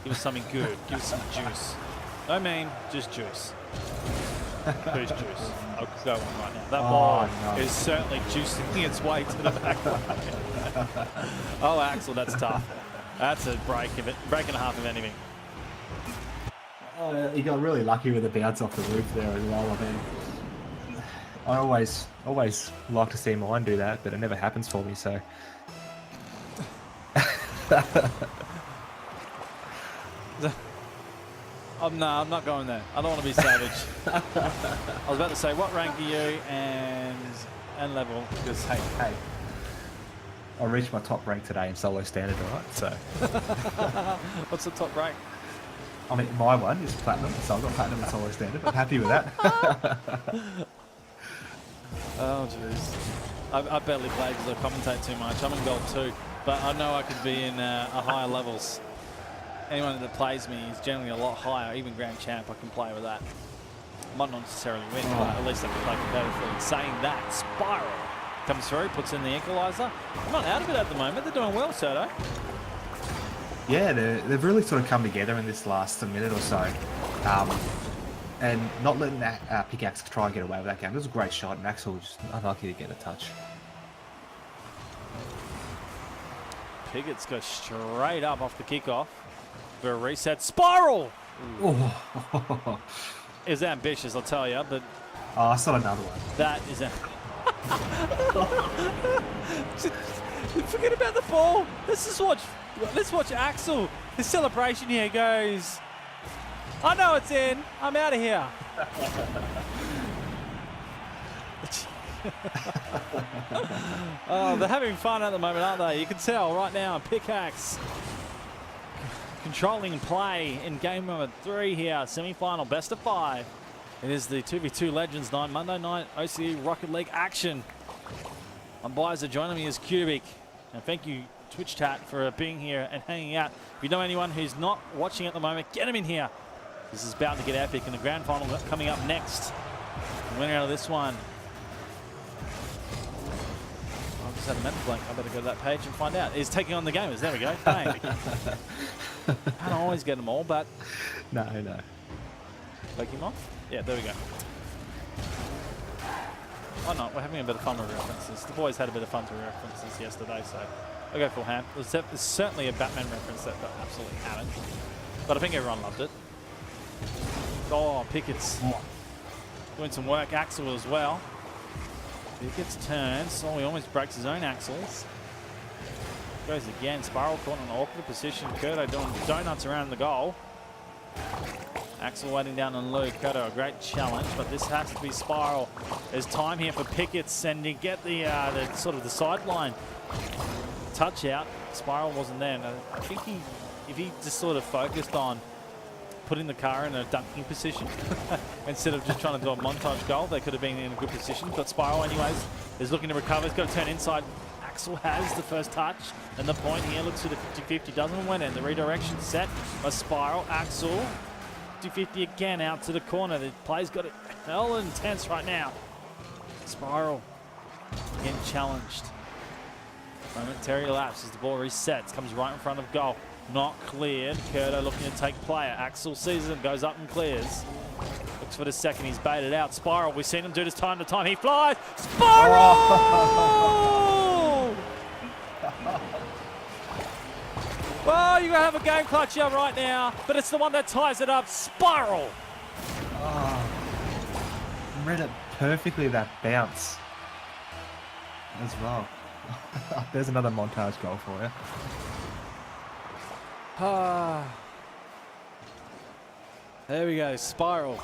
Give us something good. Give us some juice. No mean, just juice. Who's juice? I'll go on right now. That ball is certainly juicing its way to the back line. Oh, Axel, that's tough. That's a break and a half of anything. He got really lucky with the bounce off the roof there as well. I mean, I always like to see mine do that, but it never happens for me. So. No, I'm not going there. I don't want to be savage. I was about to say, what rank are you and level? Because hey, I reached my top rank today in solo standard, right? So. What's the top rank? I mean, my one is platinum, so I've got platinum in solo standard. I'm happy with that. Oh, jeez. I barely play because I commentate too much. I'm in gold too, but I know I could be in higher levels. Anyone that plays me is generally a lot higher. Even Grand Champ, I can play with that. Might not necessarily win, but at least I can play competitively. Saying that, Spiral comes through, puts in the equaliser. I'm not out of it at the moment. They're doing well, Serdo. Yeah, they've really sort of come together in this last minute or so. And not letting that Pickaxe try and get away with that game. It was a great shot, and Axel was just unlucky to get a touch. Pickett's go straight up off the kickoff. For a reset. Spiral! Oh. It was ambitious, I'll tell you, but... Oh, I saw another one. That is Forget about the ball. Let's watch Axel. His celebration here goes... I know it's in. I'm out of here. Oh, they're having fun at the moment, aren't they? You can tell right now. Pickaxe controlling play in game number 3 here, semi-final, best of 5. It is the 2v2 Legends night, Monday night OCE Rocket League action. Umpires are joining me as Cubic. And thank you, Twitch chat, for being here and hanging out. If you know anyone who's not watching at the moment, get them in here. This is about to get epic, and the grand final coming up next. The winner out of this one. I just had a mental blank. I better go to that page and find out. Is taking on the gamers. There we go. Bang. Can't always get them all, but... No. Take him off? Yeah, there we go. Why not? We're having a bit of fun with references. The boys had a bit of fun with references yesterday, so I'll go full ham. There's certainly a Batman reference that got absolutely hammered, but I think everyone loved it. Oh, Pickett's doing some work. Axel as well. Pickett's turns. Oh, he almost breaks his own axles. Goes again. Spiral caught in an awkward position. Curto doing donuts around the goal. Axel waiting down on Luke. Curto, a great challenge, but this has to be Spiral. There's time here for Pickett's, and you get the sort of the sideline touch out. Spiral wasn't there. And I think if he just sort of focused on putting the car in a dunking position instead of just trying to do a montage goal, they could have been in a good position. But Spiral, anyways, is looking to recover. He's got to turn inside. Axel has the first touch, and the point here looks for the 50-50. Doesn't win it. The redirection set by Spiral. Axel 50-50 again out to the corner. The play's got it hell intense right now. Spiral again challenged. Momentary lapse as the ball resets. Comes right in front of goal. Not cleared. Curto looking to take player. Axel sees him, goes up and clears. Looks for the second. He's baited out. Spiral. We've seen him do this time to time. He flies. Spiral! Well, you're going to have a game clutch here right now, but it's the one that ties it up. Spiral. Oh, read it perfectly, that bounce as well. There's another montage goal for you. There we go, Spiral.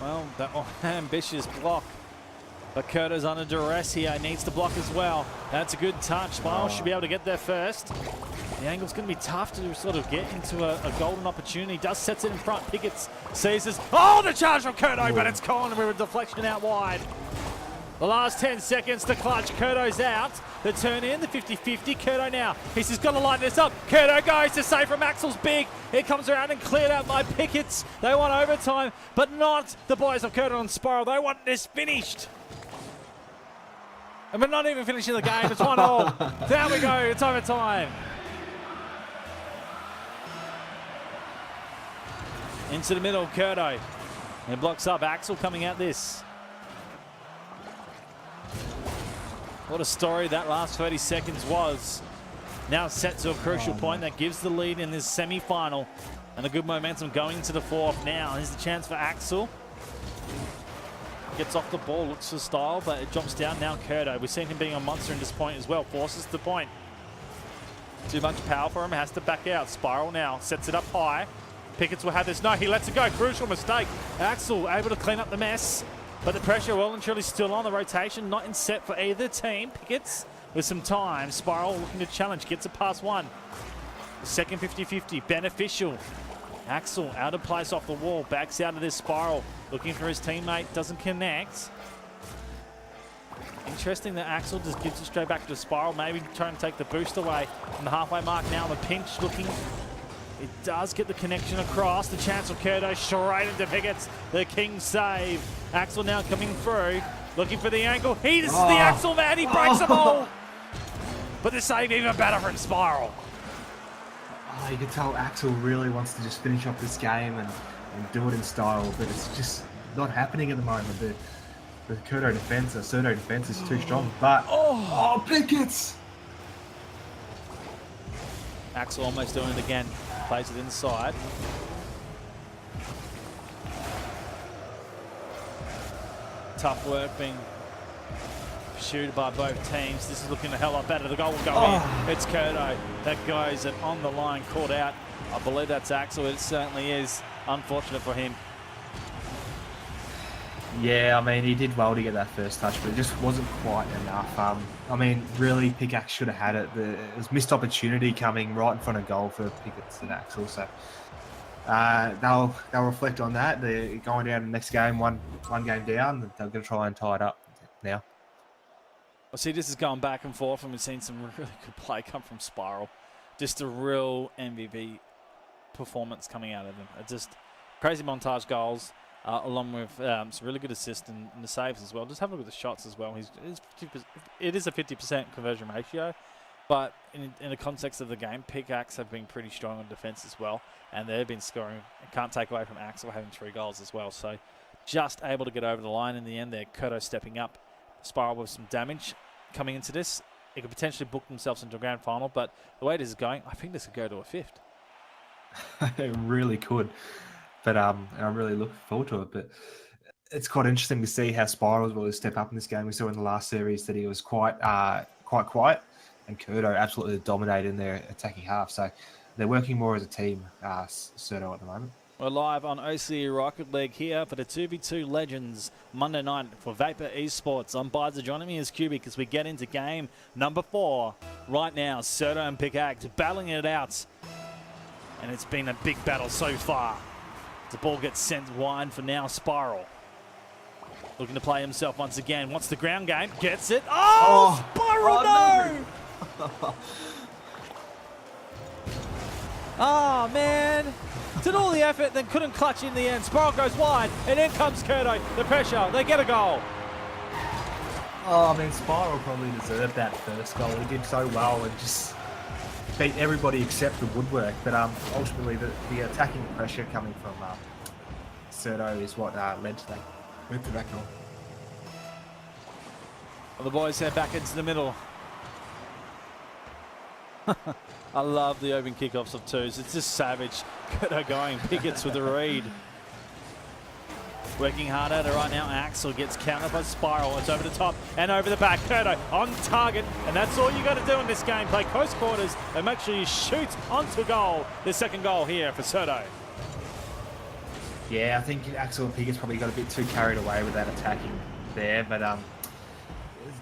Well, that ambitious block. But Curto's under duress here, needs to block as well. That's a good touch. Spiral should be able to get there first. The angle's going to be tough to sort of get into a golden opportunity. Does sets it in front. Pickett seizes. Oh, the charge from Curto, but it's gone with a deflection out wide. The last 10 seconds to clutch. Curto's out. The turn in, the 50-50. Curto now. He's just got to line this up. Curto goes to save from Axel's big. It comes around and cleared out by Pickett's. They want overtime, but not the boys of Curto and Spiral. They want this finished. And we're not even finishing the game. It's 1-1. There we go. It's overtime. Into the middle, Curto. And blocks up. Axel coming out this. What a story that last 30 seconds was. Now set to a crucial point that gives the lead in this semi-final. And a good momentum going into the fourth. Now here's the chance for Axel. Gets off the ball, looks for style, but it drops down now. Curto, we've seen him being a monster in this point as well. Forces the point. Too much power for him, has to back out. Spiral now, sets it up high. Pickett's will have this. No, he lets it go. Crucial mistake. Axel able to clean up the mess, but the pressure well and truly still on. The rotation not in set for either team. Pickett's with some time. Spiral looking to challenge, gets it past one. The second 50-50, beneficial. Axel out of place off the wall, backs out of this. Spiral looking for his teammate, doesn't connect. Interesting that Axel just gives it straight back to Spiral, maybe trying to take the boost away from the halfway mark now. The pinch looking, it does get the connection across. The chance of Curto straight into Pickett's. The king save. Axel now coming through, looking for the angle. This is the Axel man, he breaks the ball. But the save even better from Spiral. Oh, you can tell Axel really wants to just finish off this game and do it in style, but it's just not happening at the moment. The Curto defense, the Certo defense is too strong, but... Oh, Pickett's! Axel almost doing it again. Plays it inside. Tough work being pursued by both teams. This is looking a hell lot better. The goal will go in. It's Curto that goes and on the line, caught out. I believe that's Axel. It certainly is. Unfortunate for him. Yeah, I mean, he did well to get that first touch, but it just wasn't quite enough. I mean, really, Pickaxe should have had it. It was missed opportunity coming right in front of goal for Pickett and Axel. So they'll reflect on that. They're going down the next game, one game down. They're going to try and tie it up now. Well, see, this is going back and forth, and we've seen some really good play come from Spiral. Just a real MVP performance coming out of him. Just crazy montage goals. Along with some really good assists and the saves as well. Just have a look at the shots as well. It is a 50% conversion ratio, but in the context of the game, Pickaxe have been pretty strong on defense as well, and they've been scoring. Can't take away from Axel having 3 goals as well. So just able to get over the line in the end there. Kurto stepping up. Spiral with some damage coming into this. It could potentially book themselves into a grand final, but the way it is going, I think this could go to a 5th. It really could. But I'm really looking forward to it. But it's quite interesting to see how Spiral was able to step up in this game. We saw in the last series that he was quite quiet, and Kurto absolutely dominated in their attacking half. So they're working more as a team, Serto, at the moment. We're live on OCE Rocket League here for the 2v2 Legends Monday night for Vapour Esports. I'm Biza. Joining me is Cubic as we get into game number 4 right now. Serto and Pickaxe battling it out, and it's been a big battle so far. The ball gets sent wide for now. Spiral looking to play himself once again. Wants the ground game. Gets it. Oh, Spiral, no! Oh, man. Did all the effort, then couldn't clutch in the end. Spiral goes wide, and in comes Kurto. The pressure. They get a goal. Oh, I mean, Spiral probably deserved that first goal. He did so well and just beat everybody except the woodwork. But ultimately, the attacking pressure coming from Serto is what led to that goal. Well, the boys head back into the middle. I love the open kickoffs of 2s. It's just savage. Kurto going. Pickett's with the read. Working hard at it right now. Axel gets countered by Spiral. It's over the top and over the back. Kurto on target. And that's all you got to do in this game. Play close quarters and make sure you shoot onto goal. The second goal here for Serto. Yeah, I think Axel and Pickett's probably got a bit too carried away with that attacking there. But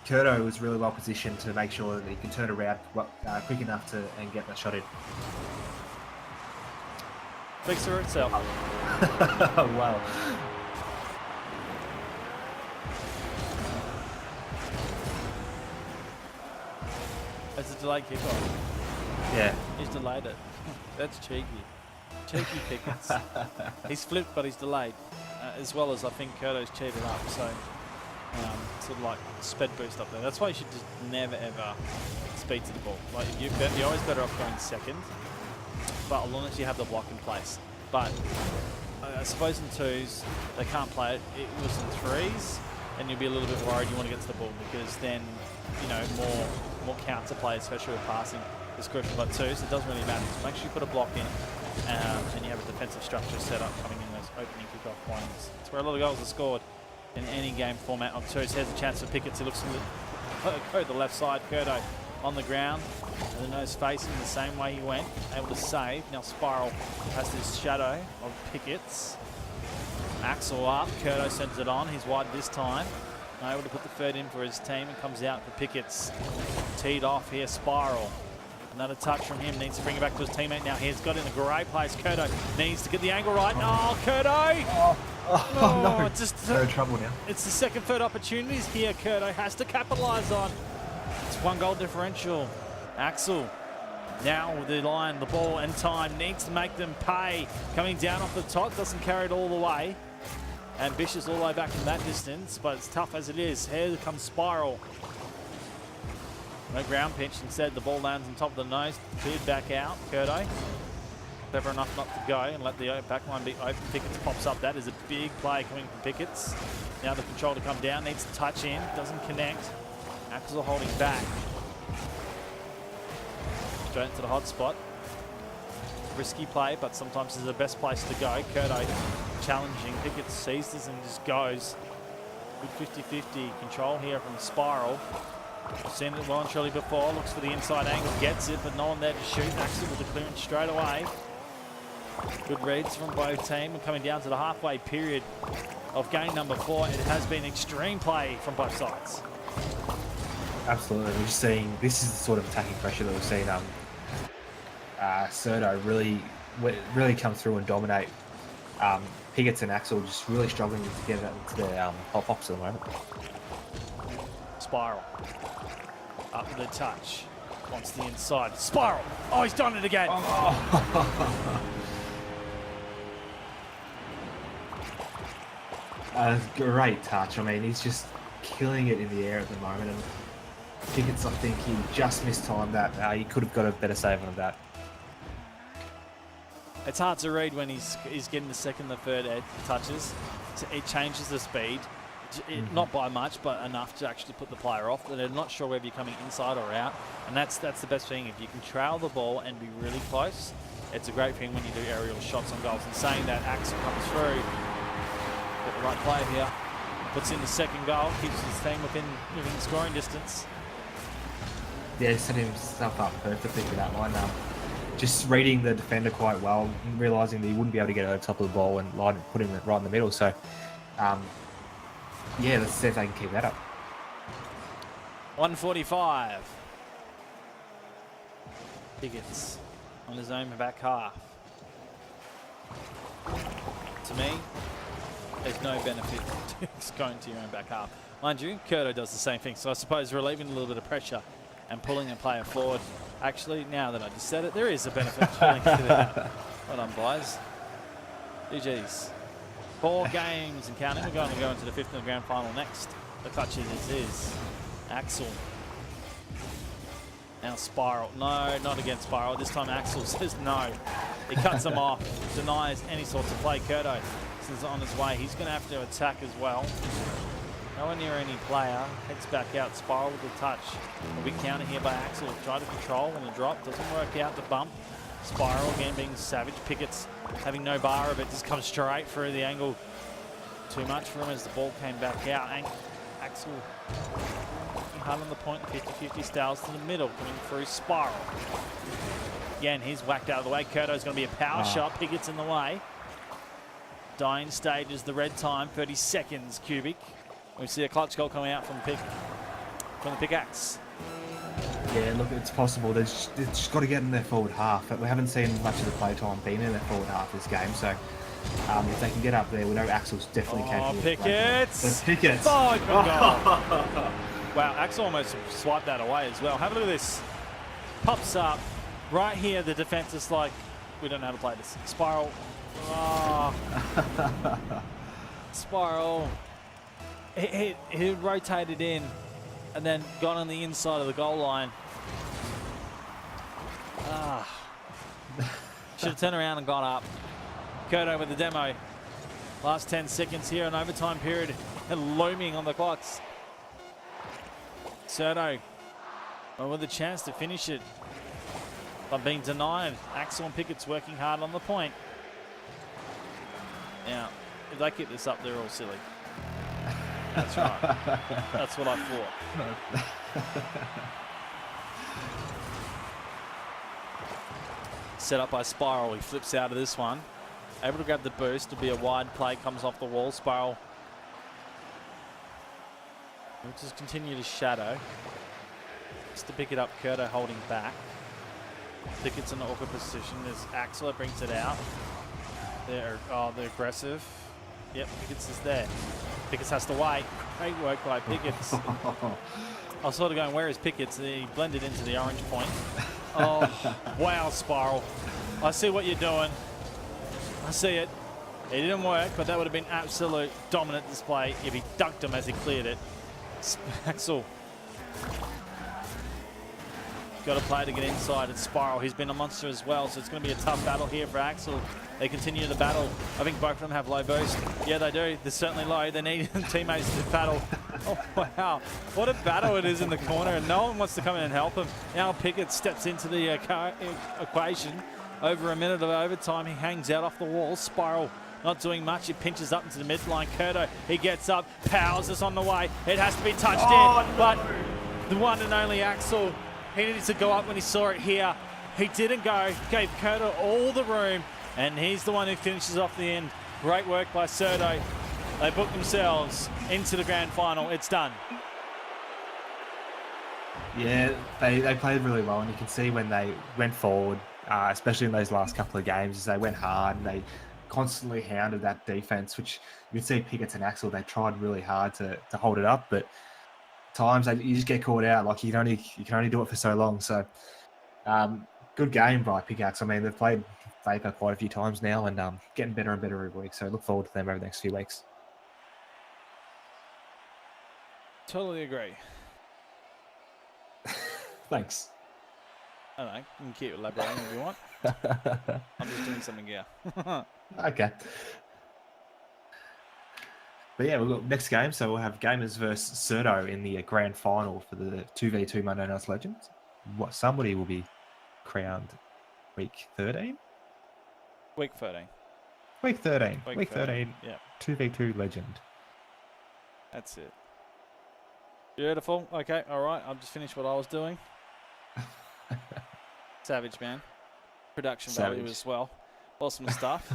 Kurto was really well positioned to make sure that he can turn around quick enough and get that shot in. Speaks for itself. Wow. It's a delayed kickoff. Yeah. He's delayed it. That's cheeky. Cheeky Pickets. He's flipped, but he's delayed. As well as I think Kurto's cheated up. So sort of like speed boost up there. That's why you should just never ever speed to the ball. Like you're always better off going second, but as long as you have the block in place. But I suppose in 2s they can't play it. It was in 3s, and you'll be a little bit worried you want to get to the ball because then more counter play, especially with passing, is crucial. But 2s, it doesn't really matter. So make sure you put a block in, and you have a defensive structure set up coming in those opening kickoff points. It's where a lot of goals are scored in any game format of 2s. Here's a chance for Pickett. He looks to the left side. Kurto on the ground, and the nose facing the same way he went, able to save. Now Spiral has this shadow of Pickett's. Axel up, Kurto sends it on. He's wide this time. Able to put the third in for his team and comes out for Pickett's. Teed off here, Spiral. Another touch from him, needs to bring it back to his teammate. Now he's got in a great place. Kurto needs to get the angle right. Oh, Kurto! Oh, no. Just no trouble now. It's the second, third opportunities here Kurto has to capitalise on. It's 1 goal differential. Axel now with the line, the ball and time needs to make them pay. Coming down off the top, doesn't carry it all the way. Ambitious all the way back from that distance, but it's tough as it is. Here comes Spiral. No ground pitch, instead the ball lands on top of the nose, cleared back out. Kurto clever enough not to go and let the back line be open. Pickets pops up. That is a big play coming from Pickets. Now the control to come down, needs to touch in, doesn't connect. Axel holding back. Straight into the hot spot. Risky play, but sometimes it's the best place to go. Kurto challenging. Pickett sees this and just goes. Good 50-50 control here from Spiral. Seen it well and surely before. Looks for the inside angle, gets it, but no one there to shoot. Axel with the clearance straight away. Good reads from both teams. And coming down to the halfway period of game number 4, it has been extreme play from both sides. Absolutely. We're just seeing, this is the sort of attacking pressure that we've seen Serto really come through and dominate. Piggott and Axel just really struggling to get it into their pop-ups at the moment. Spiral. Up with the touch. Wants the inside. Spiral. Oh, he's done it again. Great touch. I mean, he's just killing it in the air at the moment. And Pickett's, I think he just missed time that. He could have got a better save on that. It's hard to read when he's getting the second, the third touches. It changes the speed. Not by much, but enough to actually put the player off. They're not sure whether you're coming inside or out, and that's the best thing. If you can trail the ball and be really close, it's a great thing when you do aerial shots on goals. And saying that, Axel comes through, got the right play here, puts in the second goal, keeps his team within scoring distance. Yeah, set himself up perfectly for that one. Just reading the defender quite well, realising that he wouldn't be able to get over the top of the ball and put him right in the middle. So, yeah, let's see if they can keep that up. 1:45. Piggott's on his own back half. To me, there's no benefit to going to your own back half. Mind you, Curto does the same thing. So I suppose relieving a little bit of pressure and pulling a player forward. Actually, now that I just said it, there is a benefit to pulling it out. Well done, boys. GG's. 4 games and counting. We're going to go into the 5th of the grand final next. The clutch is Axel. Now Spiral. No, not against Spiral. This time Axel says no. He cuts him off, denies any sorts of play. Curto is on his way. He's going to have to attack as well. Nowhere near any player. Heads back out. Spiral with a touch. A big counter here by Axel. Try to control on the drop. Doesn't work out. The bump. Spiral again being savage. Pickett's having no bar of it. Just comes straight through the angle. Too much for him as the ball came back out. And Axel working hard on the point. 50-50 styles to the middle. Coming through Spiral. Again, he's whacked out of the way. Curto's going to be a power shot. Pickett's in the way. Dying stage is the red time. 30 seconds cubic. We see a clutch goal coming out from the pickaxe. Yeah, look, it's possible. They've just got to get in their forward half. But we haven't seen much of the play time being in their forward half this game. So if they can get up there, we know Axel's definitely capable. Pickett's! Pickett's! Oh, good goal. Wow, Axel almost swiped that away as well. Have a look at this. Pops up. Right here, the defense is like, we don't know how to play this. Spiral. Oh. Spiral. He rotated in and then got on the inside of the goal line. Should have turned around and gone up. Curto with the demo. Last 10 seconds here, an overtime period looming on the clocks. Serto with a chance to finish it, but being denied. Axel and Pickett's working hard on the point. Now, if they keep this up, they're all silly. That's right. That's what I thought. Set up by Spiral. He flips out of this one. Able to grab the boost. It'll be a wide play. Comes off the wall. Spiral will just continue to shadow. Just to pick it up. Curto holding back. Pickett's in an awkward position. There's Axel that brings it out. They're aggressive. Yep, Pickett's is there. Pickett's has to wait. Great work by Pickett's. I was sort of going, where is Pickett's? He blended into the orange point. Oh, wow, Spiral. I see what you're doing. I see it. It didn't work, but that would have been absolute dominant display if he dunked him as he cleared it. Axel. Got a play to get inside. It's Spiral. He's been a monster as well, so it's going to be a tough battle here for Axel. They continue the battle. I think both of them have low boost. Yeah, they do. They're certainly low. They need teammates to battle. Oh, wow. What a battle it is in the corner, and no one wants to come in and help him. Now Pickett steps into the equation. Over a minute of overtime, he hangs out off the wall. Spiral not doing much. He pinches up into the midline. Curto, he gets up, powers us on the way. It has to be touched in, but the one and only Axel, he needed to go up when he saw it here. He didn't go. Gave Curto all the room, And he's the one who finishes off the end. Great work by Serdo. They book themselves into the grand final. It's done. Yeah, they played really well, and you can see when they went forward, especially in those last couple of games, as they went hard and they constantly hounded that defense, which you can see Pickett and Axel, they tried really hard to hold it up, but times you just get caught out. Like you can only do it for so long. So good game by Pickaxe. I mean, they've played Vapour quite a few times now and getting better and better every week. So look forward to them over the next few weeks. Totally agree. Thanks. I don't know. You can keep elaborating if you want. I'm just doing something here. Okay. But yeah, we've got next game. So we'll have Gamers versus Serdo in the grand final for the 2v2 Monday Night Legends. Somebody will be crowned week 13? Week 13. Week 13. Week 13. Yeah. 2v2 Legend. That's it. Beautiful. Okay, all right. I'll just finish what I was doing. Savage, man. Production value as well. Awesome stuff.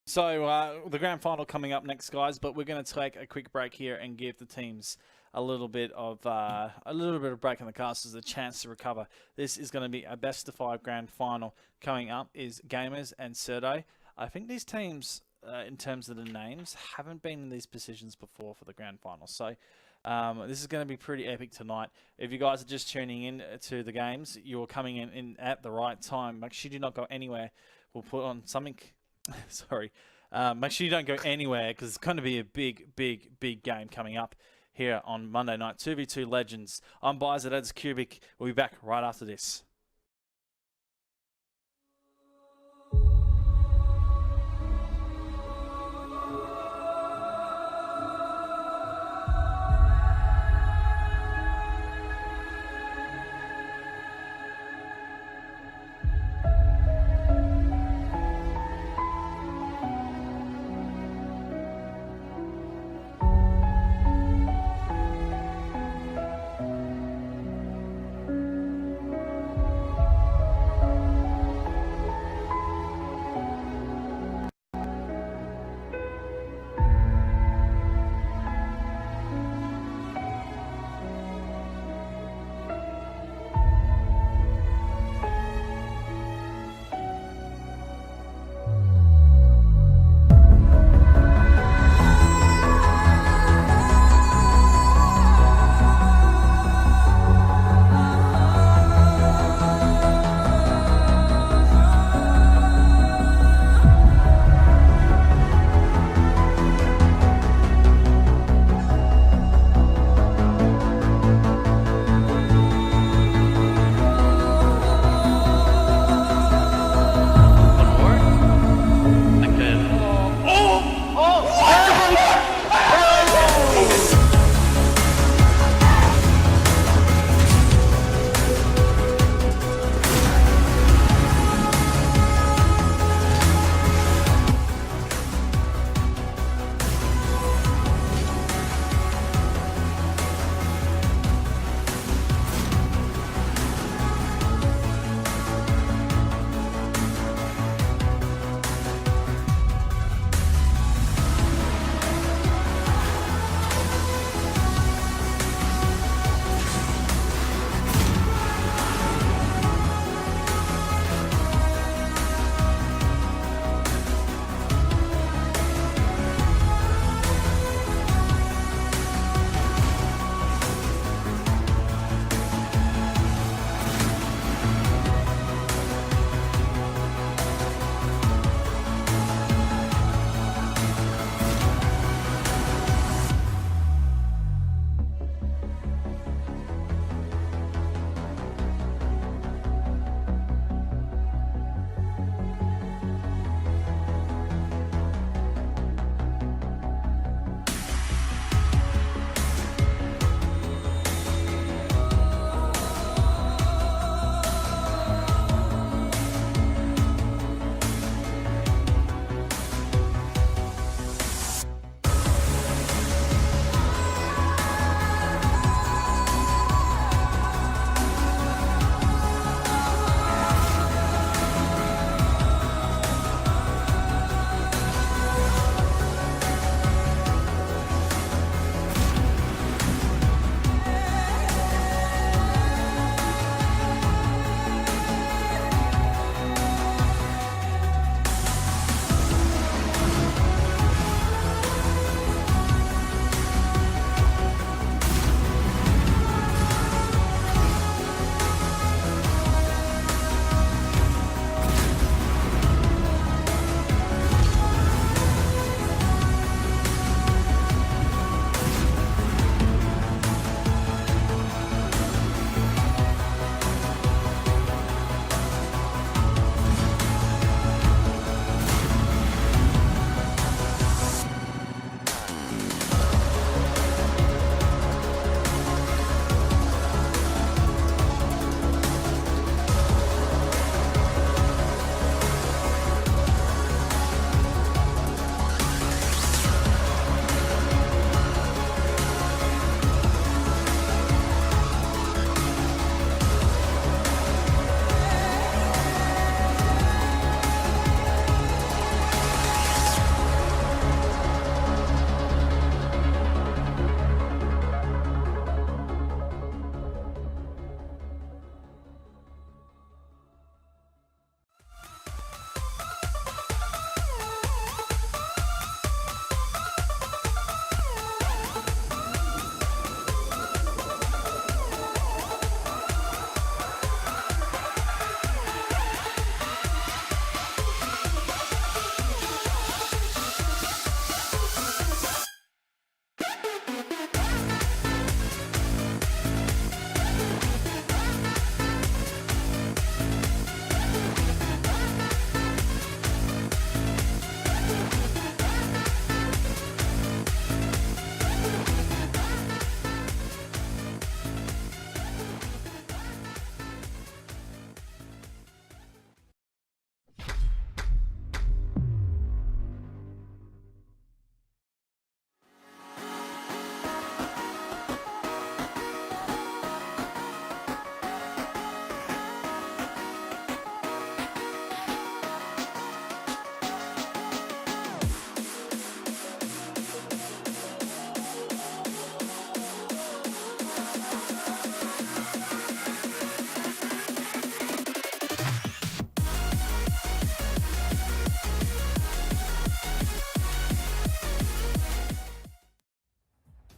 So the grand final coming up next, guys. But we're going to take a quick break here and give the teams a little bit of break in the casters, a chance to recover. This is going to be a best of 5 grand final. Coming up is Gamers and Serdo. I think these teams, in terms of the names, haven't been in these positions before for the grand final. So this is going to be pretty epic tonight. If you guys are just tuning in to the games, you're coming in at the right time. Make sure you do not go anywhere. We'll put on something. Sorry. Make sure you don't go anywhere because it's going to be a big game coming up here on Monday night. 2v2 Legends. I'm Bizet, that's Cubic. We'll be back right after this.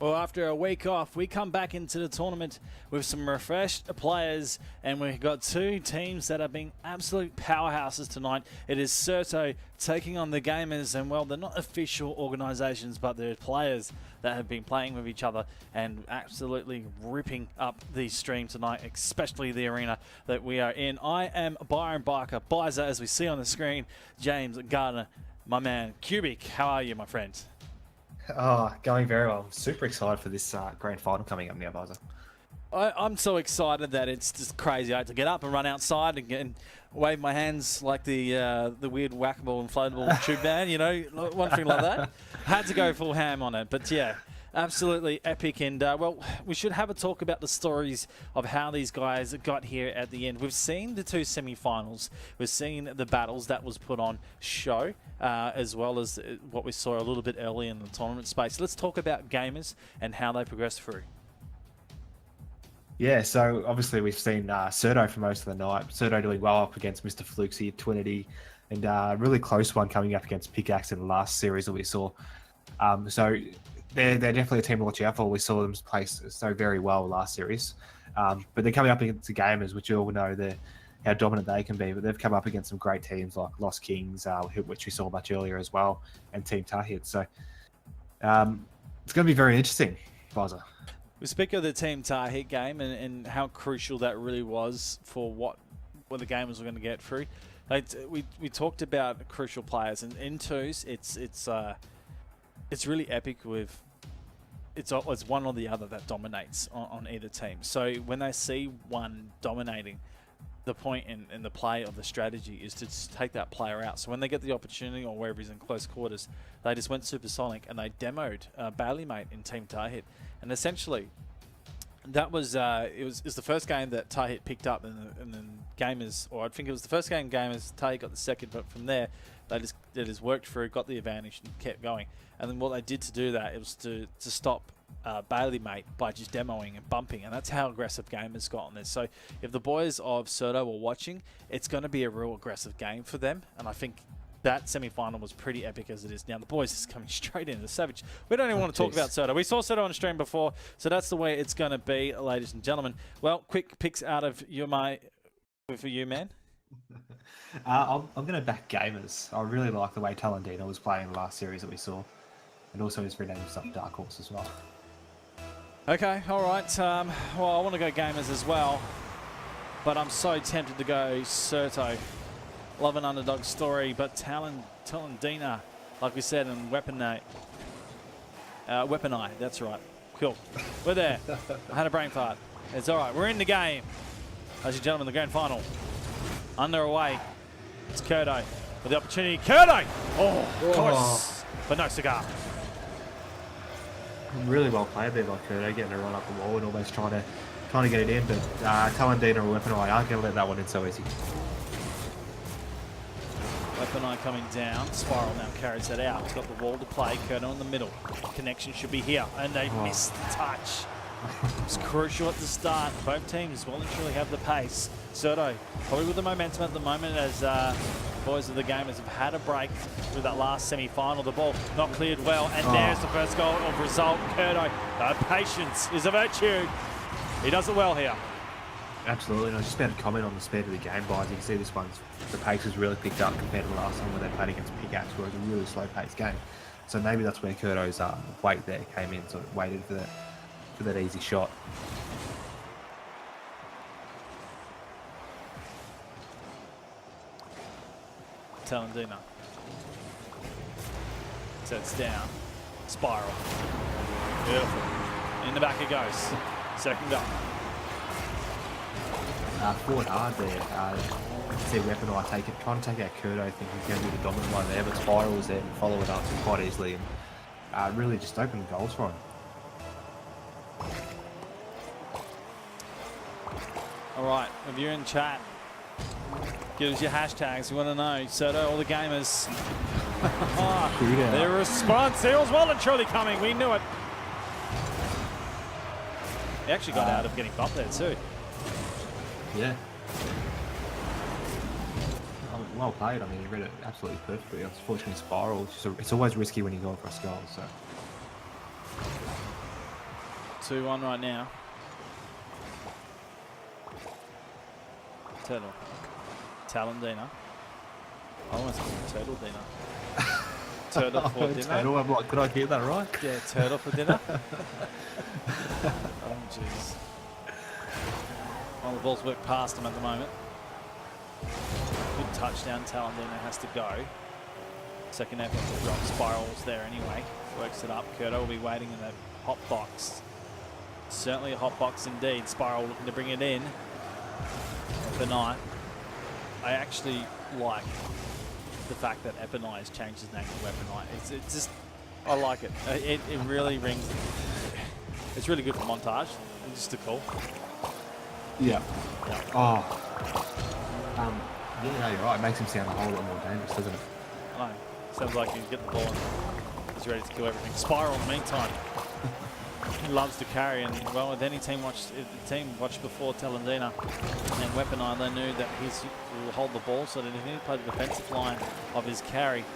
Well, after a week off, we come back into the tournament with some refreshed players, and we've got two teams that have been absolute powerhouses tonight. It is Certo taking on the Gamers, and well, they're not official organisations, but they're players that have been playing with each other and absolutely ripping up the stream tonight, especially the arena that we are in. I am Byron Barker, Bizer, as we see on the screen, James Gardner, my man. Cubic, how are you, my friend? Oh, going very well. I'm super excited for this grand final coming up now, Buzzer. I'm so excited that it's just crazy. I had to get up and run outside and wave my hands like the weird whack-a-ball inflatable tube band, you know, one thing like that. Had to go full ham on it, but yeah, absolutely epic. And well, we should have a talk about the stories of how these guys got here at the end. We've seen the two semi-finals. We've seen the battles that was put on show, as well as what we saw a little bit early in the tournament space. Let's talk about Gamers and how they progressed through. Yeah, so obviously we've seen Certo for most of the night. Certo doing well up against Mr. Fluxy, Twinity, and a really close one coming up against Pickaxe in the last series that we saw. So they're definitely a team to watch out for. We saw them play so very well last series. But they're coming up against the Gamers, which you all know how dominant they can be. But they've come up against some great teams like Lost Kings, which we saw much earlier as well, and Team Tahit. So it's going to be very interesting, Buzzer. We speak of the Team Tahit game and how crucial that really was for what the Gamers were going to get through. Like, we talked about crucial players, and in twos, it's really epic with it's one or the other that dominates on either team. So when they see one dominating, the point in the play of the strategy is to just take that player out. So when they get the opportunity or wherever he's in close quarters, they just went supersonic and they demoed Bailey Mate in Team Tahit. And essentially, that was it was the first game that Tahit picked up, and then Gamers, or I think it was the first game Gamers, Tahit got the second, but from there they just worked through, got the advantage, and kept going. And then what they did to do that, it was to stop Bailey Mate by just demoing and bumping, and that's how aggressive Gamers got on this. So if the boys of Certo were watching, it's going to be a real aggressive game for them, and I think that semi-final was pretty epic as it is now. The boys is coming straight into the Savage. We don't even want to talk about Certo. We saw Certo on stream before, so that's the way it's going to be, ladies and gentlemen. Well, quick picks out of for you, man. I'm going to back Gamers. I really like the way Talandino was playing in the last series that we saw, and also his renamed stuff Dark Horse as well. Okay, all right. Well, I want to go Gamers as well, but I'm so tempted to go Certo. Love an underdog story, but Talandina, like we said, and Weapon Eye, that's right. Cool. We're there. I had a brain fart. It's all right. We're in the game. Ladies and gentlemen, the grand final. Underway. It's Kurdo with the opportunity. Kurdo! Oh, close, but no cigar. Really well played there by Kurdo, getting a run up the wall and almost trying to get it in, but Talandina or Weapon Eye aren't going to let that one in so easy. Weapon Eye coming down. Spiral now carries that out. He's got the wall to play. Kurdo in the middle. Connection should be here. And they missed the touch. It's crucial at the start. Both teams well and truly have the pace. Certo probably with the momentum at the moment as boys of the Gamers have had a break through that last semi-final. The ball not cleared well. And there's the first goal of result. Kurdo, patience is a virtue. He does it well here. Absolutely, and I was just about to comment on the speed of the game, guys. You can see the pace has really picked up compared to the last time when they played against Pickaxe, where it was a really slow-paced game. So maybe that's where Kurdo's weight there came in, sort of waited for that easy shot. Talandina sets down. Spiral. Beautiful. In the back it goes. Second goal. Forward hard there. See Weapon Eye trying to take out Kurdo, thinking he's going to be the dominant one there, but Spiral was there and follow it up quite easily and really just opened goals for him. All right, if you're in chat, give us your hashtags. We want to know. Certo, all the Gamers. Their response, it was well and truly coming. We knew it. He actually got out of getting bumped there too. Yeah. Well played. I mean, he read it absolutely perfectly. Unfortunately, Spiral. It's always risky when you go across goals. So. 2-1 right now. Turtle. Talendina. I almost called him Turtle Dina. Turtle for dinner. Turtle, I'm like, did I hear that right? Yeah, turtle for dinner. Oh, jeez. Well, the ball's worked past him at the moment. Good touchdown. Talendina has to go. Second effort to drop. Spirals there anyway. Works it up. Curto will be waiting in the hot box. Certainly a hot box indeed. Spiral looking to bring it in. Epinai. I actually like the fact that Epinai has changed his name to Epinai. It's just, I like it. It really rings. It's really good for montage. It's just a call. Yeah. Oh. Yeah, you're right. It makes him sound a whole lot more dangerous, doesn't it? I know. Sounds like he's getting the ball and he's ready to kill everything. Spiral in the meantime. He loves to carry, and well, with any team watched before Talendina and Weaponeye, they knew that he will hold the ball, so that if he played the defensive line of his carry, it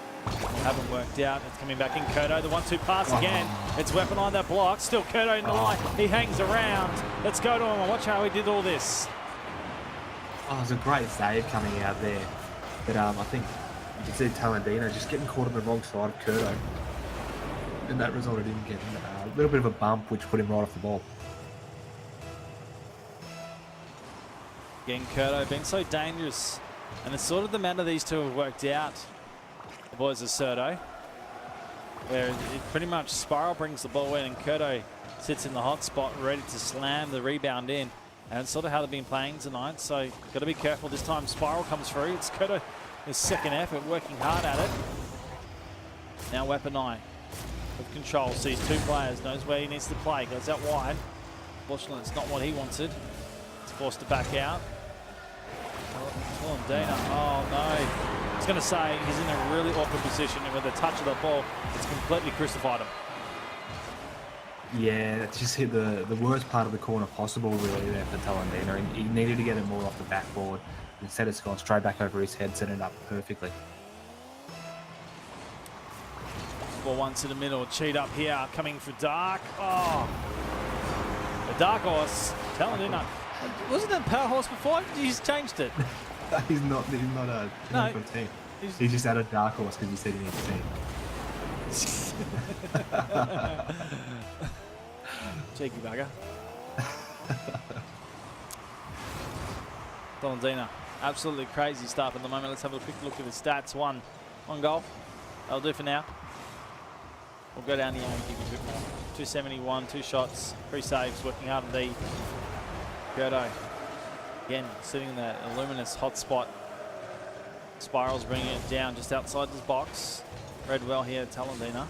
haven't worked out. It's coming back in. Curto, the 1-2 pass again. It's Weaponeye that blocks. Still Curto in the line. He hangs around. Let's go to him and watch how he did all this. Oh, it was a great save coming out there, but I think you can see Talendina just getting caught on the wrong side of Curto. And that resulted in getting a little bit of a bump, which put him right off the ball. Again, Curto been so dangerous. And it's sort of the manner these two have worked out, the boys of Cerdo, where it pretty much Spiral brings the ball in and Curto sits in the hot spot ready to slam the rebound in. And it's sort of how they've been playing tonight. So got to be careful this time. Spiral comes through. It's Curto, his second effort, working hard at it. Now Weaponeye. With control, sees two players, knows where he needs to play, goes out wide. Fortunately, it's not what he wanted. It's forced to back out. Talendina, oh no. I was going to say, he's in a really awkward position, and with the touch of the ball, it's completely crucified him. Yeah, it just hit the worst part of the corner possible, really, there for Talendina. He needed to get it more off the backboard. Instead, it's gone straight back over his head, set it up perfectly. Ball one to the middle, cheat up here, coming for Dark. Oh, the Dark Horse, Talendina. Wasn't that Power Horse before? You just changed it. He's not a team. He's just added Dark Horse because you said he needs a team. Cheeky bugger. Talendina, absolutely crazy stuff at the moment. Let's have a quick look at the stats. One goal. That'll do for now. We'll go down here and give you a bit more. 271, 2 shots, 3 saves, working hard indeed. Gerdo, again, sitting in that luminous hot spot. Spiral's bringing it down just outside this box. Read well here, Talendina.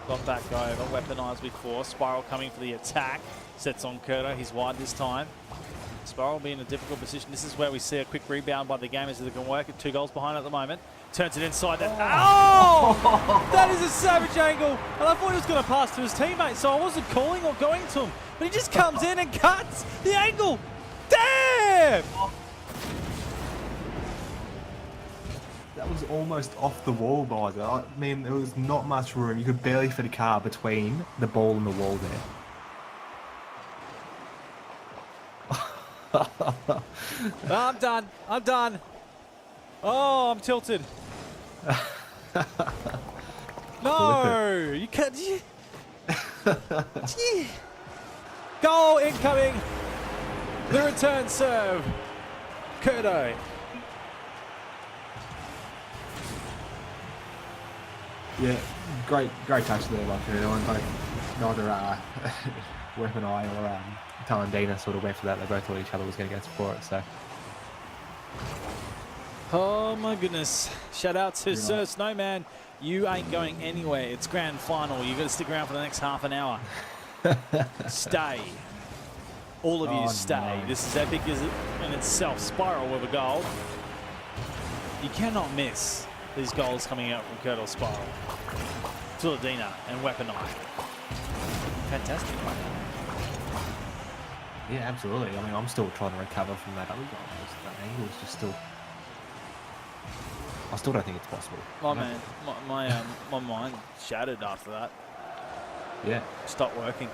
Got back over, weaponized before. Spiral coming for the attack. Sets on Curto, he's wide this time. Spiral will be in a difficult position. This is where we see a quick rebound by the Gamers that can work at 2 goals behind at the moment. Turns it inside that. Oh! That is a savage angle. And I thought he was going to pass to his teammate, so I wasn't calling or going to him. But he just comes in and cuts the angle. Damn! That was almost off the wall, guys. I mean, there was not much room. You could barely fit a car between the ball and the wall there. I'm done. I'm done. Oh, I'm tilted. No, you can't. Goal incoming. The return serve. Curto. Yeah, great touch there by Curto, and both neither Weaponeye or Talendina sort of went for that. They both thought each other was going to go for it. So. Oh my goodness. Shout out to Sir Snowman. You ain't going anywhere. It's grand final. You've got to stick around for the next half an hour. Stay. All of you stay. No. This is epic in itself. Spiral with a goal. You cannot miss these goals coming out from Curto Spiral. Talendina and Weaponeye. Fantastic. Yeah, absolutely. I mean, I'm still trying to recover from that other goal. That angle is just still... I still don't think it's possible. Oh man, my mind shattered after that. Yeah. Stopped working.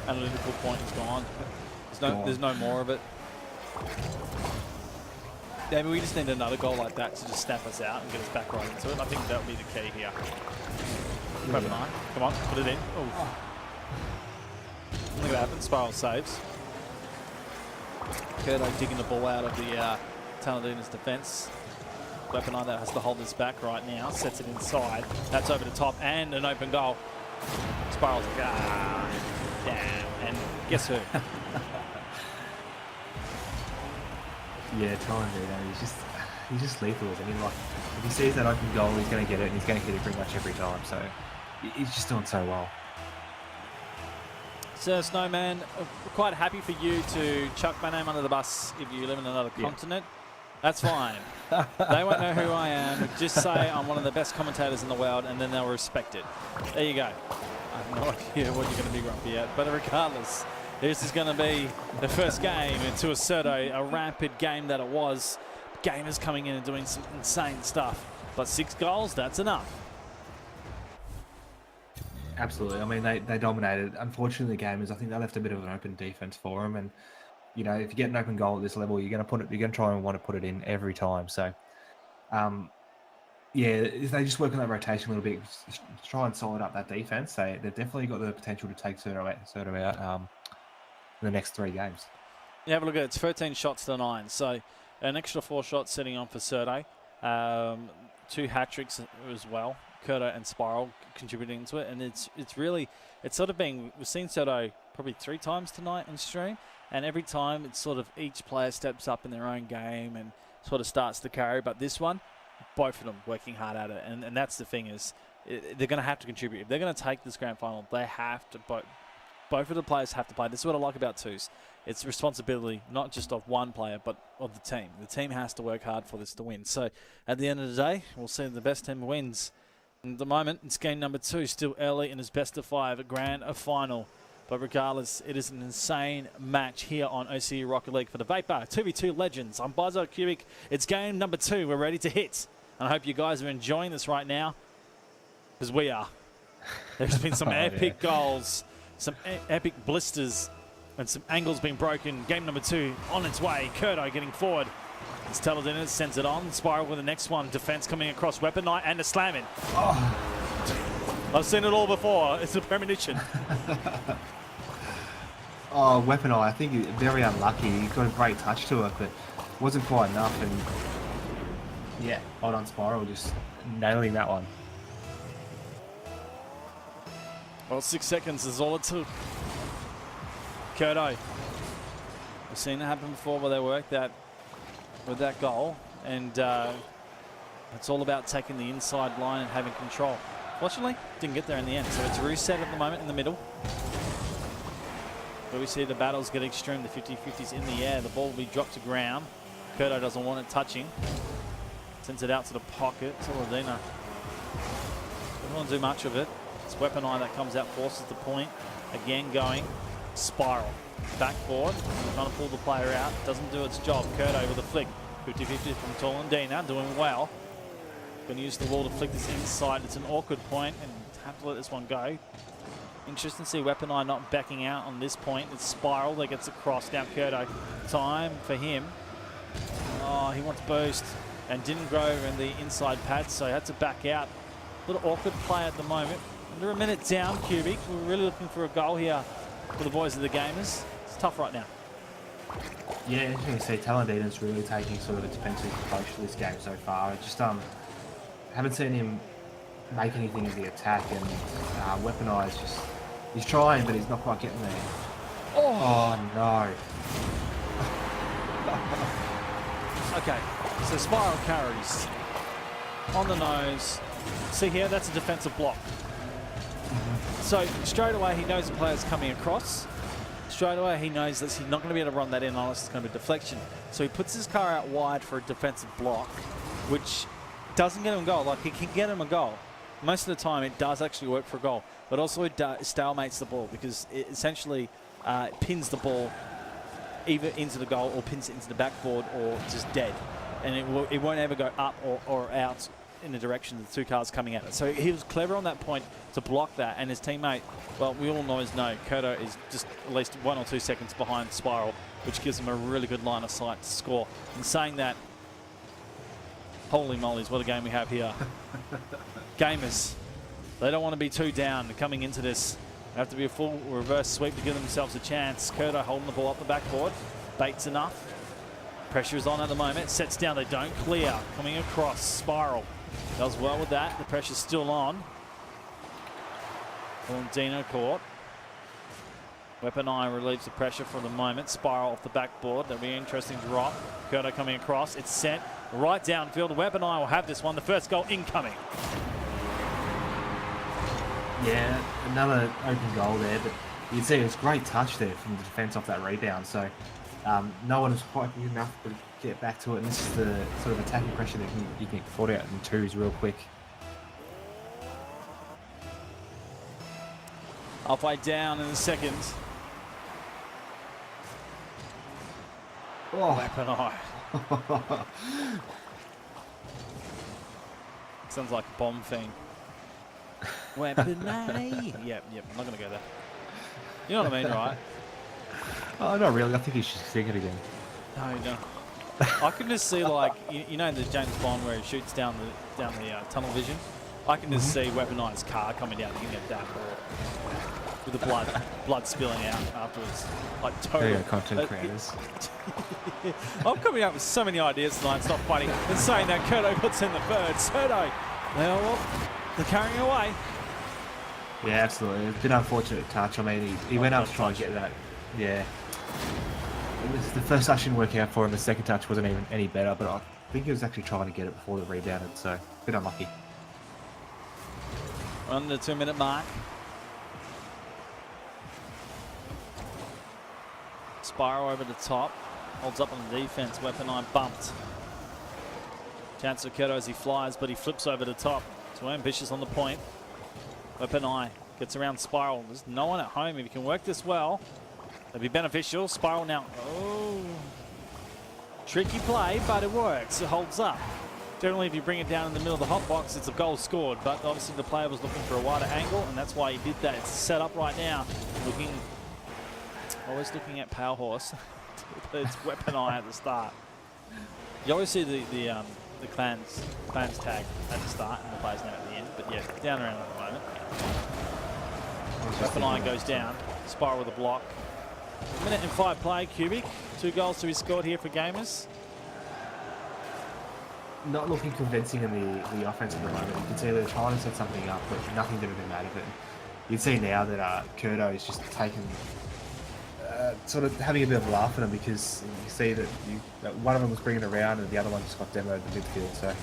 analytical point is gone. There's no more of it. Maybe we just need another goal like that to just snap us out and get us back right into it. I think that would be the key here. Yeah. Come on, put it in. Oh. Look at that happen. Spiral saves. Curdo digging the ball out of the Talandina's defence. Weapon Eye that has to hold this back right now. Sets it inside. That's over the top and an open goal. Spiral's like, damn. And guess who? Yeah, Talandina, he's just lethal. I mean, like, if he sees that open goal, he's going to get it, and he's going to hit it pretty much every time. So he's just doing so well. So, Snowman, quite happy for you to chuck my name under the bus if you live in another continent. That's fine. They won't know who I am. Just say I'm one of the best commentators in the world, and then they'll respect it. There you go. I have no idea what you're going to be grumpy at, but regardless, this is going to be the first game into Acerto, a rampant game that it was. Gamers coming in and doing some insane stuff, but 6 goals, that's enough. Absolutely. I mean, they dominated. Unfortunately, the gamers, I think they left a bit of an open defense for them. And you know, if you get an open goal at this level, you're going to try and want to put it in every time. So, yeah, if they just work on that rotation a little bit, try and solid up that defense. They've definitely got the potential to take Acerto out in the next 3 games. Yeah, have a look at it. It's 13 shots to 9. So an extra 4 shots setting on for Acerto. 2 hat-tricks as well. Curto and Spiral contributing to it, and it's sort of we've seen Acerto probably 3 times tonight in stream, and every time it's sort of each player steps up in their own game and sort of starts to carry, but this one, both of them working hard at it, and that's the thing is, they're going to have to contribute. If they're going to take this grand final, they have to, both of the players have to play. This is what I like about twos. It's responsibility, not just of one player, but of the team. The team has to work hard for this to win. So at the end of the day, we'll see the best team wins. At the moment, it's game number 2, still early in his best of 5 grand final. But regardless, it is an insane match here on OCE Rocket League for the Vapour 2v2 Legends. I'm Buzzer Cubic. It's game number 2. We're ready to hit. And I hope you guys are enjoying this right now, because we are. There's been some epic goals, some epic blisters, and some angles being broken. Game number 2 on its way. Curto getting forward. It's Talandina, sends it on. Spiral with the next one. Defense coming across. Weapon Knight and a slamming. Oh. I've seen it all before. It's a premonition. Weapon Eye, I think he's very unlucky. He got a great touch to it, but wasn't quite enough. And yeah, hold on, Spiral, just nailing that one. Well, 6 seconds is all it took. Curto. We've seen it happen before where they work that with that goal, and it's all about taking the inside line and having control. Fortunately, didn't get there in the end, so it's reset at the moment in the middle. But we see the battles get extreme, the 50-50s in the air. The ball will be dropped to ground. Curto doesn't want it touching. Sends it out to the pocket. Talandina doesn't want to do much of it. It's Weapon Eye that comes out, forces the point. Again going. Spiral. Backboard. Trying to pull the player out. Doesn't do its job. Curto with a flick. 50-50 from Talandina. Doing well. Going to use the wall to flick this inside. It's an awkward point and have to let this one go. Interesting to see Weapon Eye not backing out on this point. It's Spiral that gets across. Down Curto. Time for him. Oh, he wants boost and didn't grow in the inside pad, so he had to back out. A little awkward play at the moment. Under a minute down, Cubic. We're really looking for a goal here for the boys of the Gamers. It's tough right now. Yeah, interesting to see. Talandina's really taking sort of a defensive approach to this game so far. I just haven't seen him make anything of the attack, and Weapon Eye is just, he's trying, but he's not quite getting there. Oh no. Okay, so Spiral carries on the nose. See here, that's a defensive block. So straight away he knows the player's coming across. Straight away he knows that he's not going to be able to run that in unless it's going to be a deflection. So he puts his car out wide for a defensive block, which doesn't get him a goal. Like, he can get him a goal. Most of the time it does actually work for a goal, but also it stalemates the ball, because it essentially pins the ball either into the goal or pins it into the backboard or just dead. And it won't ever go up or out in the direction of the two cars coming at it. So he was clever on that point to block that, and his teammate, well, we all always know Kurto is just at least 1 or 2 seconds behind Spiral, which gives him a really good line of sight to score. And saying that, holy mollies, what a game we have here. Gamers, they don't want to be too down coming into this. They have to be a full reverse sweep to give themselves a chance. Kurto holding the ball up the backboard. Bates enough. Pressure is on at the moment. Sets down, they don't clear. Coming across, Spiral does well with that. The pressure's still on. Dino caught. Weapon Eye relieves the pressure for the moment. Spiral off the backboard. That'll be an interesting drop. Kurto coming across. It's sent right downfield. Weapon Eye will have this one. The first goal incoming. Yeah, another open goal there, but you can see it was a great touch there from the defence off that rebound. So no one was quite good enough to get back to it. And this is the sort of attacking pressure that you can get caught out in twos real quick. Halfway down in the second. Oh. Weapon Eye. Sounds like a bomb thing. Weapon Eye. Yep, I'm not going to go there. You know what I mean, right? Oh, not really. I think you should sing it again. No. I can just see, like, you know the James Bond where he shoots down the tunnel vision? I can just see Weapon Eye's car coming down hitting at that ball. With the blood spilling out afterwards. Like, total. There you go, content creators. I'm coming up with so many ideas tonight, it's not funny. And saying that, Kurto puts in the third. Kurto, well, they're carrying away. Yeah, absolutely. It's been an unfortunate touch. I mean, he went up to try and get that. Yeah. The first touch didn't work out for him. The second touch wasn't even any better, but I think he was actually trying to get it before the rebounded, so a bit unlucky. On the 2-minute mark. Spiral over the top. Holds up on the defense. Weapon Eye bumped. Chance of Kurto as he flies, but he flips over the top. Too ambitious on the point. Weapon Eye gets around Spiral. There's no one at home. If you can work this well, that'd be beneficial. Spiral now. Oh. Tricky play, but it works. It holds up. Generally, if you bring it down in the middle of the hot box, it's a goal scored. But obviously, the player was looking for a wider angle, and that's why he did that. It's set up right now. Always looking at Power Horse. It's Weapon Eye at the start. You always see the clans tag at the start and the player's name at the end. But yeah, down around at the moment. Weapon Eye goes down. Spiral with a block. 1 minute and 5 play, Cubic. 2 goals to be scored here for Gamers. Not looking convincing in the offense at the moment. You can see they're trying to set something up, but nothing to come out of it. You can see now that Kurto is just taking, sort of having a bit of a laugh at him, because you see that one of them was bringing it around and the other one just got demoed in the midfield. So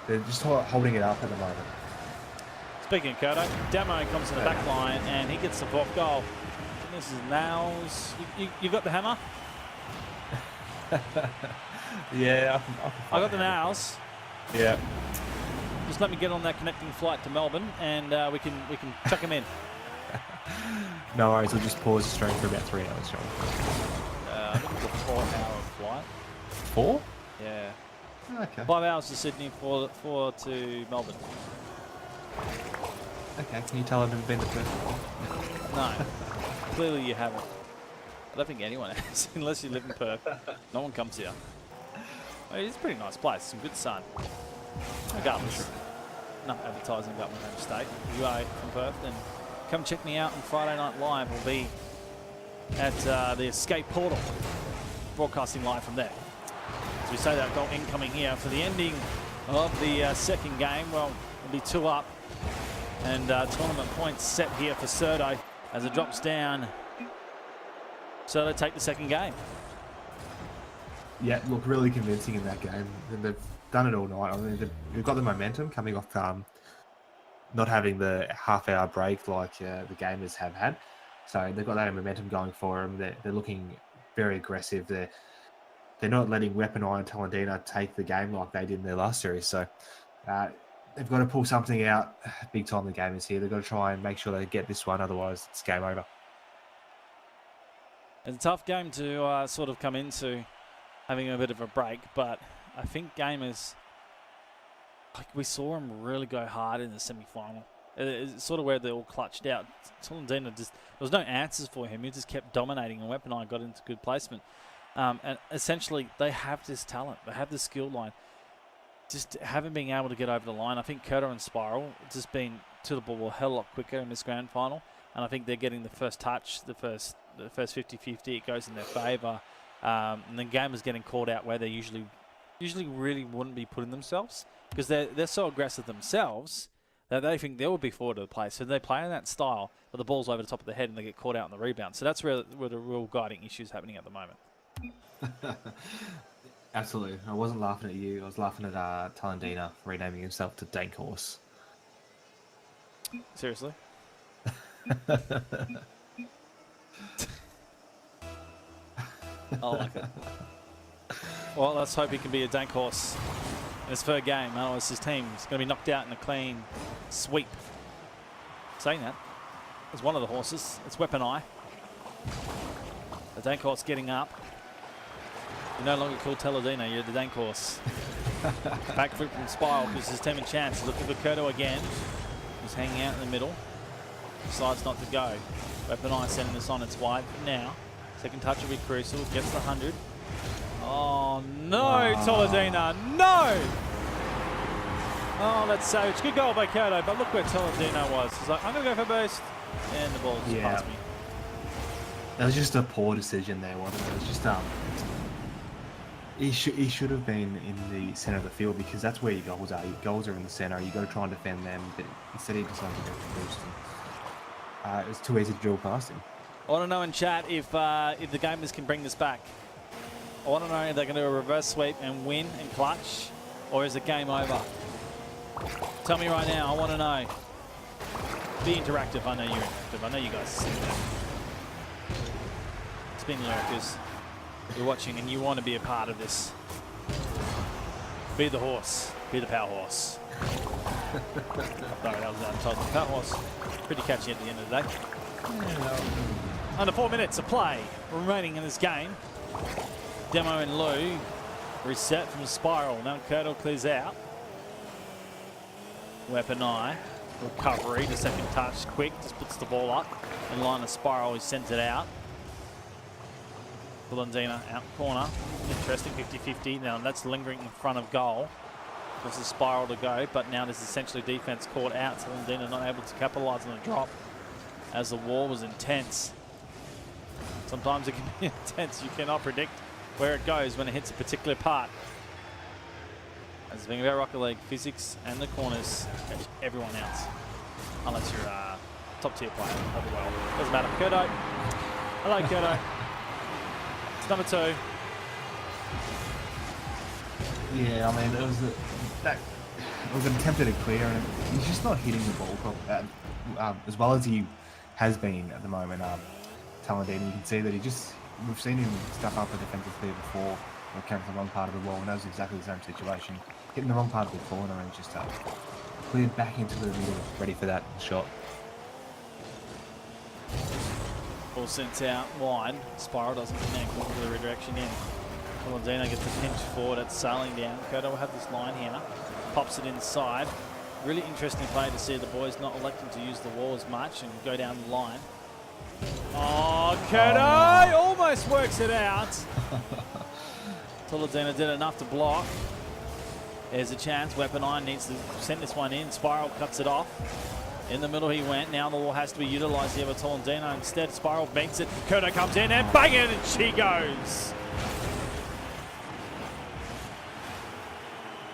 they're just holding it up at the moment. Speaking of Kurto, Demo comes in the back line and he gets the 4th goal. This is Nails. You got the hammer? Yeah, I got the Nails. Yeah. Just let me get on that connecting flight to Melbourne, and we can chuck him in. No worries. We'll just pause the stream for about 3 hours, John. I think it's a 4-hour flight. 4? Yeah. Okay. 5 hours to Sydney, 4 to Melbourne. Okay. Can you tell I've never been to Perth? No. Clearly you haven't. I don't think anyone has, unless you live in Perth. No one comes here. It's a pretty nice place. Some good sun. Regardless. Enough advertising about my home state. If you are from Perth, then come check me out on Friday Night Live. We'll be at the Escape Portal, broadcasting live from there. As we say that goal incoming here for the ending of the second game. Well, it'll be 2 up. And tournament points set here for Surdo as it drops down. So they take the second game. Yeah, look, really convincing in that game. And they've done it all night. I mean, they've got the momentum coming off not having the half-hour break like the gamers have had. So they've got that momentum going for them. They're looking very aggressive. They're not letting Weapon Eye and Talendina take the game like they did in their last series. So they've got to pull something out big time. The gamers here. They've got to try and make sure they get this one. Otherwise, it's game over. It's a tough game to sort of come into, having a bit of a break, but I think Gamers like we saw him really go hard in the semi-final. It's sort of where they all clutched out. Tolentino just, there was no answers for him. He just kept dominating, and Weapon Eye got into good placement. And essentially, they have this talent. They have this skill line. Just haven't been able to get over the line. I think Kurto and Spiral just been to the ball a hell of a lot quicker in this grand final. And I think they're getting the first touch, the first 50-50. It goes in their favour. And the game is getting called out where they usually really wouldn't be putting themselves, because they're so aggressive themselves that they think they will be forward to the play. So they play in that style, but the ball's over the top of the head and they get caught out on the rebound. So that's where the real guiding issue is happening at the moment. Absolutely. I wasn't laughing at you. I was laughing at Talendina renaming himself to Dank Horse. Seriously? I like it. Well, let's hope he can be a dank horse in his third game. Otherwise, his team's going to be knocked out in a clean sweep. Saying that, there's one of the horses. It's Weapon Eye. The dank horse getting up. You're no longer called Teledina, you're the dank horse. Backflip from Spiral gives his team a chance. He's looking for Kurto again. He's hanging out in the middle. Decides not to go. Weapon Eye sending this on its wide now. Second touch will be crucial. Gets the 100. Oh no, Toledina, no! Oh, that's savage. Good goal by Kurto, but look where Toledina was. He's like, I'm going to go for boost. And the ball just passed me. That was just a poor decision there, wasn't it? It was just he should have been in the centre of the field, because that's where your goals are. Your goals are in the centre. You got to try and defend them, but instead he decided to go for boost. It was too easy to drill past him. I want to know in chat if the gamers can bring this back. I want to know if they're going to do a reverse sweep and win and clutch, or is it game over? Tell me right now. I want to know. Be interactive. I know you're interactive. I know you guys see that. Spin lurkers. You're watching and you want to be a part of this. Be the horse. Be the power horse. Sorry, that was advertising. Power horse. Pretty catchy at the end of the day. Under 4 minutes of play remaining in this game. Demo and Lou reset from Spiral. Now Kurto clears out. Weapon Eye. Recovery. The second touch. Quick. Just puts the ball up. In line of Spiral. He sends it out. Blondina out corner. Interesting 50-50. Now that's lingering in front of goal. There's a Spiral to go, but now there's essentially defense caught out. So Blondina not able to capitalize on the drop as the war was intense. Sometimes it can be intense. You cannot predict where it goes when it hits a particular part. As the thing about Rocket League, physics and the corners catch everyone else. Unless you're a top tier player. Well, doesn't matter. Kurto. Hello, Kurto. It's number 2. Yeah, I mean, it was an attempted clear, and he's just not hitting the ball as well as he has been at the moment. Talendina, you can see that we've seen him stuff up a defensive clear before, when it came from the wrong part of the wall, and that was exactly the same situation. Hitting the wrong part of the corner and just cleared back into the middle, ready for that shot. Ball sent out wide. Spiral doesn't connect. Looking for the redirection in. Talendina gets the pinch forward. It's sailing down. Kurto will have this line here. Pops it inside. Really interesting play to see the boys not electing to use the wall as much and go down the line. Oh, Kurto almost works it out. Talendina did enough to block. There's a chance. Weapon Eye needs to send this one in. Spiral cuts it off. In the middle he went. Now the wall has to be utilised here with Talendina. Instead, Spiral beats it. Kurto comes in and bang it, and she goes.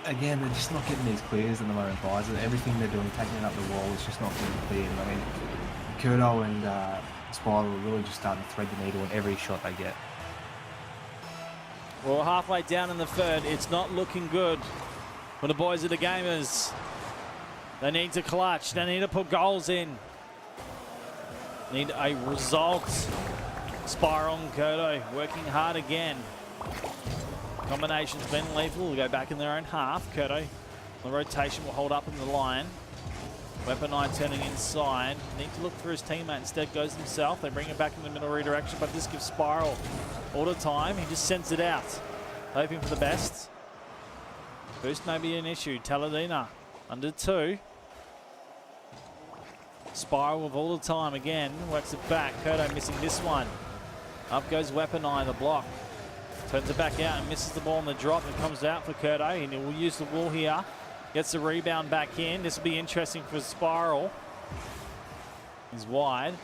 Again, they're just not getting these clears at the moment, guys. Everything they're doing, taking it up the wall, is just not getting cleared. I mean, Kurto and Spiral are really just starting to thread the needle in every shot they get. Well, halfway down in the third, it's not looking good for the boys of the Gamers. They need to clutch. They need to put goals in. Need a result. Spiral and Kurto working hard again. Combination's been lethal. Will go back in their own half. Kurto, the rotation will hold up in the line. Weapon Eye turning inside. Need to look for his teammate. Instead goes himself. They bring it back in the middle redirection, but this gives Spiral all the time. He just sends it out. Hoping for the best. Boost may be an issue. Taladina under 2. Spiral with all the time again. Works it back. Kurdo missing this one. Up goes Weapon Eye, the block. Turns it back out and misses the ball on the drop. It comes out for Kurdo. And he will use the wall here. Gets the rebound back in. This will be interesting for Spiral. He's wide.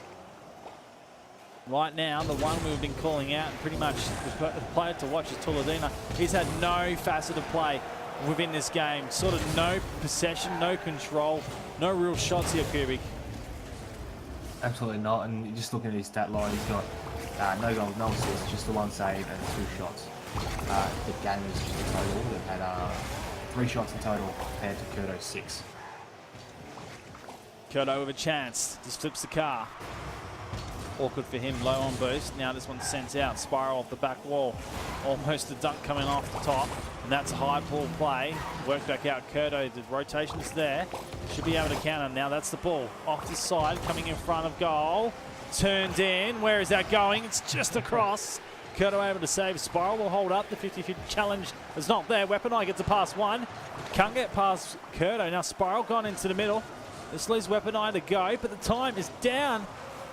Right now, the one we've been calling out, and pretty much the player to watch is Tuladina. He's had no facet of play within this game. Sort of no possession, no control, no real shots here, Kubik. Absolutely not. And you're just looking at his stat line, he's got no goals, no assists, just the 1 save and 2 shots. The game is just a total. They've had 3 shots in total compared to Kurdo's 6. Kurdo with a chance. Just flips the car. Awkward for him, low on boost. Now this one's sent out. Spiral off the back wall. Almost a dunk coming off the top. And that's a high ball play. Work back out Kurdo. The rotation's there. Should be able to counter. Now that's the ball. Off the side, coming in front of goal. Turned in. Where is that going? It's just across. Kurdo able to save. Spiral will hold up. The 50-50 challenge is not there. Weapon Eye gets a pass 1. Can't get past Kurdo. Now Spiral gone into the middle. This leaves Weapon Eye to go, but the time is down.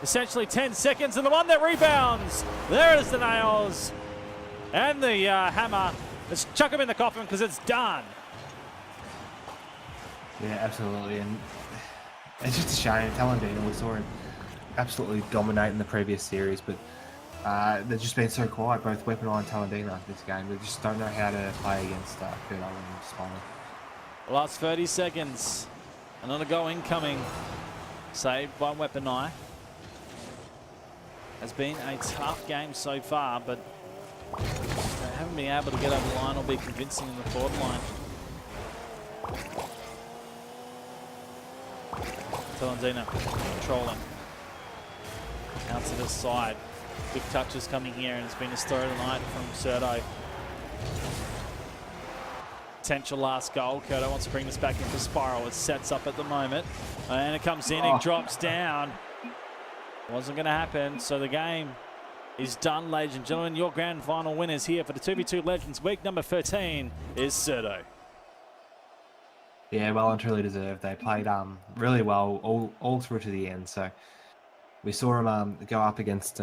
Essentially 10 seconds, and the one that rebounds. There is the nails. And the hammer. Let's chuck him in the coffin because it's done. Yeah, absolutely. And it's just a shame. Talandino, we saw him absolutely dominate in the previous series, but they've just been so quiet, both Weapon Eye and Talandino this game. They just don't know how to play against Kurdo and Spiral. Last 30 seconds. Another goal incoming. Saved by Weapon Eye. Has been a tough game so far, but they haven't been able to get over the line or be convincing in the forward line. Talandino controlling. Out to the side. Quick touches coming here, and it's been a story tonight from Serdo. Potential last goal. Kurdo wants to bring this back in for Spiral. It sets up at the moment. And it comes in, it drops down. Wasn't going to happen, so the game is done, ladies and gentlemen. Your grand final winners here for the 2v2 Legends week number 13 is Serdo. Yeah, well and truly deserved. They played really well all through to the end. So we saw them go up against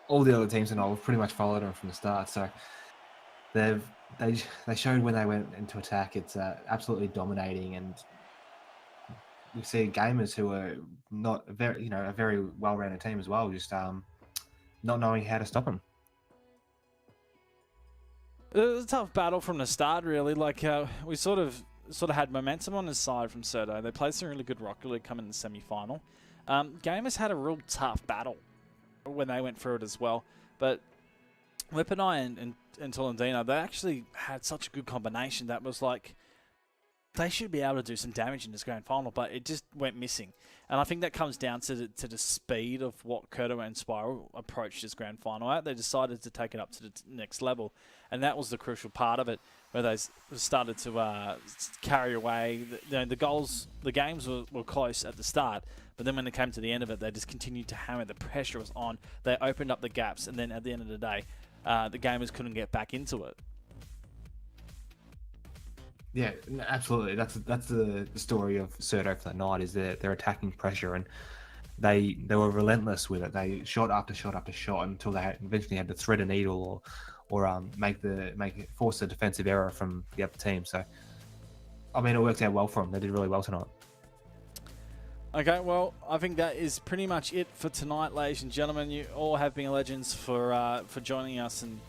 all the other teams, and we've pretty much followed them from the start. So they showed when they went into attack, it's absolutely dominating, and we see gamers who are not a very well-rounded team as well, just not knowing how to stop them. It was a tough battle from the start, really. Like we sort of had momentum on his side from Serdo. They played some really good Rocket League coming in the semi-final. Gamers had a real tough battle when they went through it as well. But Weapon Eye and Talandino, they actually had such a good combination that was like, they should be able to do some damage in this grand final, but it just went missing. And I think that comes down to the speed of what Kurdo and Spiral approached this grand final at. They decided to take it up to the next level, and that was the crucial part of it, where they started to carry away. The games were close at the start, but then when it came to the end of it, they just continued to hammer. The pressure was on. They opened up the gaps, and then at the end of the day, the gamers couldn't get back into it. Yeah, absolutely. That's the story of Serdo for the night, is their attacking pressure, and they were relentless with it. They shot after shot after shot until they eventually had to thread a needle or force a defensive error from the other team. So, I mean, it worked out well for them. They did really well tonight. Okay, well, I think that is pretty much it for tonight, ladies and gentlemen. You all have been legends for joining us, and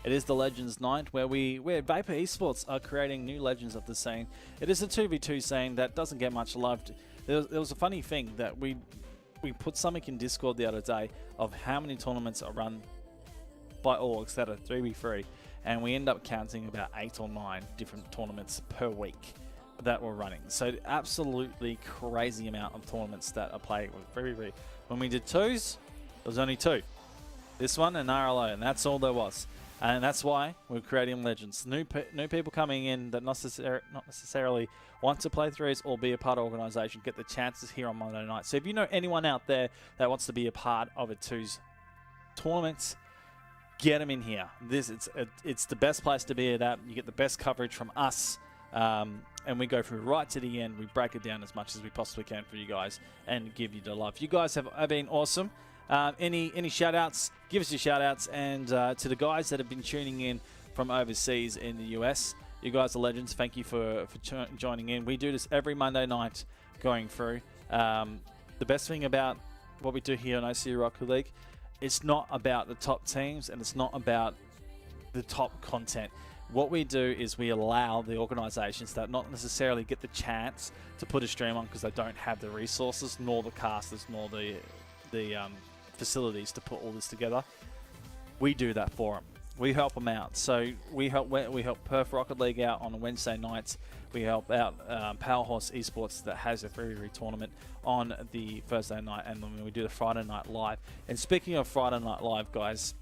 it is the Legends Night, where Vapour Esports are creating new legends of the scene. It is a 2v2 scene that doesn't get much love. There was a funny thing that we put something in Discord the other day of how many tournaments are run by orgs that are 3v3, and we end up counting about 8 or 9 different tournaments per week that we're running. So absolutely crazy amount of tournaments that are played with 3v3. When we did 2s, there was only 2. This one and RLO, and that's all there was. And that's why we're creating legends. New people coming in that not necessarily want to play 3s or be a part of organisation get the chances here on Monday night. So if you know anyone out there that wants to be a part of a 2s tournament, get them in here. It's the best place to be at. You get the best coverage from us. And we go through right to the end. We break it down as much as we possibly can for you guys and give you the love. You guys have been awesome. Any shout-outs? Give us your shout-outs. And to the guys that have been tuning in from overseas in the US, you guys are legends. Thank you for joining in. We do this every Monday night going through. The best thing about what we do here on OCE Rocket League, it's not about the top teams and it's not about the top content. What we do is we allow the organisations that not necessarily get the chance to put a stream on because they don't have the resources, nor the casters, nor the facilities to put all this together. We do that for them. We help them out. So we help Perth Rocket League out on Wednesday nights. We help out Powerhouse Esports that has a free tournament on the Thursday night, and then we do the Friday night live. And speaking of Friday night live, guys,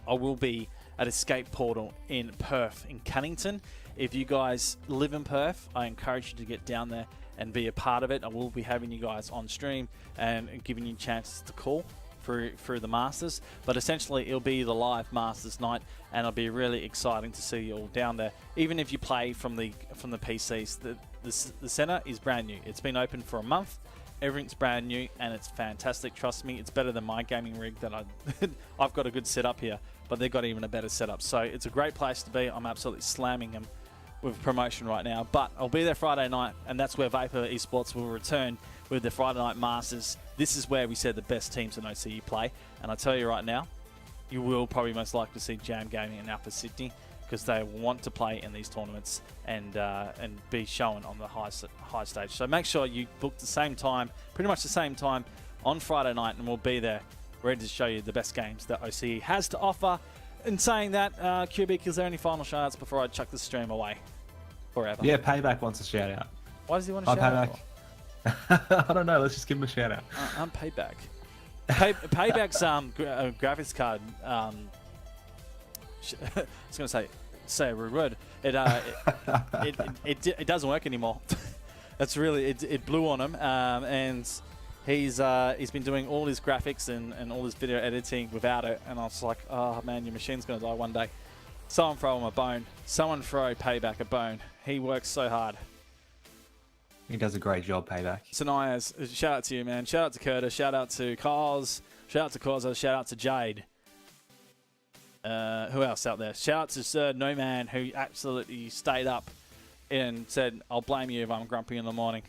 I will be at Escape Portal in Perth, in Cunnington. If you guys live in Perth, I encourage you to get down there and be a part of it. I will be having you guys on stream and giving you chances to call through the Masters. But essentially, it'll be the live Masters night, and it'll be really exciting to see you all down there. Even if you play from the PCs, the center is brand new. It's been open for a month. Everything's brand new, and it's fantastic. Trust me, it's better than my gaming rig that I've got a good setup here, but they've got even a better setup. So it's a great place to be. I'm absolutely slamming them with promotion right now. But I'll be there Friday night, and that's where Vapour Esports will return with the Friday Night Masters. This is where we said the best teams in OCE play. And I tell you right now, you will probably most likely see Jam Gaming and Alpha Sydney, because they want to play in these tournaments and be shown on the high stage. So make sure you book the same time, pretty much the same time on Friday night, and we'll be there ready to show you the best games that OCE has to offer. In saying that, Cubic, is there any final shout-outs before I chuck the stream away forever? Yeah, Payback wants a shout-out. Why does he want a shout-out for? I don't know. Let's just give him a shout-out. I'm Payback. Payback's graphics card... I was going to say a rude word. It doesn't work anymore. That's really it blew on him, and he's been doing all his graphics and all his video editing without it. And I was like, oh man, your machine's going to die one day. Someone throw him a bone. Someone throw Payback a bone. He works so hard. He does a great job, Payback. Sanayas, shout out to you, man. Shout out to Curtis. Shout out to Carls. Shout out to Causa. Shout out to Jade. Who else out there? Shout out to Sir No Man, who absolutely stayed up and said, I'll blame you if I'm grumpy in the morning.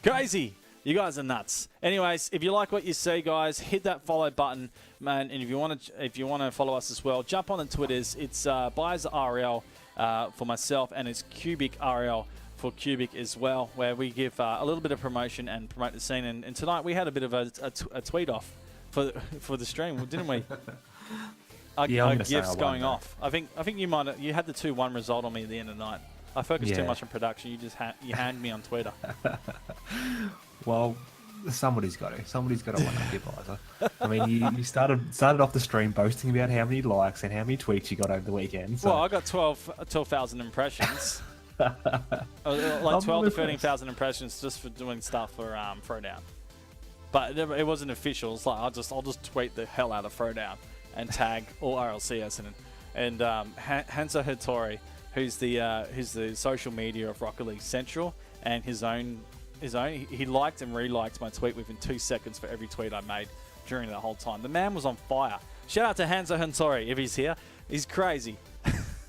Crazy. You guys are nuts. Anyways, if you like what you see, guys, hit that follow button, man. And if you want to follow us as well, jump on the Twitters. It's Buys RL for myself, and it's Cubic RL for Cubic as well, where we give a little bit of promotion and promote the scene. And tonight we had a bit of a tweet off for the stream, didn't we? Our gifts going off. I think you had the 2-1 result on me at the end of the night. I focused too much on production. You just you hand me on Twitter. Well, somebody's got to one up your visor. I mean, you started off the stream boasting about how many likes and how many tweets you got over the weekend. So. Well, I got 12,000 impressions. Like 12 to 13,000 impressions just for doing stuff for Throwdown. But it wasn't official. It's like I'll just tweet the hell out of Throwdown and tag all RLCS and Hansa Hattori, who's the social media of Rocket League Central, and his own he liked and reliked my tweet within 2 seconds for every tweet I made during the whole time. The man was on fire. Shout out to Hansa Hattori if he's here. He's crazy.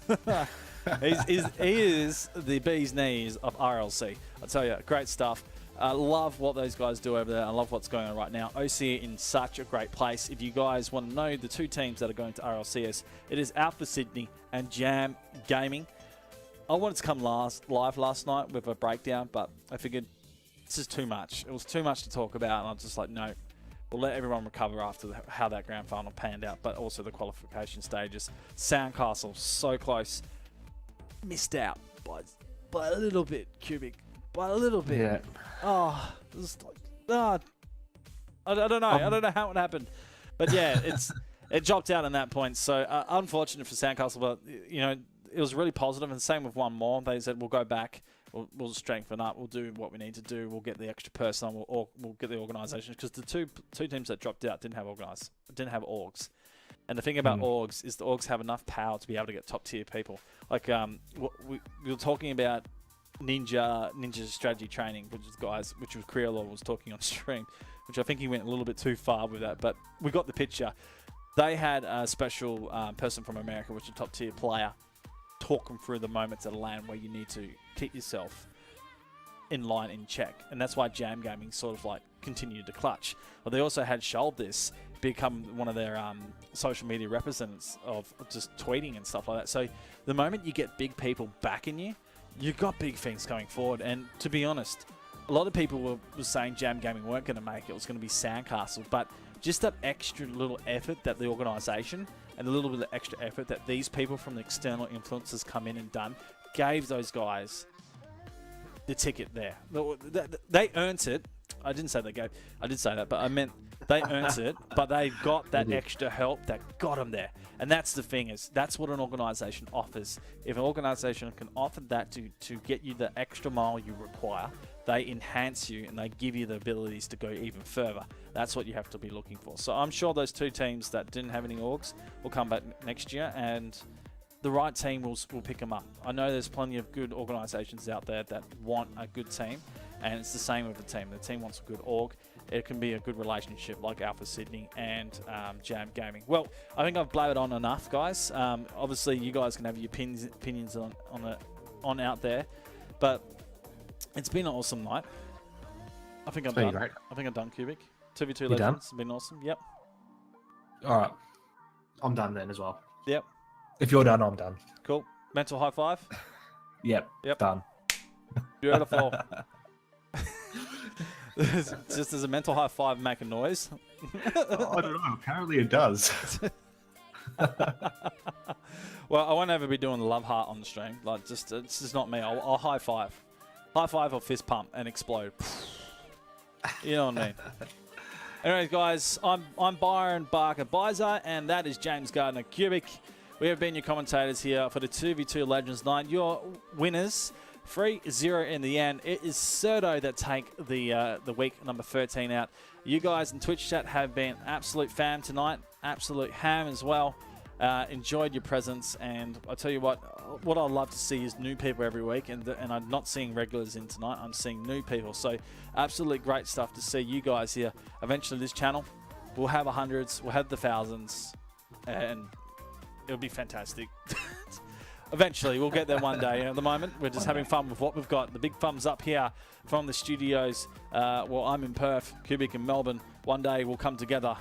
He is the bee's knees of RLC. I tell you, great stuff. I love what those guys do over there. I love what's going on right now. OCE in such a great place. If you guys want to know the two teams that are going to RLCS, it is Alpha Sydney and Jam Gaming. I wanted to come live last night with a breakdown, but I figured this is too much. It was too much to talk about, and I was just like, no. We'll let everyone recover after how that grand final panned out, but also the qualification stages. Sandcastle, so close. Missed out by a little bit, Cubic. By a little bit. Yeah. Oh, I don't know. I don't know how it happened. But yeah, it dropped out in that point. So unfortunate for Sandcastle, but it was really positive. And same with one more. They said we'll go back We'll strengthen up. We'll do what we need to do. We'll get the extra person. We'll get the organisation, because the two teams that dropped out didn't have orgs. And the thing about orgs is the orgs have enough power to be able to get top tier people. Like we were talking about Ninja strategy training, which was Creolor was talking on stream, which I think he went a little bit too far with that, but we got the picture. They had a special person from America, which is a top tier player, talk them through the moments at a LAN where you need to keep yourself in line, in check. And that's why Jam Gaming sort of like continued to clutch. But they also had Shoal this become one of their social media representatives of just tweeting and stuff like that. So the moment you get big people backing you, you've got big things going forward. And to be honest, a lot of people were saying Jam Gaming weren't going to make it. It was going to be Sandcastle. But just that extra little effort that the organisation and a little bit of extra effort that these people from the external influencers come in and done gave those guys the ticket there. They earned it. I didn't say they gave. I did say that, but I meant they earned it, but they got that extra help that got them there. And that's the thing, is that's what an organisation offers. If an organisation can offer that to get you the extra mile you require, they enhance you and they give you the abilities to go even further. That's what you have to be looking for. So I'm sure those two teams that didn't have any orgs will come back next year, and the right team will pick them up. I know there's plenty of good organisations out there that want a good team, and it's the same with the team. The team wants a good org. It can be a good relationship like Alpha Sydney and Jam Gaming. Well, I think I've blabbered on enough, guys. Obviously, you guys can have your opinions on out there, but it's been an awesome night. I think I'm done. Great. I think I'm done, Cubic. 2v2 You Legends done? has been awesome. Yep. All right. I'm done then as well. Yep. If you're done, I'm done. Cool. Mental high five. Yep. Done. Beautiful. Just as a mental high five make a noise. I don't know. Apparently it does. Well, I won't ever be doing the love heart on the stream. Like, it's just not me. I'll high five or fist pump and explode. You know what I mean? Anyways, guys, I'm Byron Barker Bizer, and that is James Gardner Cubic. We have been your commentators here for the 2v2 Legends night. Your winners, 3-0 in the end. It is Serdo that take the week number 13 out. You guys in Twitch chat have been absolute fam tonight, absolute ham as well. Enjoyed your presence, and I tell you what I love to see is new people every week, and I'm not seeing regulars in tonight. I'm seeing new people, so absolutely great stuff to see you guys here. Eventually, this channel will have hundreds, we'll have the thousands, and it'll be fantastic. Eventually, we'll get there one day. At the moment, we're just having fun with what we've got. The big thumbs up here from the studios. Well, I'm in Perth, Cubic in Melbourne. One day we'll come together,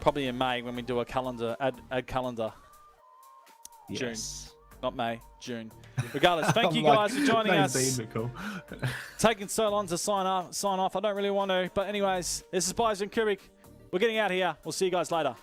probably in May when we do a calendar, add calendar. Yes. June, not May, June. Regardless, thank you guys for joining us. Taking so long to sign off. I don't really want to, but anyways, this is Bison Cubic. We're getting out of here. We'll see you guys later.